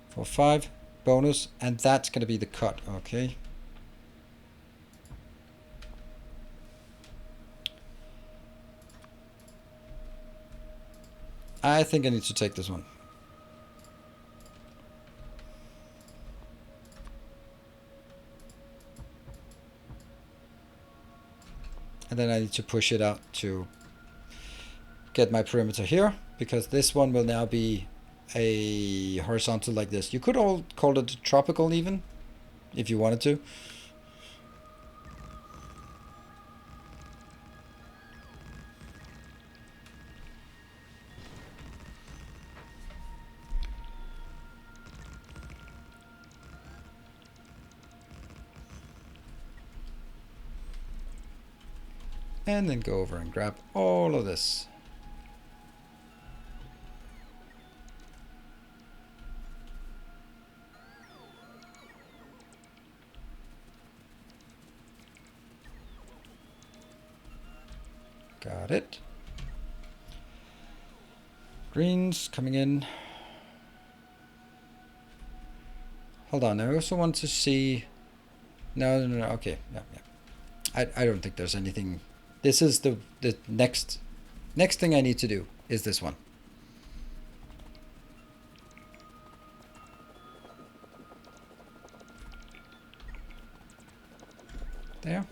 4, 5 bonus, and that's going to be the cut. Okay. I think I need to take this one. And then I need to push it out to get my perimeter here, because this one will now be a horizontal like this. You could all call it tropical even, if you wanted to. And then go over and grab all of this. Got it. Greens coming in. Hold on, I also want to see... No, okay, yeah. I don't think there's anything... This is the next thing I need to do is this one. There.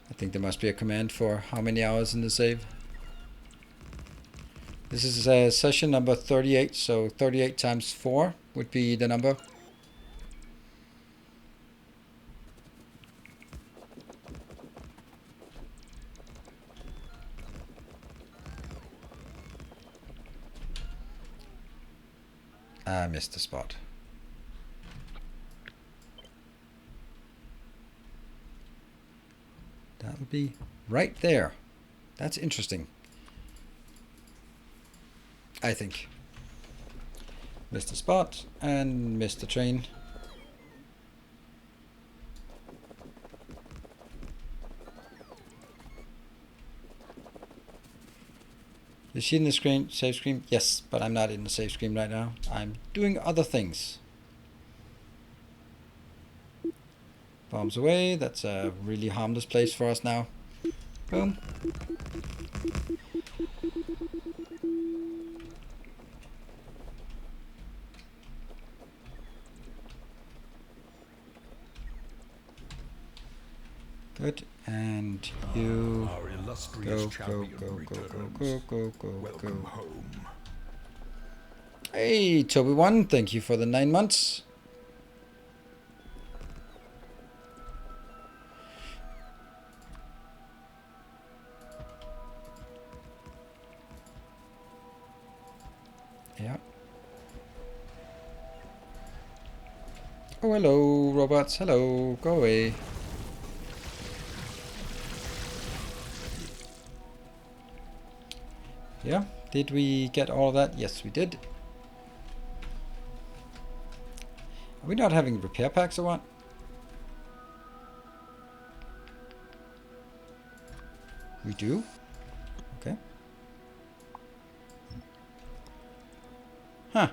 I think there must be a command for how many hours in the save. This is session number 38, so 38 times 4 would be the number. I missed the spot. That'll be right there. That's interesting. I think. Missed the spot and missed the train. Is she in the screen, save screen? Yes, but I'm not in the save screen right now. I'm doing other things. Bombs away. That's a really harmless place for us now. Boom. Good, and you Our illustrious go. Welcome home. Hey, Toby1, thank you for the 9 months. Yeah. Oh, hello, robots. Hello, go away. Yeah, did we get all of that? Yes, we did. Are we not having repair packs or what? We do? Okay. Huh.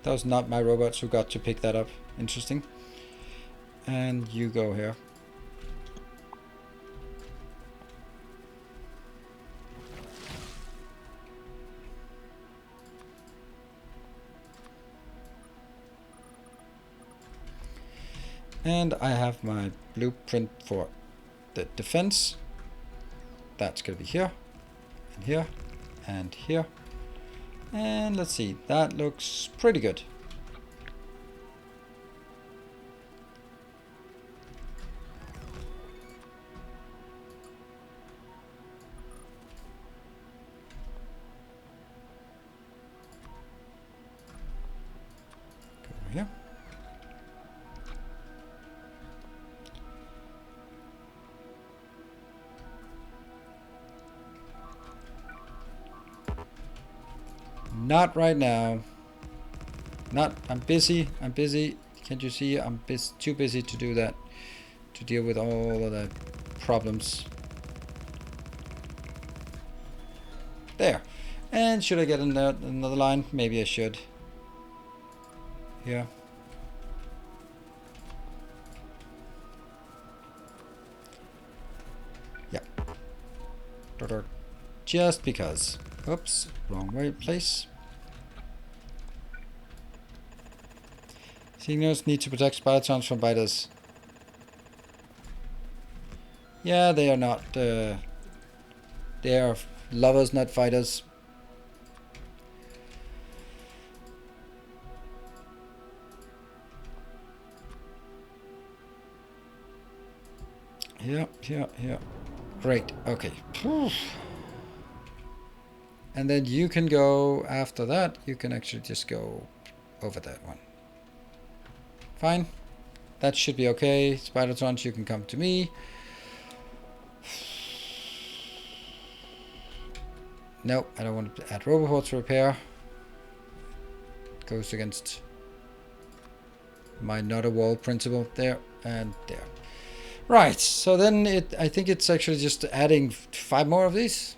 That was not my robots who got to pick that up. Interesting. And you go here. And I have my blueprint for the defense. That's going to be here, and here, and here. And let's see, that looks pretty good. Go over here. Not right now. I'm busy. Can't you see? I'm too busy to do that. to deal with all of the problems. There. And should I get another line? Maybe I should. Yeah. Yeah. Just because. Oops, wrong way place. Signals need to protect Spartans from biters. Yeah, they are not. They are lovers, not fighters. Yeah. Great. Okay. And then you can go after that. You can actually just go over that one. Fine. That should be okay. Spidertrons, you can come to me. No, I don't want to add Roboport to repair. Goes against my not a wall principle. There and there. Right, so then I think it's actually just adding 5 more of these.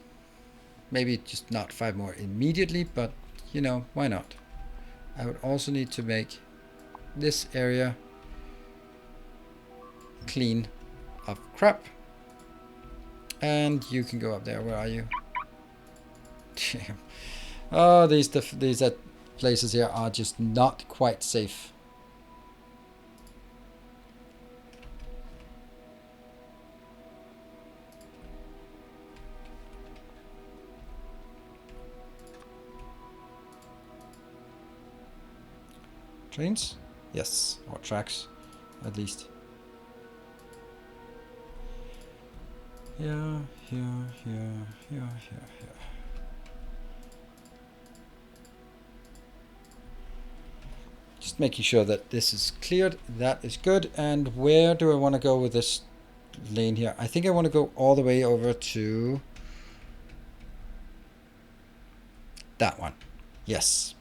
Maybe just not 5 more immediately, but you know, why not? I would also need to make this area clean of crap. And you can go up there. Where are you? Oh, these places here are just not quite safe. Trains? Yes, or tracks, at least. Here. Just making sure that this is cleared. That is good. And where do I want to go with this lane here? I think I want to go all the way over to that one. Yes.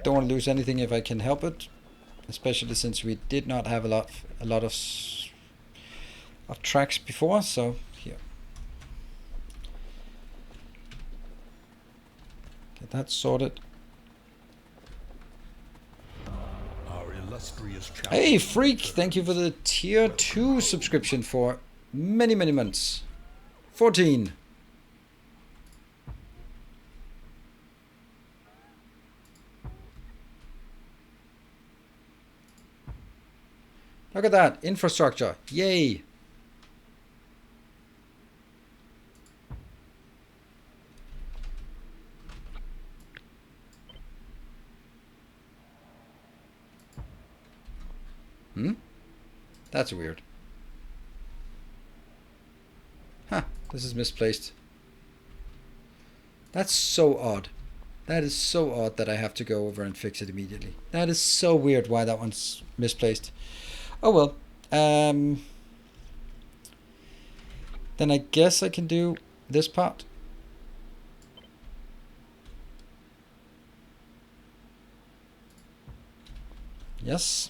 Don't want to lose anything if I can help it, especially since we did not have a lot of tracks before. So here, get that sorted. Our illustrious Hey Freak, thank you for the tier 2 subscription for many months. 14. Look at that, infrastructure, yay! That's weird. Huh, this is misplaced. That's so odd. That is so odd that I have to go over and fix it immediately. That is so weird why that one's misplaced. Oh well. Then I guess I can do this part. Yes.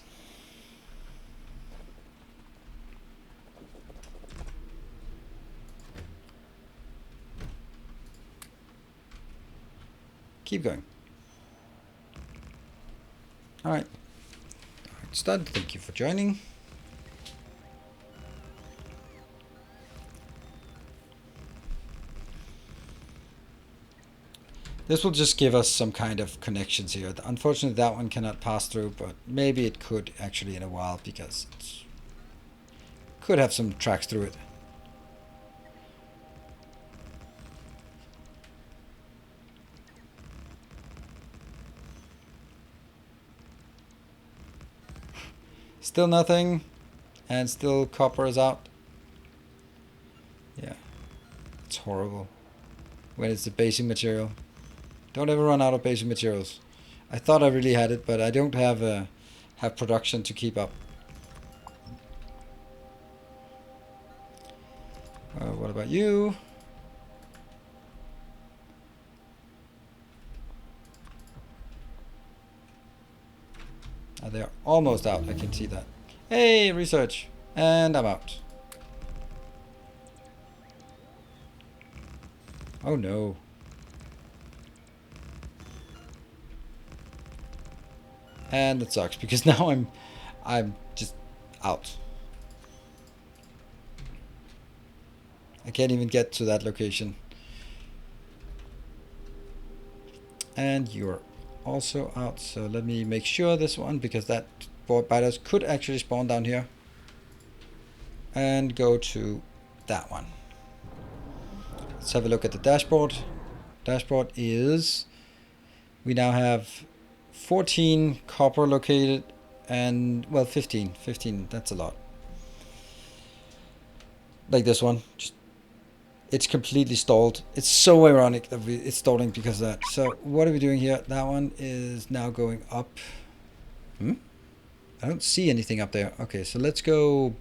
Keep going. All right. It's done. Thank you for joining. This will just give us some kind of connections here. Unfortunately, that one cannot pass through, but maybe it could actually in a while because it could have some tracks through it. Still nothing, and still copper is out. Yeah, it's horrible when it's the basic material. Don't ever run out of basic materials. I thought I really had it, but I don't have production to keep up. What about you? They're almost out. I can see that. Hey, research. And I'm out. Oh no. And it sucks because now I'm just out. I can't even get to that location. And you're also out, so let me make sure this one, because that biters could actually spawn down here. And go to that one. Let's have a look at the dashboard. Dashboard is, we now have 14 copper located, and well, 15, that's a lot. Like this one, just, it's completely stalled. It's so ironic that it's stalling because of that. So what are we doing here? That one is now going up. I don't see anything up there. Okay, so let's go.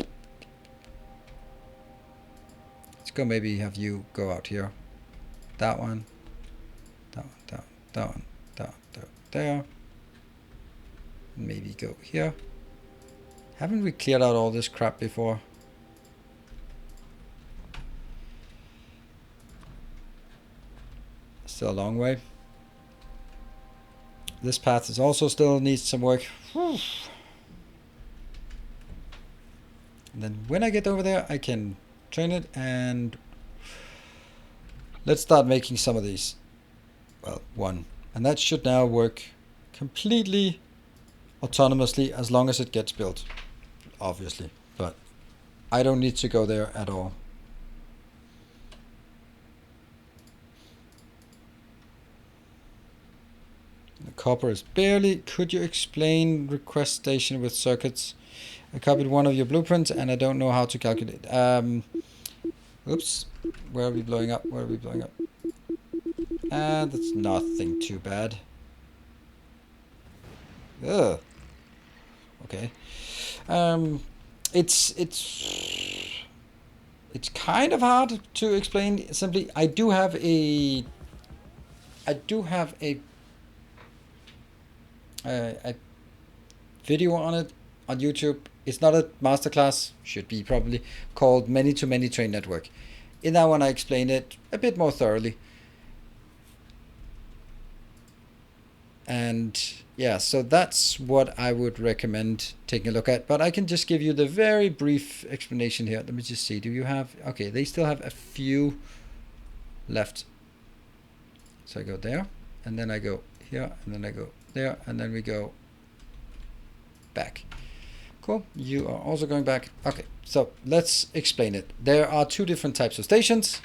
Let's go maybe have you go out here. That one. That one, that one, that one, that one, there. Maybe go here. Haven't we cleared out all this crap before? Still a long way. This path is also still needs some work. Whew. And then when I get over there, I can train it, and let's start making some of these. Well, one. And that should now work completely autonomously as long as it gets built, obviously. But I don't need to go there at all. The copper is barely. Could you explain request station with circuits? I copied one of your blueprints and I don't know how to calculate. Oops. Where are we blowing up? Where are we blowing up? That's nothing too bad. Ugh. Okay. It's kind of hard to explain simply. I do have a video on it on YouTube. It's not a masterclass, should be probably, called Many-to-Many Train Network. In that one I explain it a bit more thoroughly. And yeah, so that's what I would recommend taking a look at. But I can just give you the very brief explanation here. Let me just see. Do you have... Okay, they still have a few left. So I go there, and then I go here, and then I go there, and then we go back. Cool. You are also going back. Okay, so let's explain it. There are two different types of stations.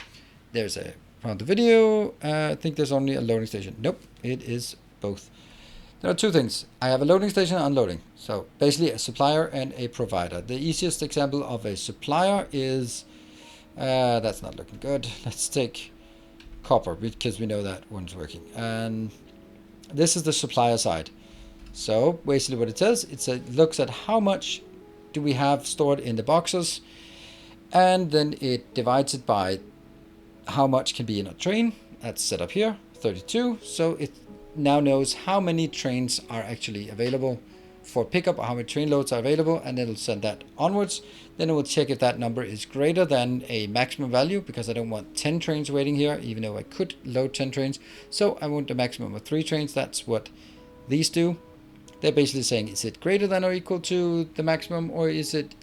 There's a... Found the video. I think there's only a loading station. Nope, it is both. There are two things. I have a loading station and unloading. So basically a supplier and a provider. The easiest example of a supplier is, that's not looking good. Let's take copper because we know that one's working. And this is the supplier side. So basically what it says, it looks at how much do we have stored in the boxes, and then it divides it by how much can be in a train. That's set up here, 32. So it now knows how many trains are actually available for pickup, or how many train loads are available, and it'll send that onwards. Then it will check if that number is greater than a maximum value, because I don't want 10 trains waiting here, even though I could load 10 trains. So I want a maximum of 3 trains. That's what these do. They're basically saying, is it greater than or equal to the maximum, or is it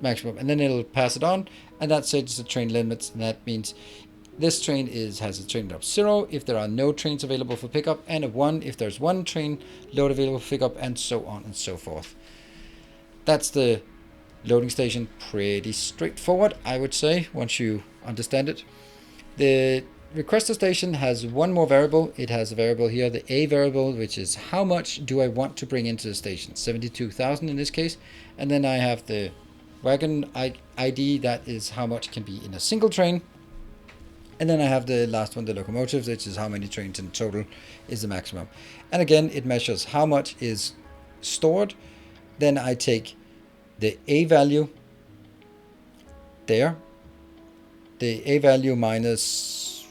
maximum? And then it'll pass it on, and that sets the train limits, and that means this train has a train load of 0 if there are no trains available for pickup, and a 1 if there's 1 train load available for pickup, and so on and so forth. That's the loading station. Pretty straightforward, I would say, once you understand it. The requester station has one more variable. It has a variable here, the A variable, which is how much do I want to bring into the station, 72,000 in this case. And then I have the wagon ID, that is how much can be in a single train. And then I have the last one, the locomotives, which is how many trains in total is the maximum. And again, it measures how much is stored. Then I take the A value there, the A value minus,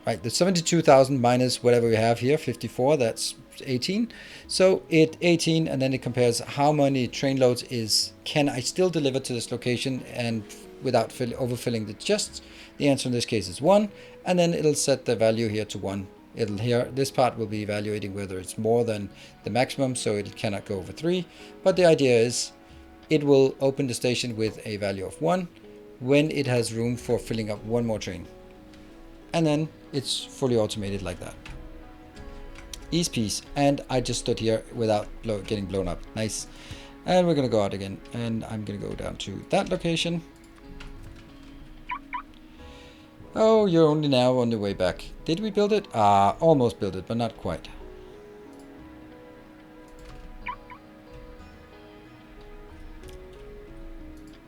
right, the 72,000 minus whatever we have here, 54, that's 18. So it 18, and then it compares how many train loads can I still deliver to this location and without overfilling the chests. The answer in this case is 1, and then it'll set the value here to 1. This part will be evaluating whether it's more than the maximum, so it cannot go over 3. But the idea is it will open the station with a value of 1 when it has room for filling up one more train. And then it's fully automated like that. Ease peace. And I just stood here without getting blown up. Nice. And we're going to go out again. And I'm going to go down to that location. Oh, you're only now on the way back. Did we build it? Almost built it, but not quite.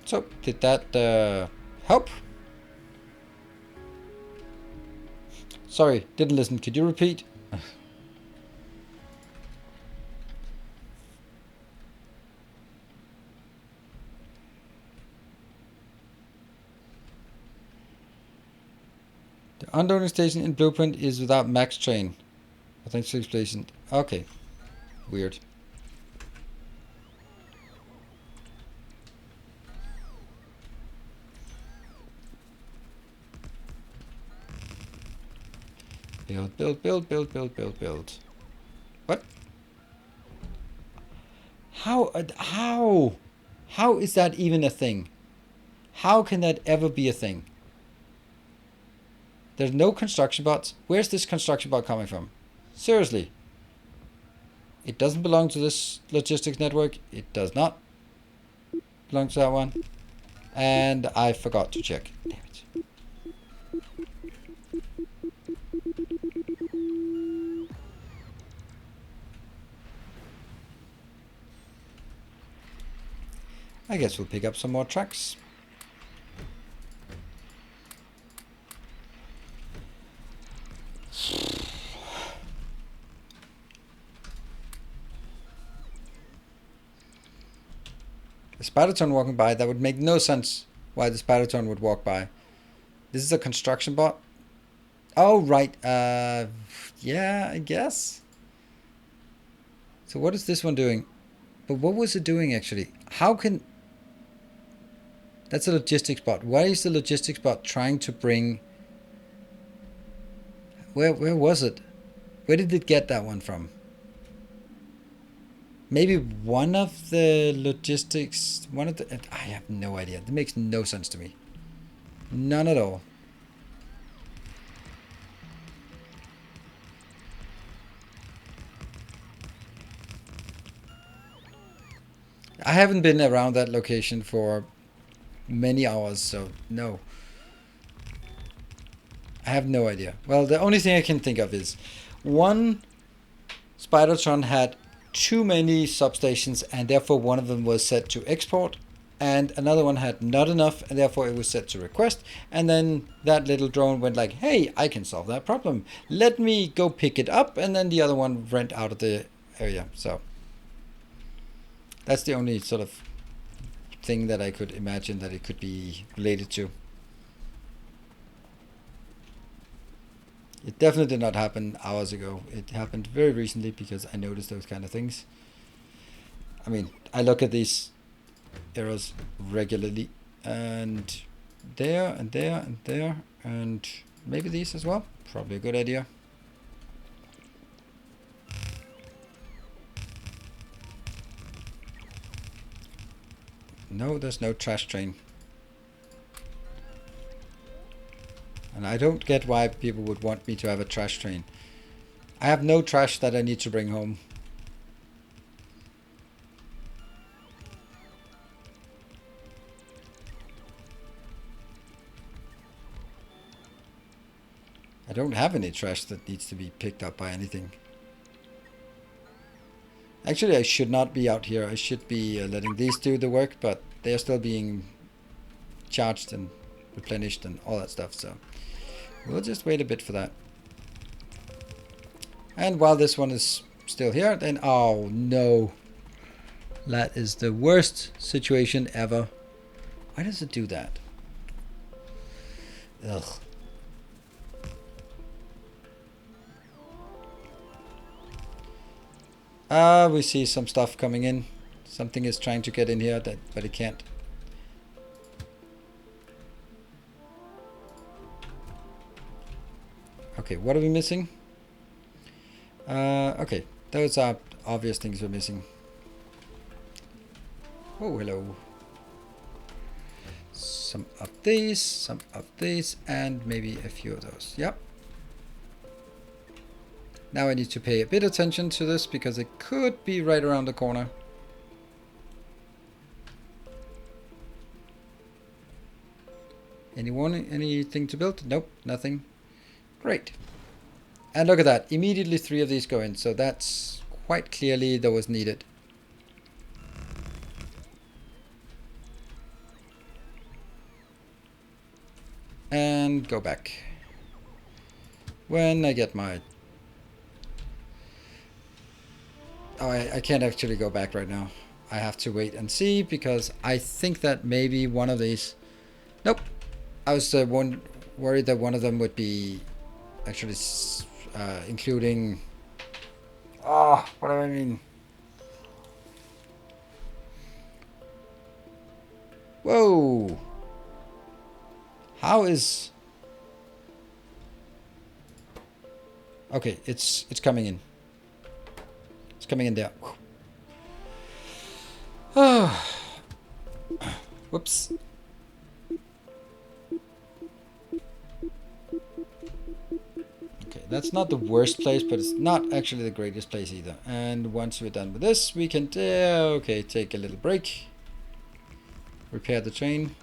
So, did that help? Sorry, didn't listen. Could you repeat? The unloading station in Blueprint is without max train. I think 6 station. Okay. Weird. Build. What? How is that even a thing? How can that ever be a thing? There's no construction bots. Where's this construction bot coming from? Seriously. It doesn't belong to this logistics network. It does not belong to that one. And I forgot to check. Damn it. I guess we'll pick up some more trucks. The Spider-Ton walking by, that would make no sense why the Spider-Ton would walk by. This is a construction bot? Oh, right. Yeah, I guess. So what is this one doing? But what was it doing actually? How can... That's a logistics bot. Why is the logistics bot trying to bring... Where was it? Where did it get that one from? Maybe one of the logistics... I have no idea. It makes no sense to me. None at all. I haven't been around that location for many hours, so no. I have no idea. Well, the only thing I can think of is one Spider-Tron had too many substations and therefore one of them was set to export and another one had not enough and therefore it was set to request, and then that little drone went like, hey, I can solve that problem. Let me go pick it up, and then the other one went out of the area. So that's the only sort of thing that I could imagine that it could be related to. It definitely did not happen hours ago. It happened very recently because I noticed those kind of things. I mean, I look at these errors regularly, and there and there and there, and maybe these as well. Probably a good idea. No, there's no trash train. And I don't get why people would want me to have a trash train. I have no trash that I need to bring home. I don't have any trash that needs to be picked up by anything. Actually, I should not be out here. I should be letting these do the work, but they're still being charged and replenished and all that stuff, so we'll just wait a bit for that. And while this one is still here, then oh no, that is the worst situation ever. Why does it do that? Ugh. We see some stuff coming in. Something is trying to get in here, but it can't. Okay, what are we missing? Okay, those are obvious things we're missing. Oh, hello. Some of these, and maybe a few of those. Yep. Now I need to pay a bit attention to this because it could be right around the corner. Anything to build? Nope, nothing. Great. And look at that. Immediately 3 of these go in. So that's quite clearly that was needed. And go back. When I get my... Oh, I can't actually go back right now. I have to wait and see because I think that maybe one of these... Nope. I was worried that one of them would be actually including... Oh, what do I mean? Whoa! How is... Okay, it's coming in. It's coming in there. Oh. Whoops. Okay, that's not the worst place, but it's not actually the greatest place either. And once we're done with this, we can okay, take a little break. Repair the train.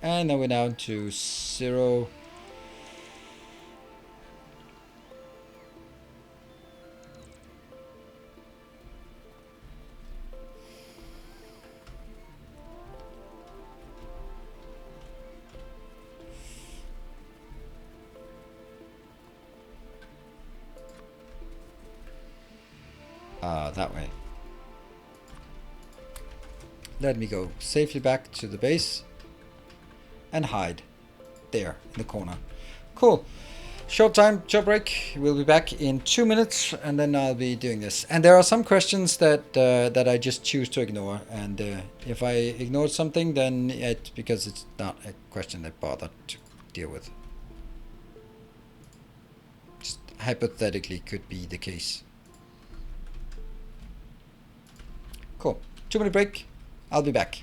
And then we're down to 0. That way. Let me go safely back to the base and hide there in the corner. Cool. Short break. We'll be back in 2 minutes, and then I'll be doing this. And there are some questions that that I just choose to ignore. And if I ignore something, then it's because it's not a question I bother to deal with. Just hypothetically could be the case. Cool. 2-minute break. I'll be back.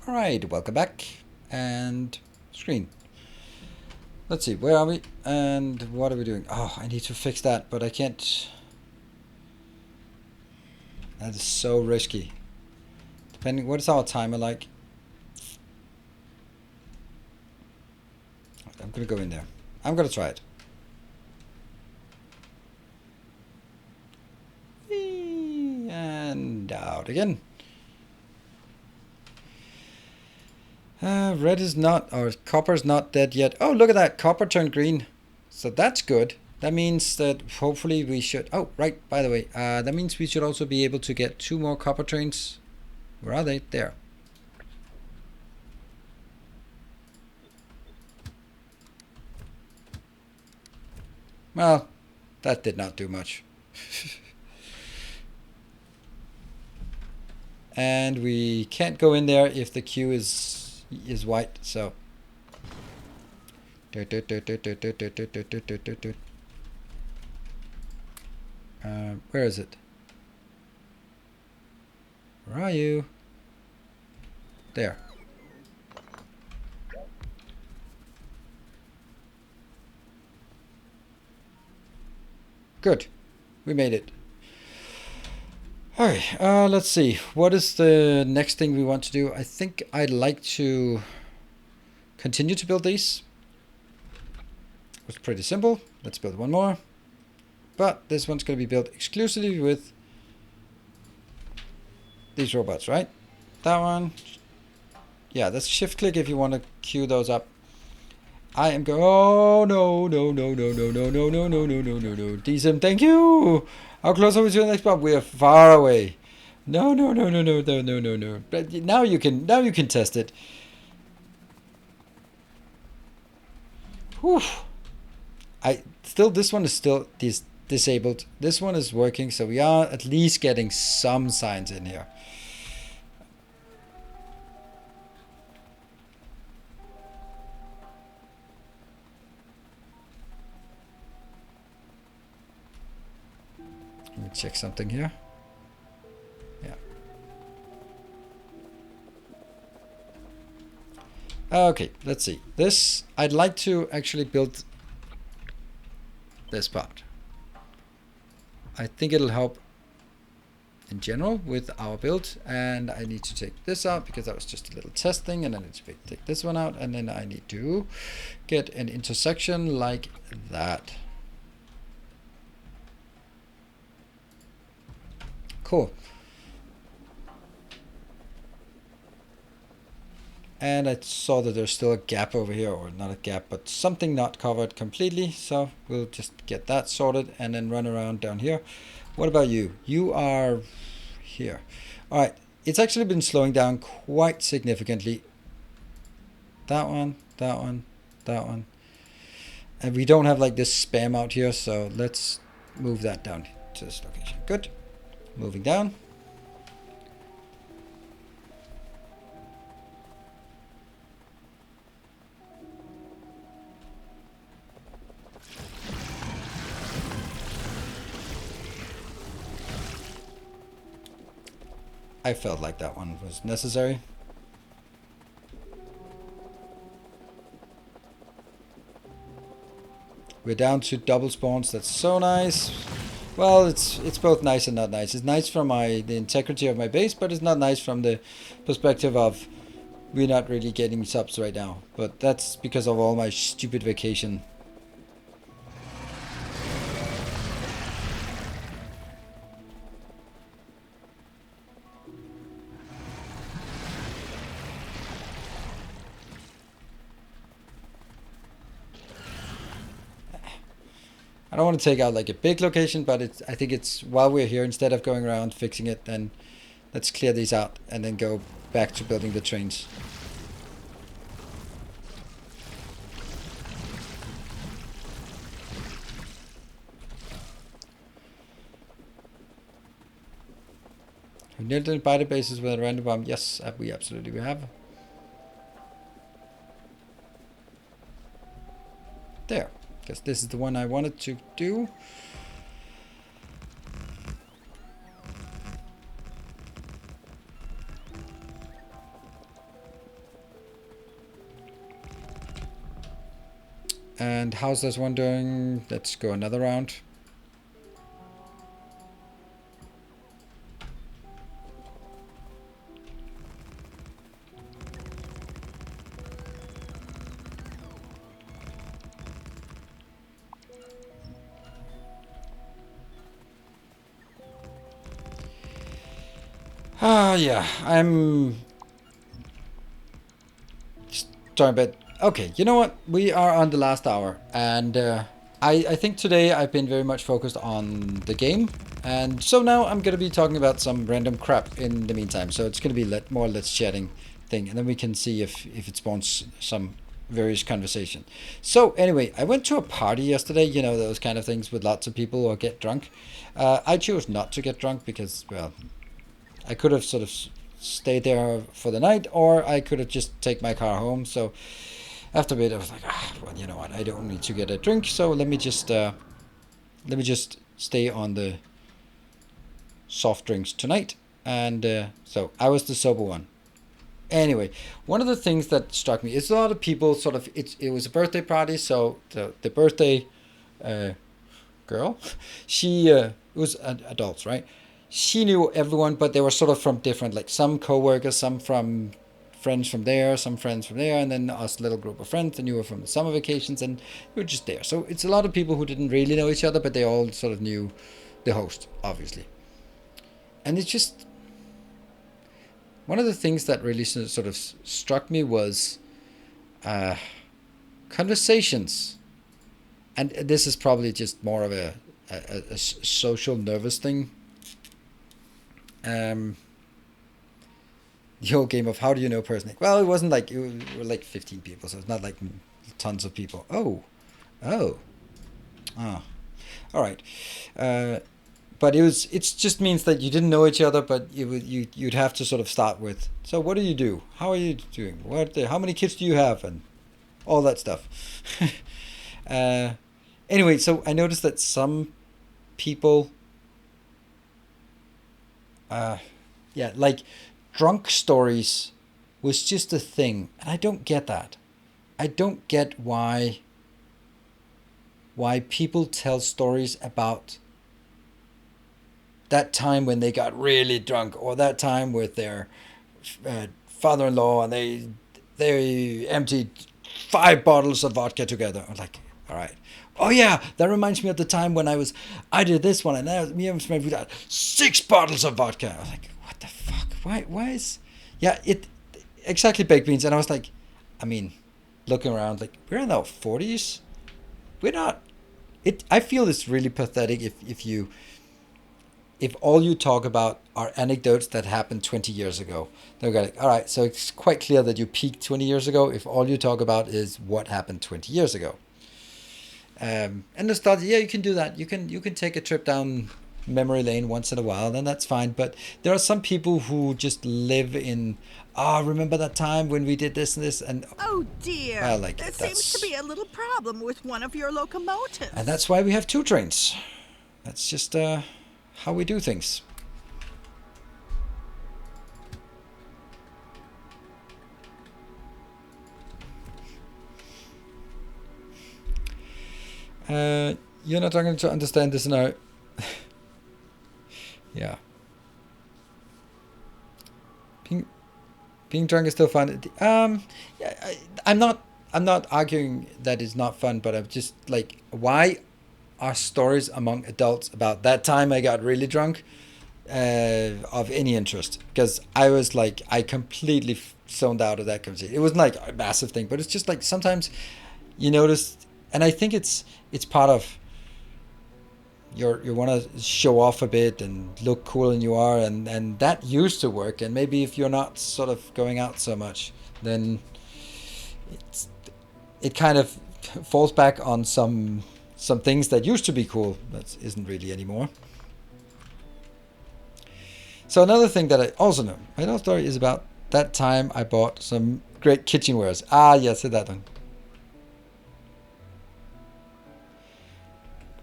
Alright, welcome back. And screen. Let's see, where are we? And what are we doing? Oh, I need to fix that, but I can't. That is so risky. Depending, what is our timer like? I'm gonna go in there. I'm gonna try it. And out again. Red is not, or copper is not dead yet. Oh, look at that. Copper turned green. So that's good. That means that hopefully we should... Oh, right, by the way. That means we should also be able to get 2 more copper trains. Where are they? There. Well, that did not do much. And we can't go in there if the queue is white, so... where is it? Where are you? There. Good. We made it. Alright, let's see. What is the next thing we want to do? I think I'd like to continue to build these. It's pretty simple. Let's build one more. But this one's going to be built exclusively with these robots, right? That one. Yeah, that's shift click if you want to queue those up. I am going. Oh no, no, no, no, no, no, no, no, no, no, no, no, no. Decent, thank you. How close are we to the next spot? We are far away. No, no, no, no, no, no, no, no, no. But now you can test it. Whew. This one is still disabled. This one is working, so we are at least getting some signs in here. Let me check something here. Yeah. Okay, let's see. This, I'd like to actually build this part. I think it'll help in general with our build, and I need to take this out because that was just a little test thing, and then I need to take this one out, and then I need to get an intersection like that. Cool. And I saw that there's still a gap over here, or not a gap, but something not covered completely. So we'll just get that sorted and then run around down here. What about you? You are here. All right. It's actually been slowing down quite significantly. That one, that one, that one. And we don't have like this spam out here, so let's move that down to this location. Good. Moving down. I felt like that one was necessary. We're down to double spawns. That's so nice. Well, it's both nice and not nice. It's nice from the integrity of my base, but it's not nice from the perspective of we're not really getting subs right now. But that's because of all my stupid vacation. I don't want to take out like a big location, but I think it's while we're here, instead of going around fixing it, then let's clear these out and then go back to building the trains. We nailed it by the bases with a random bomb. Yes, we absolutely have. There. Because this is the one I wanted to do. And how's this one doing? Let's go another round. Yeah, I'm sorry, but okay. You know what? We are on the last hour, and I think today I've been very much focused on the game, and so now I'm gonna be talking about some random crap in the meantime. So it's gonna be more let's chatting thing, and then we can see if it spawns some various conversation. So anyway, I went to a party yesterday. You know, those kind of things with lots of people or get drunk. I chose not to get drunk because, well, I could have sort of stayed there for the night, or I could have just take my car home. So after a bit, I was like, well, you know what? I don't need to get a drink, so let me just stay on the soft drinks tonight. And so I was the sober one. Anyway, one of the things that struck me is a lot of people sort of it was a birthday party, so the birthday girl, she it was adults, right? She knew everyone, but they were sort of from different, like some co-workers, some from friends from there, some friends from there, and then us little group of friends that knew her from the summer vacations, and we were just there. So it's a lot of people who didn't really know each other, but they all sort of knew the host, obviously. And it's just one of the things that really sort of struck me was conversations, and this is probably just more of a social nervous thing. The whole game of how do you know personally? Well, it wasn't like we were like 15 people, so it's not like tons of people. Oh, all right. But it just means that you didn't know each other, but you'd have to sort of start with. So what do you do? How are you doing? How many kids do you have? And all that stuff. Anyway, so I noticed that some people, like drunk stories was just a thing, and I don't get that. I don't get why people tell stories about that time when they got really drunk, or that time with their father-in-law and they emptied 5 bottles of vodka together. I'm like, all right. Oh yeah, that reminds me of the time when I did this one, and that me and my friend we got 6 bottles of vodka. I was like, what the fuck? Why is? Yeah, it exactly, baked beans. And I was like, I mean, looking around, like we're in our 40s. We're not. I feel it's really pathetic if all you talk about are anecdotes that happened 20 years ago. They're like, all right, so it's quite clear that you peaked 20 years ago if all you talk about is what happened 20 years ago. And nostalgia, yeah, you can do that. You can take a trip down memory lane once in a while, and that's fine. But there are some people who just live in, remember that time when we did this and this, and Oh dear. well, like there seems to be a little problem with one of your locomotives. And that's why we have 2 trains. That's just how we do things. You're not going to understand this now. Yeah. Being drunk is still fun. Yeah, I'm not arguing that it's not fun, but I'm just like, why are stories among adults about that time I got really drunk of any interest? Because I was like, I completely zoned out of that conversation. It wasn't like a massive thing, but it's just like sometimes you notice, and I think it's part of you want to show off a bit and look cooler than you are, and that used to work. And maybe if you're not sort of going out so much, then it kind of falls back on some things that used to be cool that isn't really anymore. So another thing that I also know, my other story is about that time I bought some great kitchenwares. Yes, that one.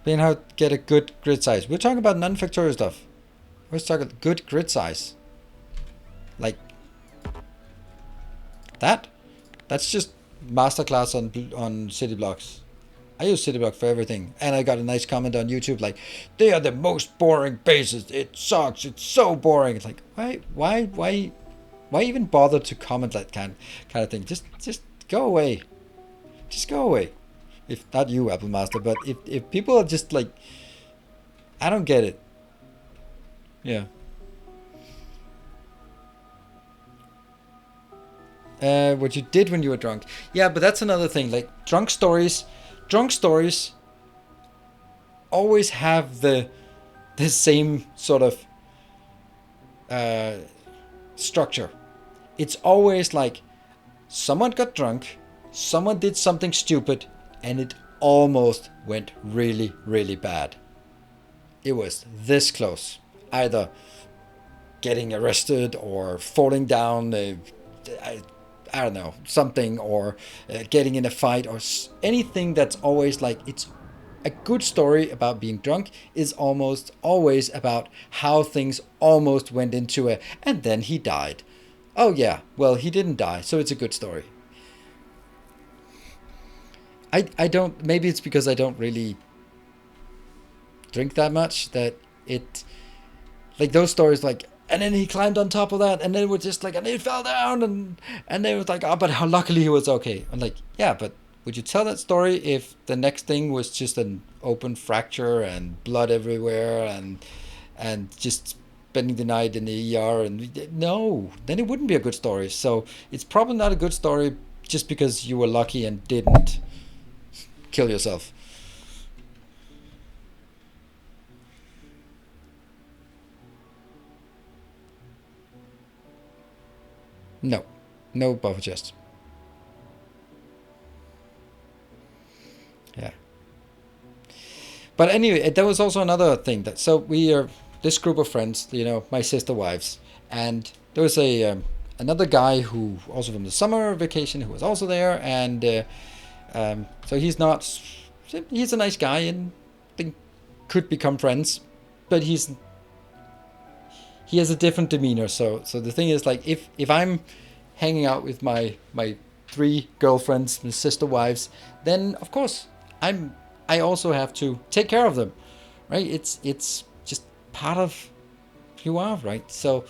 Being how to get a good grid size. We're talking about non-Factorio stuff. We're talking good grid size. Like that. That's just masterclass on city blocks. I use city block for everything, and I got a nice comment on YouTube like, they are the most boring bases. It sucks. It's so boring. It's like, why even bother to comment that kind of thing? Just go away. Just go away. If not you, Apple Master, but if people are just like, I don't get it. Yeah. What you did when you were drunk. Yeah, but that's another thing. Like drunk stories always have the same sort of structure. It's always like someone got drunk, someone did something stupid, and it almost went really, really bad. It was this close. Either getting arrested or falling down, I don't know, something, or getting in a fight, or anything that's always like, it's a good story about being drunk is almost always about how things almost went into a, and then he died. Oh yeah, well, he didn't die, so it's a good story. I don't, maybe it's because I don't really drink that much that it, like those stories, like, and then he climbed on top of that, and then it was just like, and he fell down, and then it was like, oh, but how luckily he was okay. I'm like, yeah, but would you tell that story if the next thing was just an open fracture and blood everywhere and just spending the night in the ER? And no, then it wouldn't be a good story. So it's probably not a good story just because you were lucky and didn't kill yourself. No, no buffer chest. Yeah. But anyway, there was also another thing that, so we are this group of friends, you know, my sister wives, and there was a another guy who also from the summer vacation who was also there, and so he's a nice guy and think could become friends, but he has a different demeanor. So the thing is, like, if I'm hanging out with my 3 girlfriends, my sister wives, then of course I also have to take care of them, right? It's just part of who you are, right? So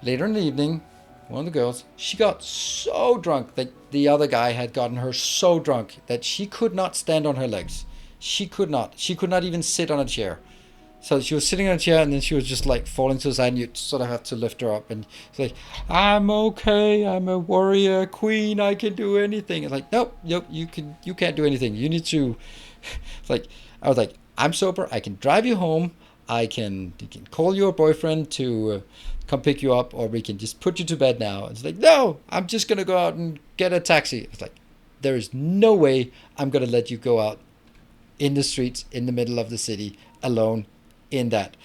later in the evening, one of the girls, she got so drunk that the other guy had gotten her so drunk that she could not stand on her legs. She could not even sit on a chair. So she was sitting on a chair, and then she was just like falling to the side, and you sort of have to lift her up. And she's like, "I'm okay. I'm a warrior queen. I can do anything." It's like, nope, you can't do anything. You need to. It's like, I was like, "I'm sober. I can drive you home. You can call your boyfriend to come pick you up, or we can just put you to bed now." And it's like, "No, I'm just gonna go out and get a taxi." It's like, there is no way I'm gonna let you go out in the streets in the middle of the city alone. In that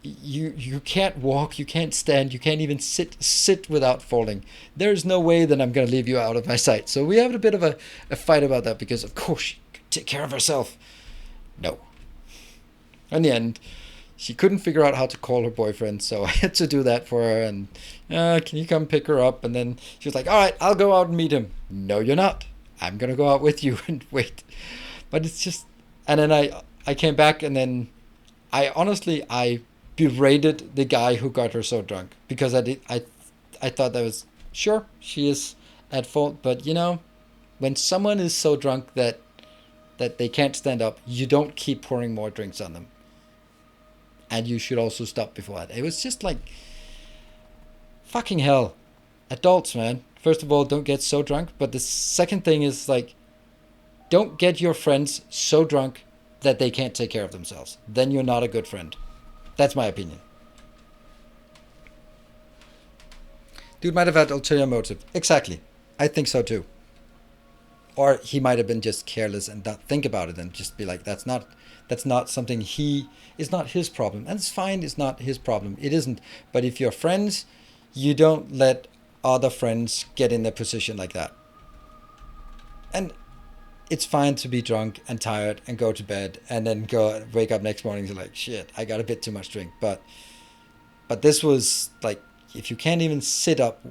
you can't walk, you can't stand, you can't even sit without falling. There's no way that I'm going to leave you out of my sight. So we have a bit of a fight about that, because of course she could take care of herself. No. In the end, she couldn't figure out how to call her boyfriend, so I had to do that for her. And can you come pick her up? And then she was like, all right, I'll go out and meet him. No, you're not. I'm going to go out with you and wait. But it's just, and then I came back, and then I berated the guy who got her so drunk, because I thought that was, sure, she is at fault, but you know, when someone is so drunk that they can't stand up, you don't keep pouring more drinks on them, and you should also stop before that. It was just like, fucking hell, adults, man. First of all, don't get so drunk, but the second thing is, like, don't get your friends so drunk that they can't take care of themselves. Then you're not a good friend. That's my opinion. Dude might have had ulterior motive. Exactly. I think so too. Or he might have been just careless and not think about it and just be like, that's not something it's not his problem. And it's fine, it's not his problem. It isn't. But if you're friends, you don't let other friends get in a position like that. And it's fine to be drunk and tired and go to bed and then wake up next morning and like, shit, I got a bit too much drink. But this was like, if you can't even sit up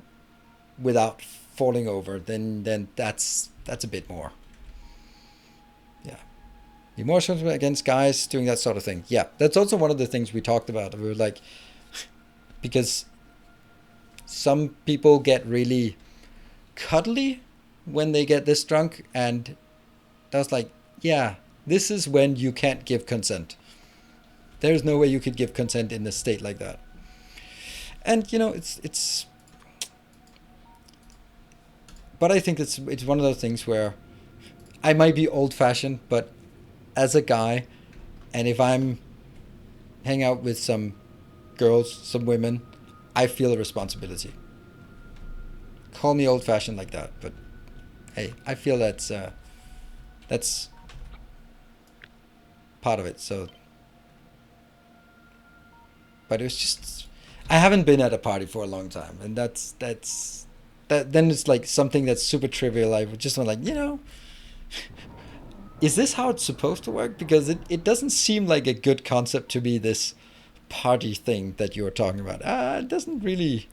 without falling over, then that's a bit more. Yeah. Emotions against guys doing that sort of thing. Yeah, that's also one of the things we talked about. We were like, because some people get really cuddly when they get this drunk, and I was like, yeah, this is when you can't give consent. There's no way you could give consent in a state like that. And you know, it's but I think it's one of those things where I might be old-fashioned, but as a guy, and if I'm hang out with some girls, some women, I feel a responsibility. Call me old-fashioned like that, but hey, I feel that's part of it. So, but it was just I haven't been at a party for a long time, and that's that. Then it's like something that's super trivial. I just want like is this how it's supposed to work? Because it doesn't seem like a good concept to me. This party thing that you're talking about, it doesn't really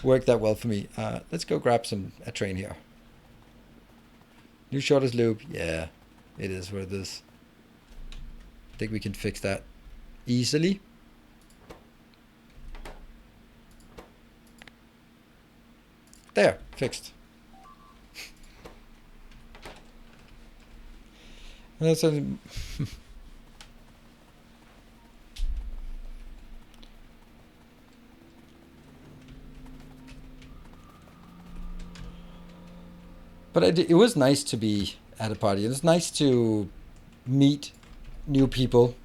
work that well for me. Let's go grab a train here. New shortest loop. Yeah, it is what it is. I think we can fix that easily. There, fixed. That's a but it was nice to be at a party. It was nice to meet new people.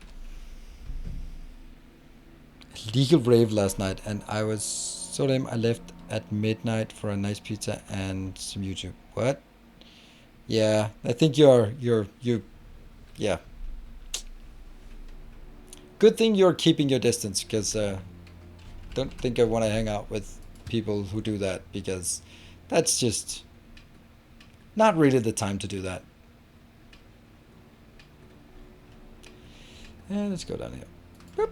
Legal rave last night, and I was so lame. I left at midnight for a nice pizza and some YouTube. What? Yeah, I think you. Yeah. Good thing you're keeping your distance, because don't think I want to hang out with people who do that, because that's just not really the time to do that. And let's go down here. Boop.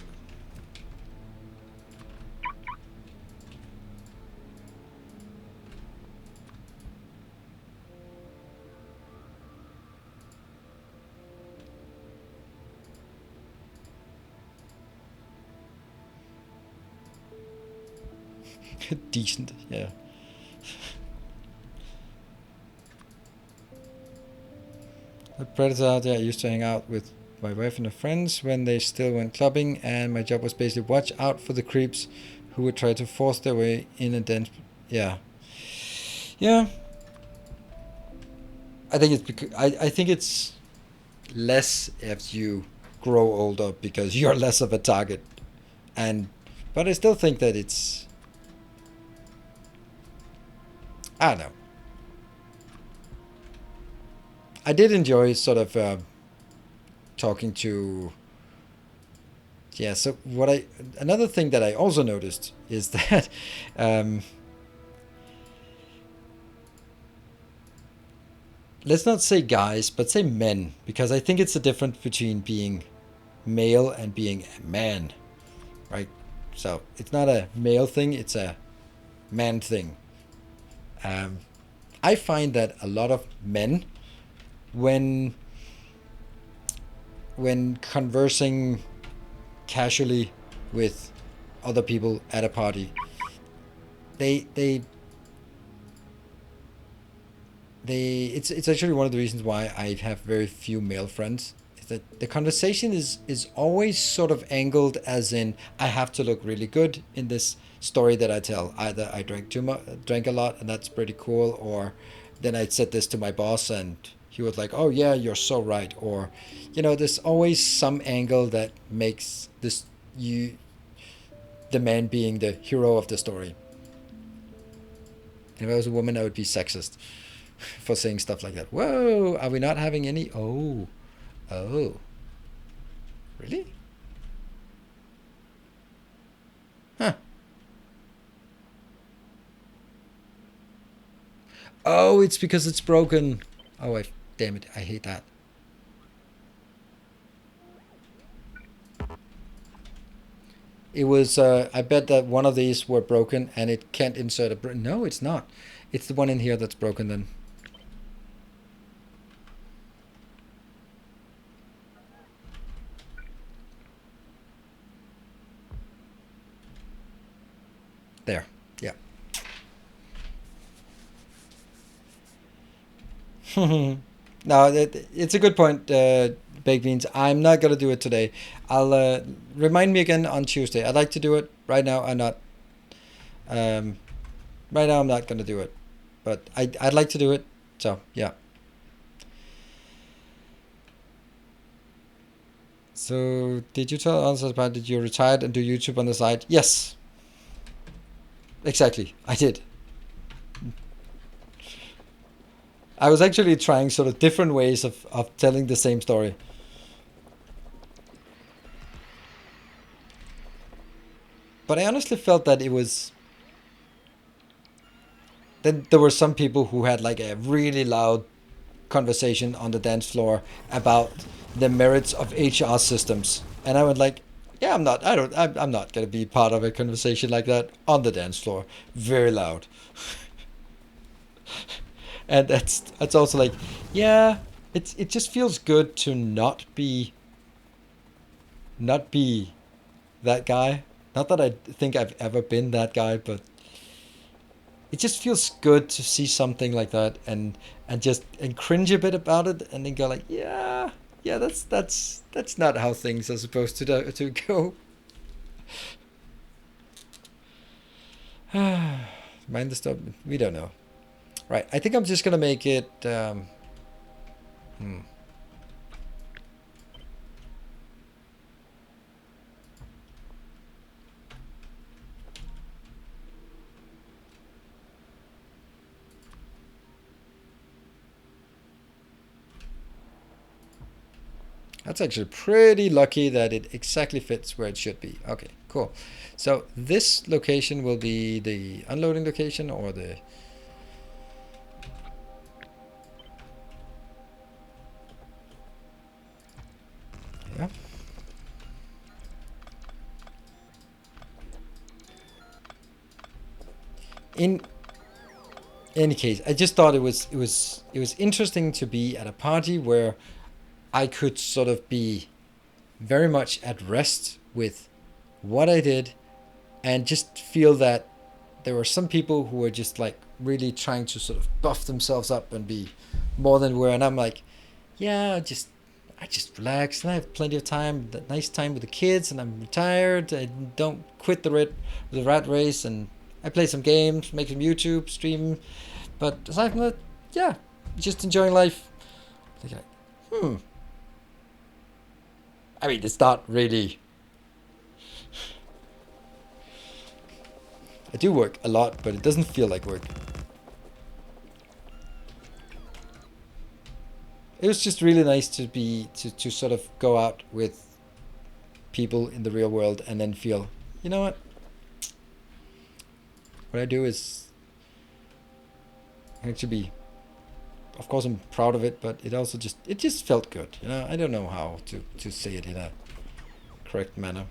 Decent, yeah. The predator out there, I used to hang out with my wife and her friends when they still went clubbing, and my job was basically watch out for the creeps who would try to force their way in a dense. Yeah. Yeah. I think it's I think it's less if you grow older, because you're less of a target, but I still think that it's, I don't know. I did enjoy sort of talking to. Yeah. So another thing that I also noticed is that let's not say guys, but say men, because I think it's the difference between being male and being a man, right? So it's not a male thing; it's a man thing. I find that a lot of men, when conversing casually with other people at a party, it's actually one of the reasons why I have very few male friends, is that the conversation is always sort of angled as in, I have to look really good in this story that I tell. Either I drank a lot and that's pretty cool, or then I said this to my boss and he was like, oh yeah, you're so right, or there's always some angle that makes the man being the hero of the story. If I was a woman, I would be sexist for saying stuff like that. Whoa, are we not having any? Oh, really? Huh. Oh, it's because it's broken. Oh, damn it, I hate that. It was, I bet that one of these were broken and it can't insert a... No, it's not. It's the one in here that's broken then. There, yeah. No, it's a good point, Baked Beans. I'm not going to do it today. I'll remind me again on Tuesday. I'd like to do it. Right now, I'm not. Right now, I'm not going to do it. but I'd like to do it. So yeah. So did you tell us about that you retired and do YouTube on the side? Yes. Exactly. I did. I was actually trying sort of different ways of telling the same story. But I honestly felt that it was... Then there were some people who had like a really loud conversation on the dance floor about the merits of HR systems. And I went like, yeah, I'm not going to be part of a conversation like that on the dance floor. Very loud. And that's also like, yeah, it just feels good to not be that guy. Not that I think I've ever been that guy, but it just feels good to see something like that and cringe a bit about it, and then go like, yeah, that's not how things are supposed to go. Mind the stop. We don't know. Right. I think I'm just gonna make it. That's actually pretty lucky that it exactly fits where it should be. Okay, cool. So this location will be the unloading location, or the... Yeah. In any case, I just thought it was interesting to be at a party where I could sort of be very much at rest with what I did, and just feel that there were some people who were just like really trying to sort of buff themselves up and be more than where, and I'm like, yeah, I just relax and I have plenty of time, that nice time with the kids, and I'm retired. I don't quit the rat race, and I play some games, make some YouTube, stream, but aside from that, yeah, just enjoying life. Like, I mean, it's not really... I do work a lot, but it doesn't feel like work. It was just really nice to be to sort of go out with people in the real world and then feel, you know what I do is actually be, of course I'm proud of it, but it also just felt good. You know, I don't know how to say it in a correct manner.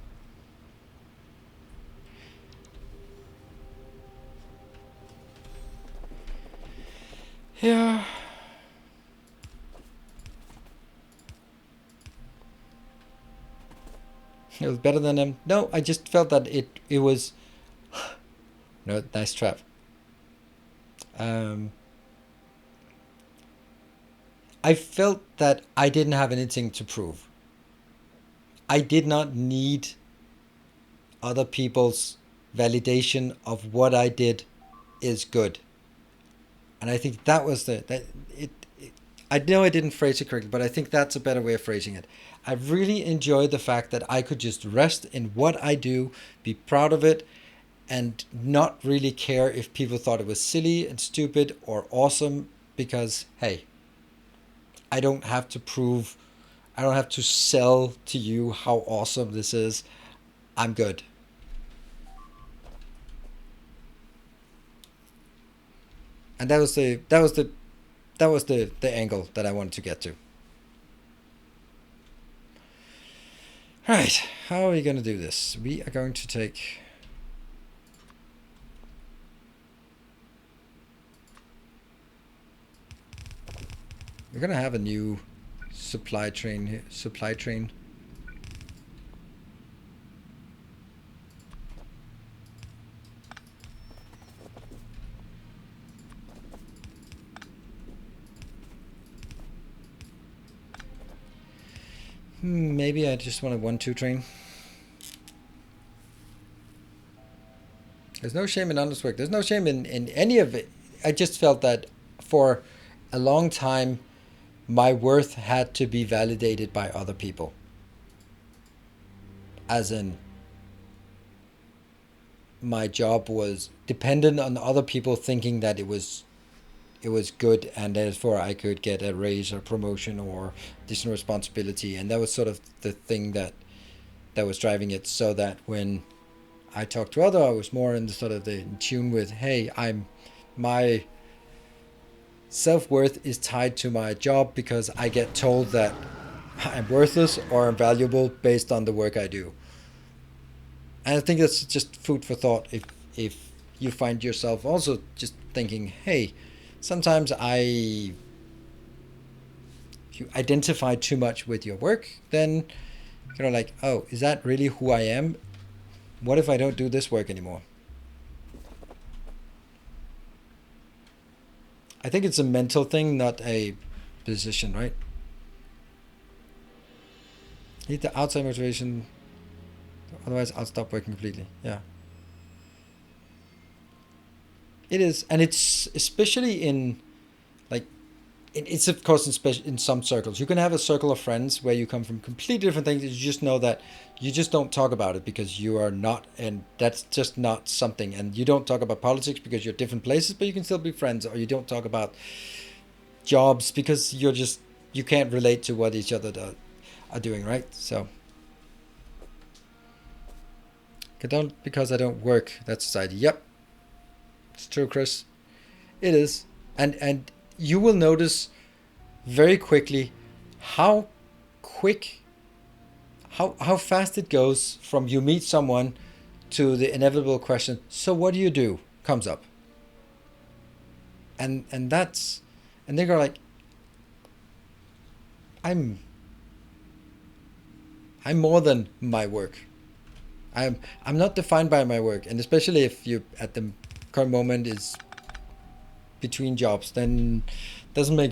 Yeah. It was better than them. No, I just felt that it was... No, nice trap. I felt that I didn't have anything to prove. I did not need other people's validation of what I did is good. And I think that was I know I didn't phrase it correctly, but I think that's a better way of phrasing it. I really enjoyed the fact that I could just rest in what I do, be proud of it, and not really care if people thought it was silly and stupid or awesome, because, hey, I don't have to prove, I don't have to sell to you how awesome this is. I'm good. And that was the angle that I wanted to get to. Right, how are we going to do this? We are going to take... We're going to have a new supply train here. Supply train. Maybe I just want a 1-2 train. There's no shame in honest work. There's no shame in any of it. I just felt that for a long time, my worth had to be validated by other people. As in, my job was dependent on other people thinking that it was good, and therefore I could get a raise or promotion or additional responsibility, and that was sort of the thing that was driving it. So that when I talked to other, I was more in the sort of the in tune with, hey, my self-worth is tied to my job because I get told that I'm worthless or I'm valuable based on the work I do. And I think that's just food for thought if you find yourself also just thinking, hey, sometimes if you identify too much with your work, then you're like, oh, is that really who I am? What if I don't do this work anymore? I think it's a mental thing, not a position, right? Need the outside motivation, otherwise I'll stop working completely. Yeah. It is, and it's especially in, like, it's of course in some circles. You can have a circle of friends where you come from completely different things. You just know that you just don't talk about it because you are not, and that's just not something. And you don't talk about politics because you're different places, but you can still be friends. Or you don't talk about jobs because you can't relate to what each other are doing, right? So because I don't work, that's society. Yep, it's true, Chris. It is, and you will notice very quickly how fast it goes from you meet someone to the inevitable question, so what do you do, comes up. And they go like, I'm more than my work. I'm not defined by my work, and especially if you at the current moment is between jobs, then doesn't make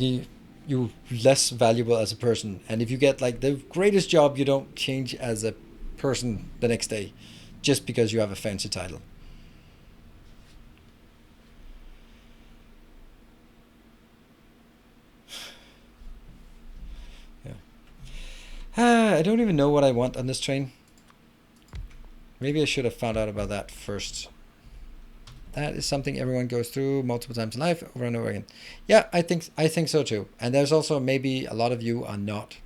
you less valuable as a person. And if you get like the greatest job, you don't change as a person the next day just because you have a fancy title. Yeah. I don't even know what I want on this train. Maybe I should have found out about that first. That is something everyone goes through multiple times in life, over and over again. Yeah, I think so too. And there's also maybe a lot of you are not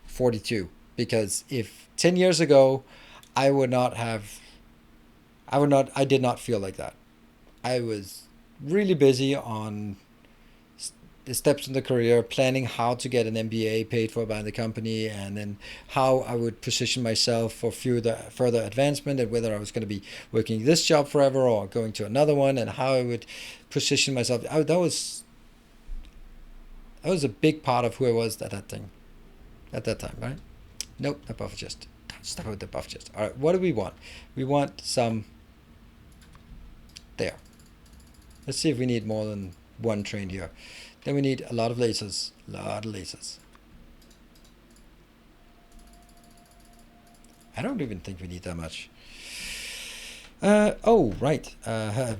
42, because if 10 years ago I did not feel like that. I was really busy on the steps in the career, planning how to get an MBA paid for by the company, and then how I would position myself for further advancement, and whether I was going to be working this job forever or going to another one, and how I would position myself. That was a big part of who I was at that time, right? Nope, not buffer chest. Stop with the buffer chest. All right, what do we want? We want some there. Let's see if we need more than one train here. Then we need a lot of lasers. I don't even think we need that much. Oh, right.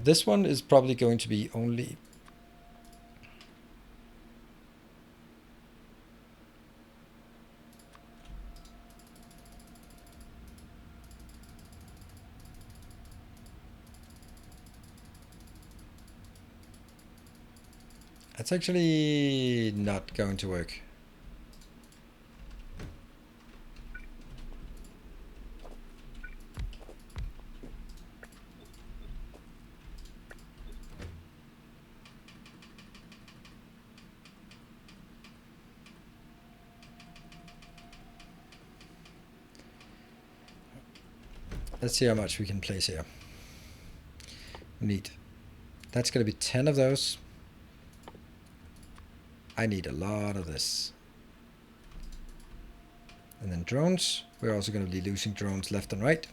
This one is probably going to be only... It's actually not going to work. Let's see how much we can place here. Neat. That's going to be 10 of those. I need a lot of this. And then drones. We're also going to be losing drones left and right.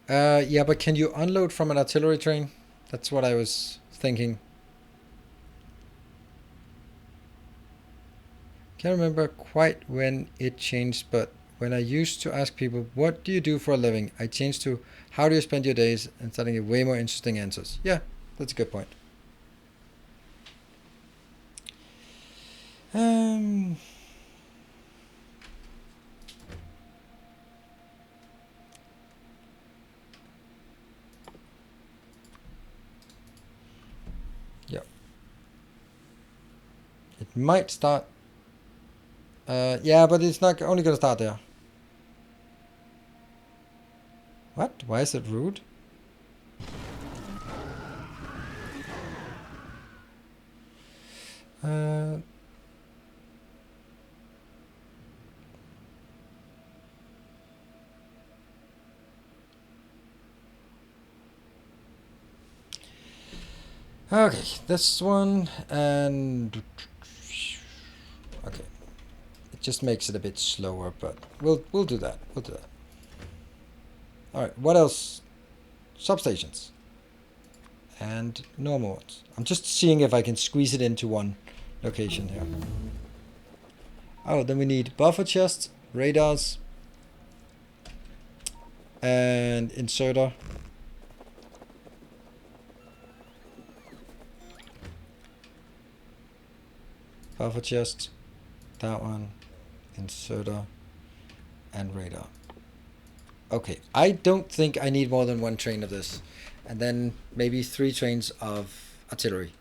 Yeah, but can you unload from an artillery train? That's what I was thinking. Can't remember quite when it changed, but when I used to ask people, what do you do for a living? I changed to, how do you spend your days? And starting with way more interesting answers. Yeah, that's a good point. Yeah. It might start. Yeah, but it's not only going to start there. What? Why is it rude? Okay, this one, and okay, it just makes it a bit slower, but we'll do that. We'll do that. All right, what else? Substations and normal ones. I'm just seeing if I can squeeze it into one location here. Oh, then we need buffer chests, radars, and inserter. Buffer chest, that one, inserter, and radar. Okay, I don't think I need more than one train of this. And then maybe 3 trains of artillery.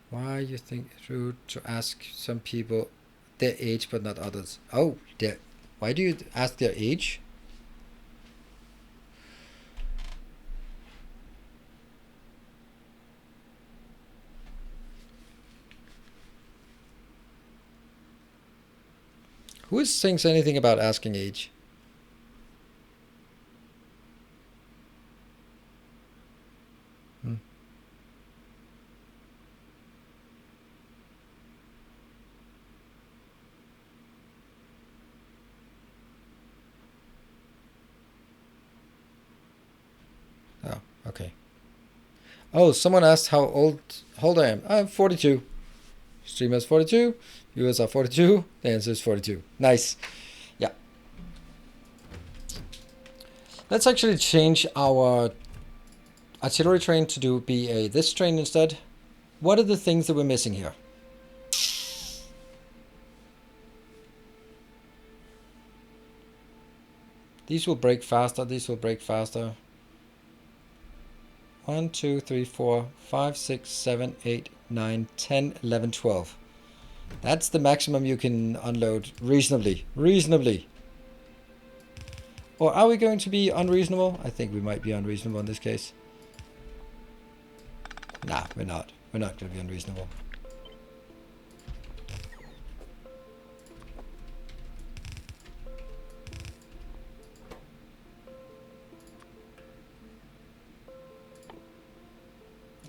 Why you think it's rude to ask some people their age but not others? Oh, why do you ask their age? Who thinks anything about asking age? Oh, okay. Oh, someone asked how old I am. I'm 42. Streamers 42. Viewers are 42. The answer is 42. Nice. Yeah. Let's actually change our artillery train to be this train instead. What are the things that we're missing here? These will break faster. These will break faster. 1, 2, 3, 4, 5, 6, 7, 8, 9, 10, 11, 12. That's the maximum you can unload reasonably. Reasonably. Or are we going to be unreasonable? I think we might be unreasonable in this case. Nah, we're not. We're not going to be unreasonable.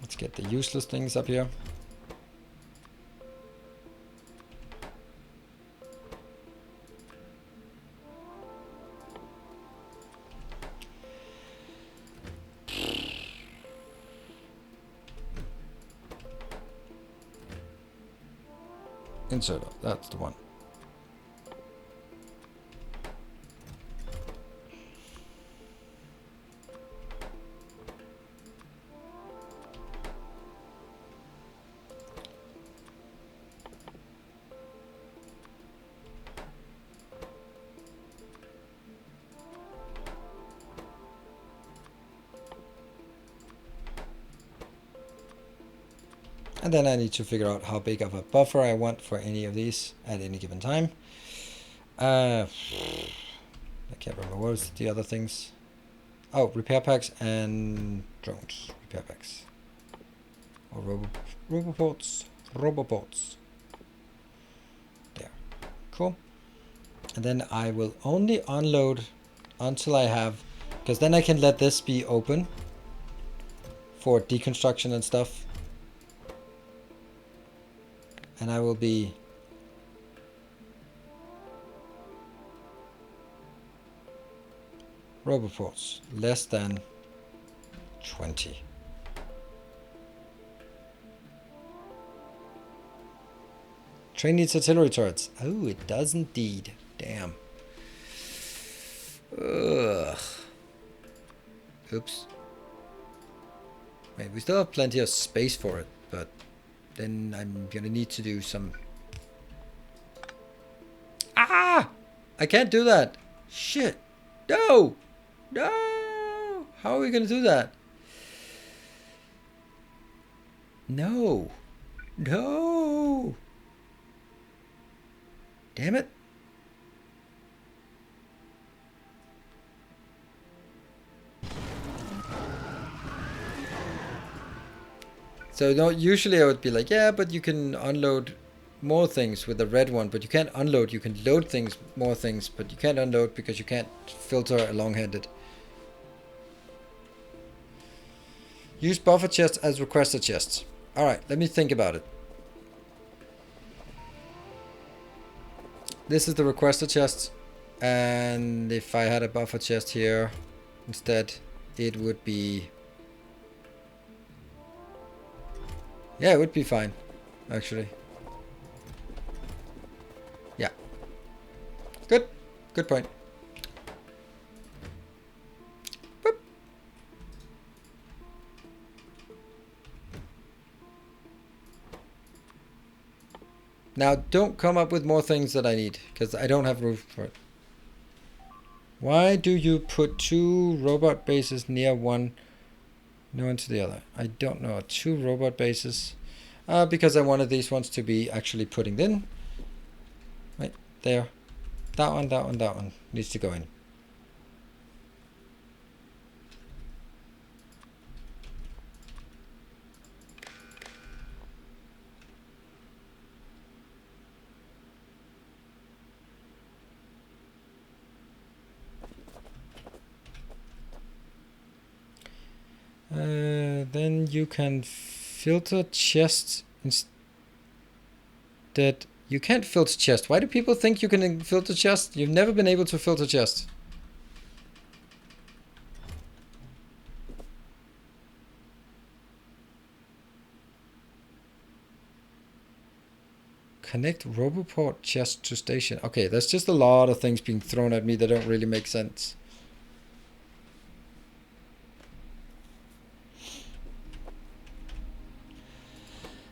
Let's get the useless things up here. Inserter, that's the one. And then I need to figure out how big of a buffer I want for any of these at any given time. I can't remember, what was the other things? Oh, repair packs and drones. Repair packs. Or roboports. Roboports. There. Cool. And then I will only unload until I have, because then I can let this be open for deconstruction and stuff. And I will be roboports less than 20. Train needs artillery turrets. Oh, it does indeed. Damn. Ugh. Oops. Wait, we still have plenty of space for it, but then I'm gonna need to do some... Ah! I can't do that. Shit. No! No! How are we gonna do that? No. No! Damn it. So no, usually I would be like, yeah, but you can unload more things with the red one, but you can't unload. You can load things, more things, but you can't unload because you can't filter a long-handed. Use buffer chests as requested chests. Alright, let me think about it. This is the requested chest, and if I had a buffer chest here instead, it would be... Yeah, it would be fine, actually. Yeah. Good. Good point. Boop. Now, don't come up with more things that I need, because I don't have room for it. Why do you put 2 robot bases near one... No into the other? I don't know. 2 robot bases. Because I wanted these ones to be actually putting in. Right, there. That one, that one, that one needs to go in. Then you can filter chests instead. You can't filter chests. Why do people think you can filter chests? You've never been able to filter chests. Connect Roboport chest to station. Okay, there's just a lot of things being thrown at me that don't really make sense.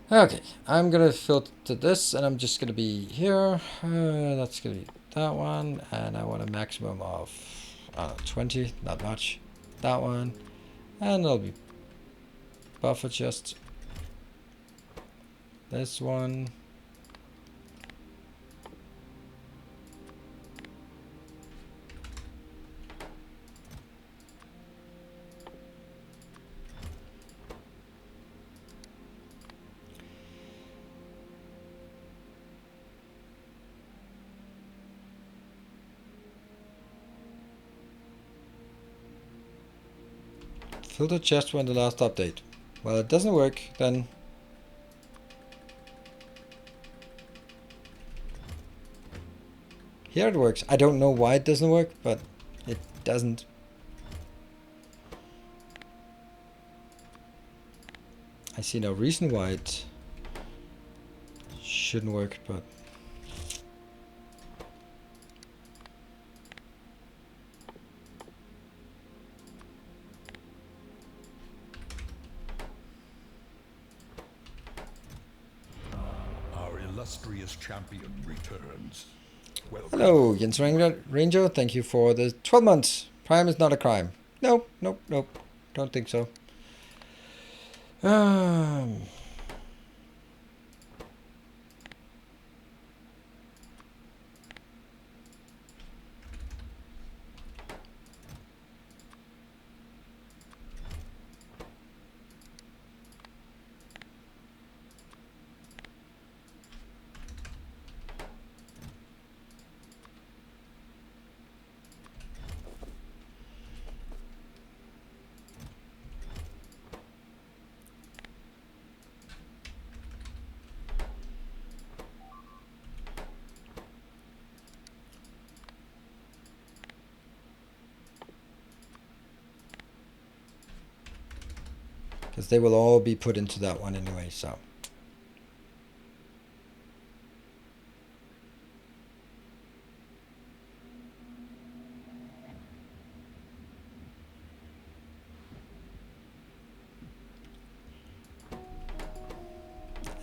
Okay, I'm gonna filter this, and I'm just gonna be here. That's gonna be that one, and I want a maximum of 20, not much. That one, and it'll be buffer chest. This one. Filter chest when the last update. Well, it doesn't work, then. Here it works. I don't know why it doesn't work, but it doesn't. I see no reason why it shouldn't work, but... Our illustrious champion returns. Welcome. Hello, Jens Ranger. Thank you for the 12 months. Prime is not a crime. Nope, nope, nope. Don't think so. Because they will all be put into that one anyway, so.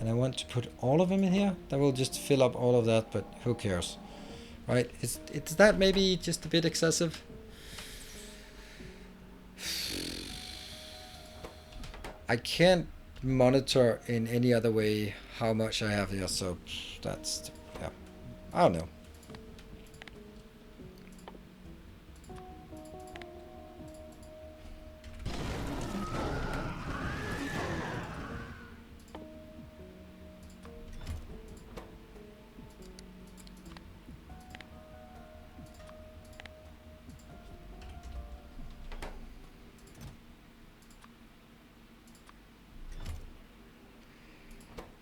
and I want to put all of them in here, that will just fill up all of that, but who cares, right? It's that maybe just a bit excessive? I can't monitor in any other way how much I have here, so that's, yeah, I don't know.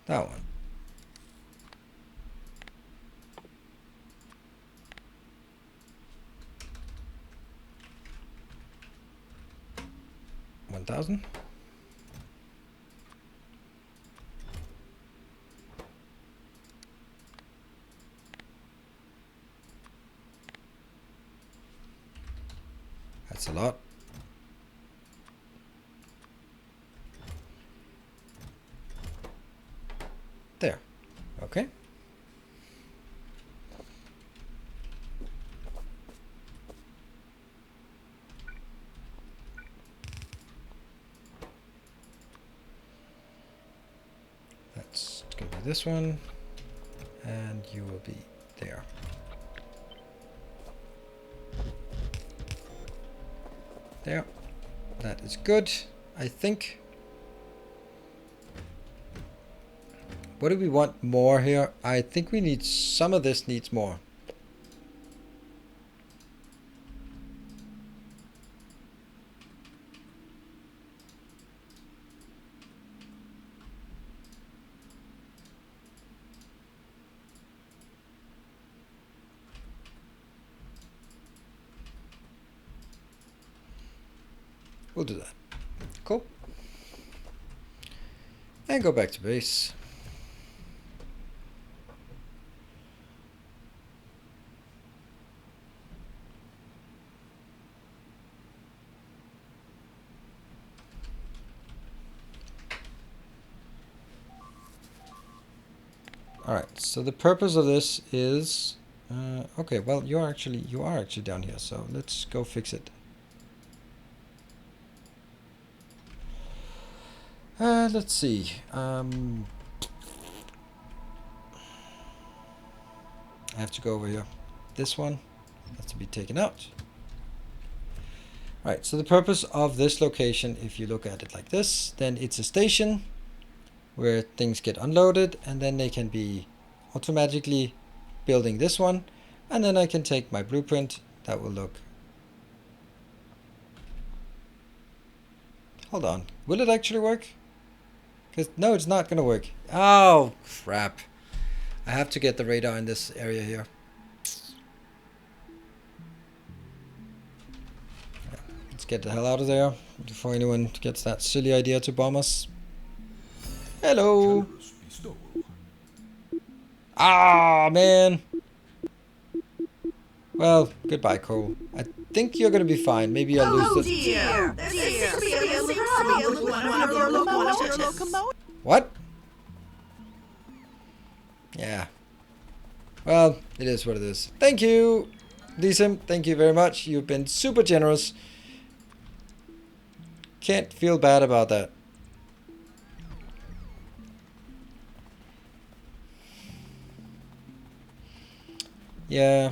That one. $1,000. That's a lot. There. Okay. That's going to be this one, and you will be there. There. That is good, I think. What do we want more here? I think we need some of this needs more. We'll do that. Cool. And go back to base. Alright, so the purpose of this is okay, well you are actually down here, so let's go fix it. Let's see. I have to go over here. This one has to be taken out. Alright, so the purpose of this location, if you look at it like this, then it's a station where things get unloaded, and then they can be automatically building this one, and then I can take my blueprint. That will look. Hold on, will it actually work? Because no, it's not gonna work. Oh crap, I have to get the radar in this area here. Yeah, let's get the hell out of there before anyone gets that silly idea to bomb us. Hello. Ah, man. Well, goodbye, Cole. I think you're gonna be fine. Maybe I'll lose the... Dear. There seems to be a little problem with one of your locomotives. What? Yeah. Well, it is what it is. Thank you, Decent. Thank you very much. You've been super generous. Can't feel bad about that. Yeah.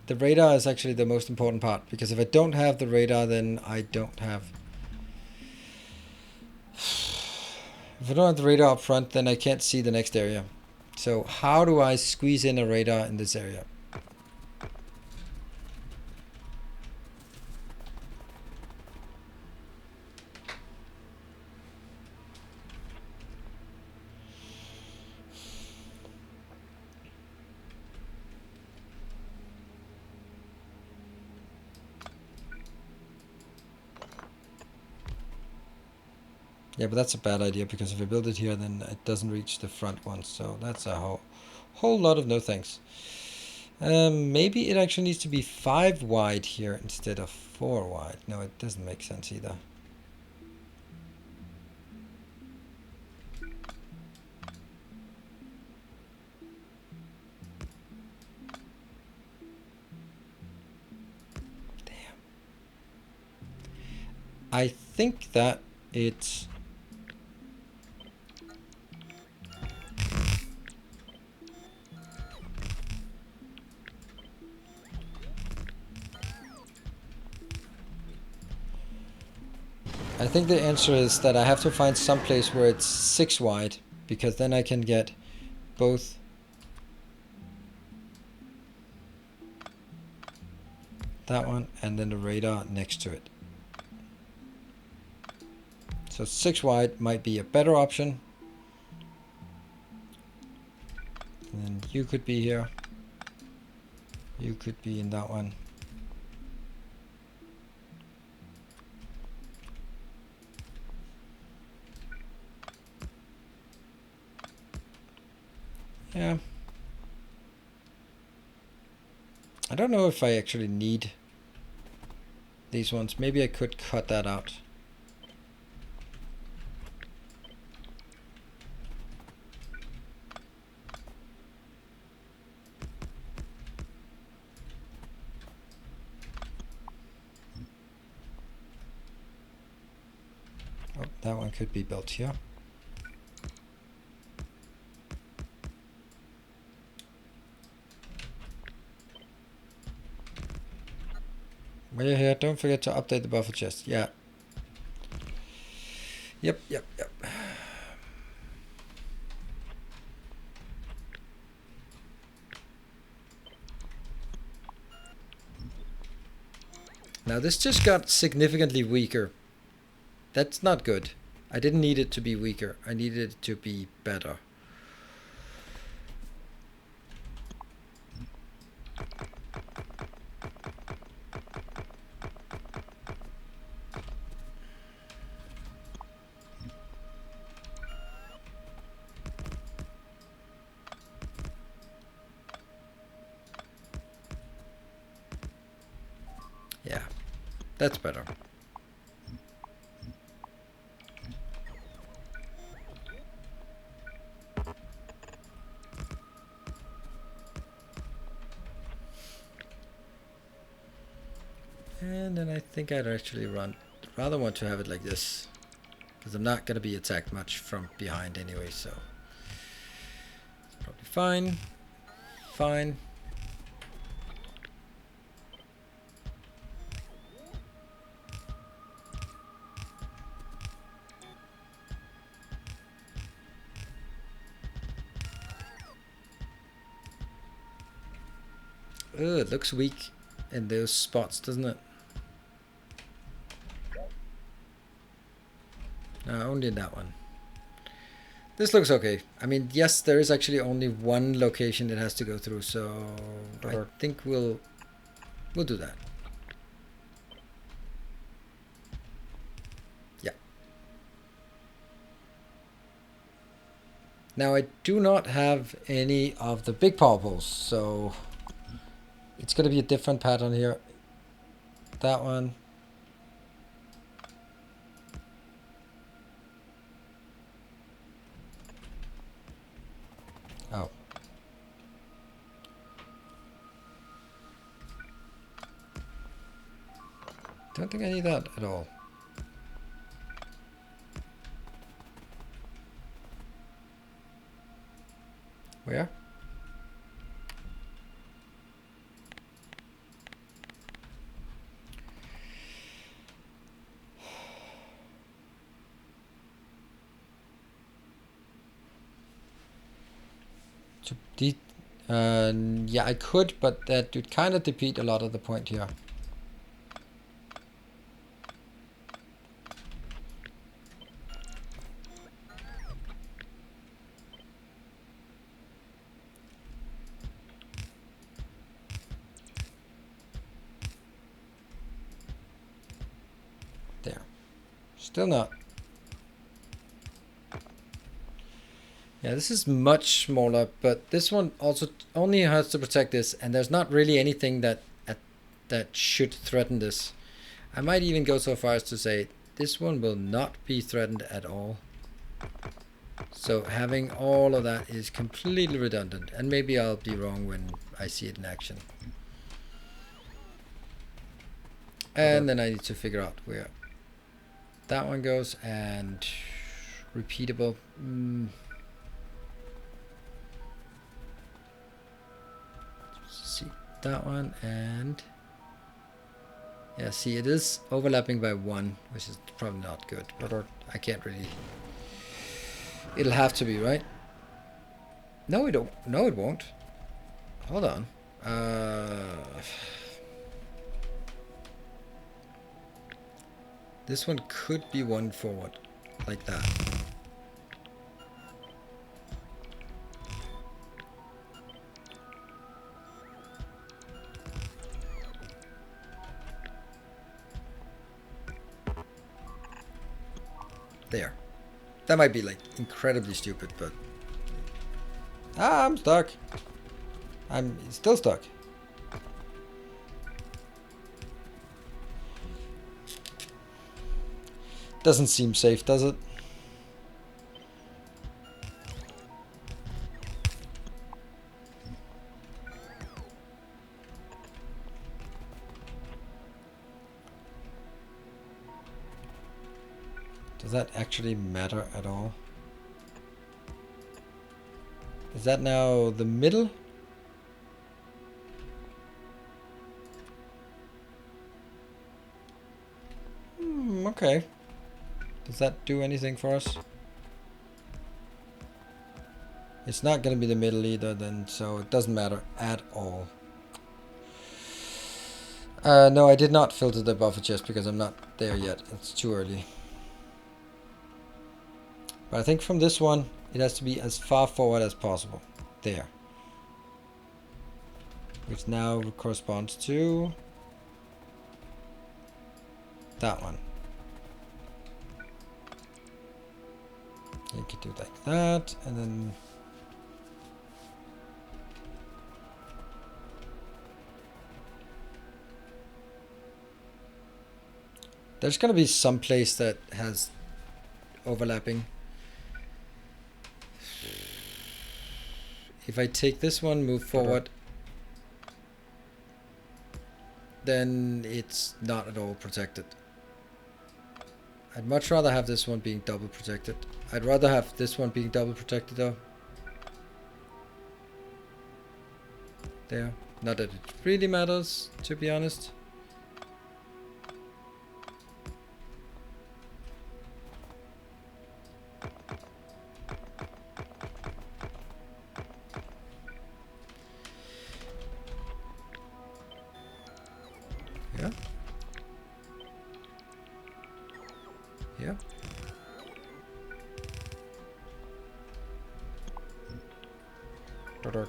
The radar is actually the most important part, because if I don't have the radar, then I don't have... If I don't have the radar up front, then I can't see the next area. So how do I squeeze in a radar in this area? Yeah, but that's a bad idea, because if I build it here, then it doesn't reach the front one. So that's a whole lot of no thanks. Maybe it actually needs to be 5 wide here instead of 4 wide. No, it doesn't make sense either. I think that it's... I think the answer is that I have to find some place where it's 6 wide, because then I can get both that one and then the radar next to it. So 6 wide might be a better option. And then you could be here. You could be in that one. Yeah. I don't know if I actually need these ones. Maybe I could cut that out. Oh, that one could be built here. While you're here, don't forget to update the buffer chest. Yeah. Yep. Now this just got significantly weaker. That's not good. I didn't need it to be weaker. I needed it to be better. Yeah, that's better. And then I think I'd actually rather want to have it like this, because I'm not going to be attacked much from behind anyway, so it's probably fine. Fine. Ugh, it looks weak in those spots, doesn't it? No, only in that one. This looks okay. I mean, yes, there is actually only one location it has to go through, so I think we'll do that. Yeah. Now I do not have any of the big power poles, so it's going to be a different pattern here. That one. Oh. Don't think I need that at all. Where? Yeah, I could, but that would kind of defeat a lot of the point here. There. Still not. Yeah, this is much smaller, but this one also only has to protect this, and there's not really anything that should threaten this. I might even go so far as to say this one will not be threatened at all. So having all of that is completely redundant, and maybe I'll be wrong when I see it in action. And then I need to figure out where that one goes, and repeatable. See that one, and yeah, see, it is overlapping by 1, which is probably not good, but I can't really. It'll have to be, right? No, it don't. No, it won't. Hold on. This one could be 1 forward, like that. There. That might be like incredibly stupid, but I'm stuck. I'm still stuck. Doesn't seem safe, does it? Does that actually matter at all? Is that now the middle? Okay. Does that do anything for us? It's not going to be the middle either then, so it doesn't matter at all. No, I did not filter the buffer chest because I'm not there yet. It's too early. But I think from this one, it has to be as far forward as possible. There. Which now corresponds to that one. You could do like that, and then there's going to be some place that has overlapping. If I take this one, move forward, then it's not at all protected. I'd much rather have this one being double protected. I'd rather have this one being double protected though. There. Not that it really matters, to be honest. Yeah. Yeah. Dot.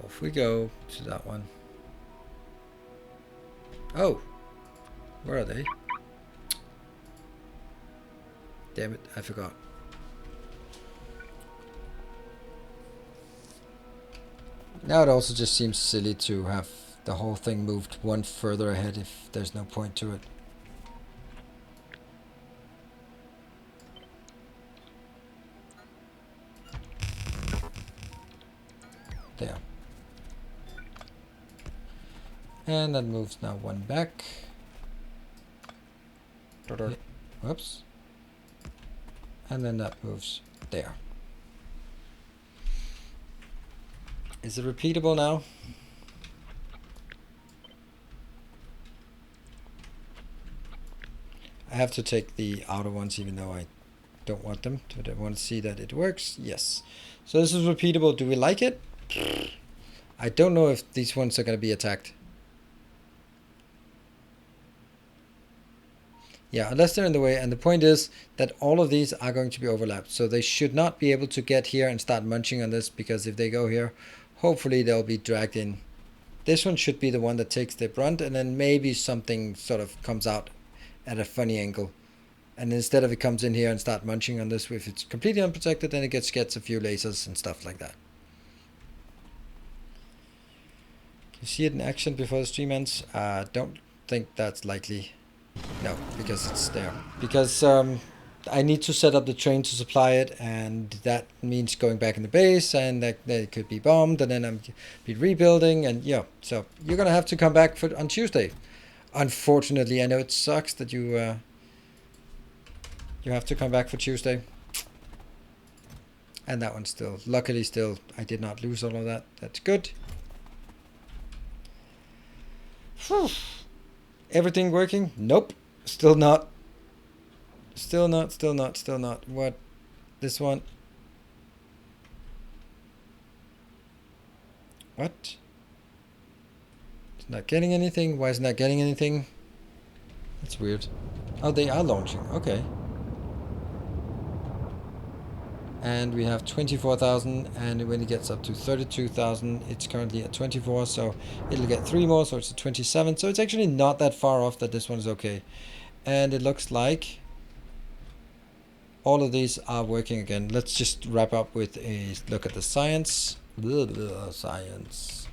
Off we go to that one. Oh, where are they? Damn it, I forgot. Now it also just seems silly to have the whole thing moved one further ahead if there's no point to it. There. And that moves now one back. Whoops. And then that moves there. Is it repeatable now? I have to take the outer ones even though I don't want them. But I want to see that it works. Yes. So this is repeatable. Do we like it? I don't know if these ones are going to be attacked. Yeah, unless they're in the way. And the point is that all of these are going to be overlapped. So they should not be able to get here and start munching on this, because if they go here, hopefully they'll be dragged in This one should be the one that takes the brunt, and then maybe something sort of comes out at a funny angle. And instead of it comes in here and start munching on this, if it's completely unprotected, then it gets a few lasers and stuff like that. Can you see it in action before the stream ends? Don't think that's likely. No, because it's there. Because I need to set up the train to supply it, and that means going back in the base, and that it could be bombed, and then I'm be rebuilding, and yeah. So you're gonna have to come back on Tuesday. Unfortunately, I know it sucks that you have to come back for Tuesday. And that one still, luckily still, I did not lose all of that. That's good. Whew. Everything working? Nope. Still not. Still not. What? This one? What? It's not getting anything? Why is it not getting anything? That's weird. Oh, they are launching. Okay. And we have 24,000, and when it gets up to 32,000, it's currently at 24, so it'll get 3 more, so it's at 27. So it's actually not that far off that this one is okay. And it looks like all of these are working again. Let's just wrap up with a look at the science. Science.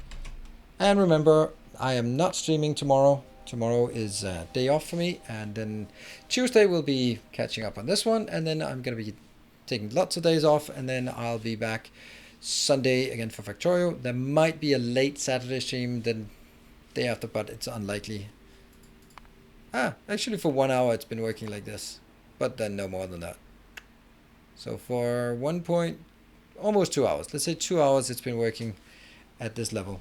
And remember, I am not streaming tomorrow. Tomorrow is a day off for me, and then Tuesday we'll be catching up on this one, and then I'm going to be taking lots of days off, and then I'll be back Sunday again for Factorio. There might be a late Saturday stream then day after, but it's unlikely. Actually for 1 hour it's been working like this, but then no more than that. So for almost 2 hours, let's say 2 hours, it's been working at this level.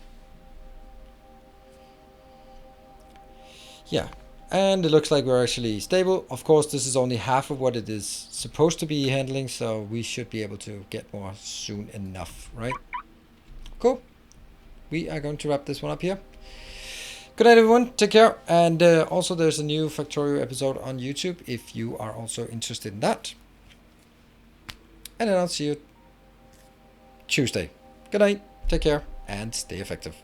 Yeah. And it looks like we're actually stable. Of course, this is only half of what it is supposed to be handling, so we should be able to get more soon enough, right? Cool. We are going to wrap this one up here. Good night, everyone. Take care. And also, there's a new Factorio episode on YouTube if you are also interested in that. And then I'll see you Tuesday. Good night. Take care and stay effective.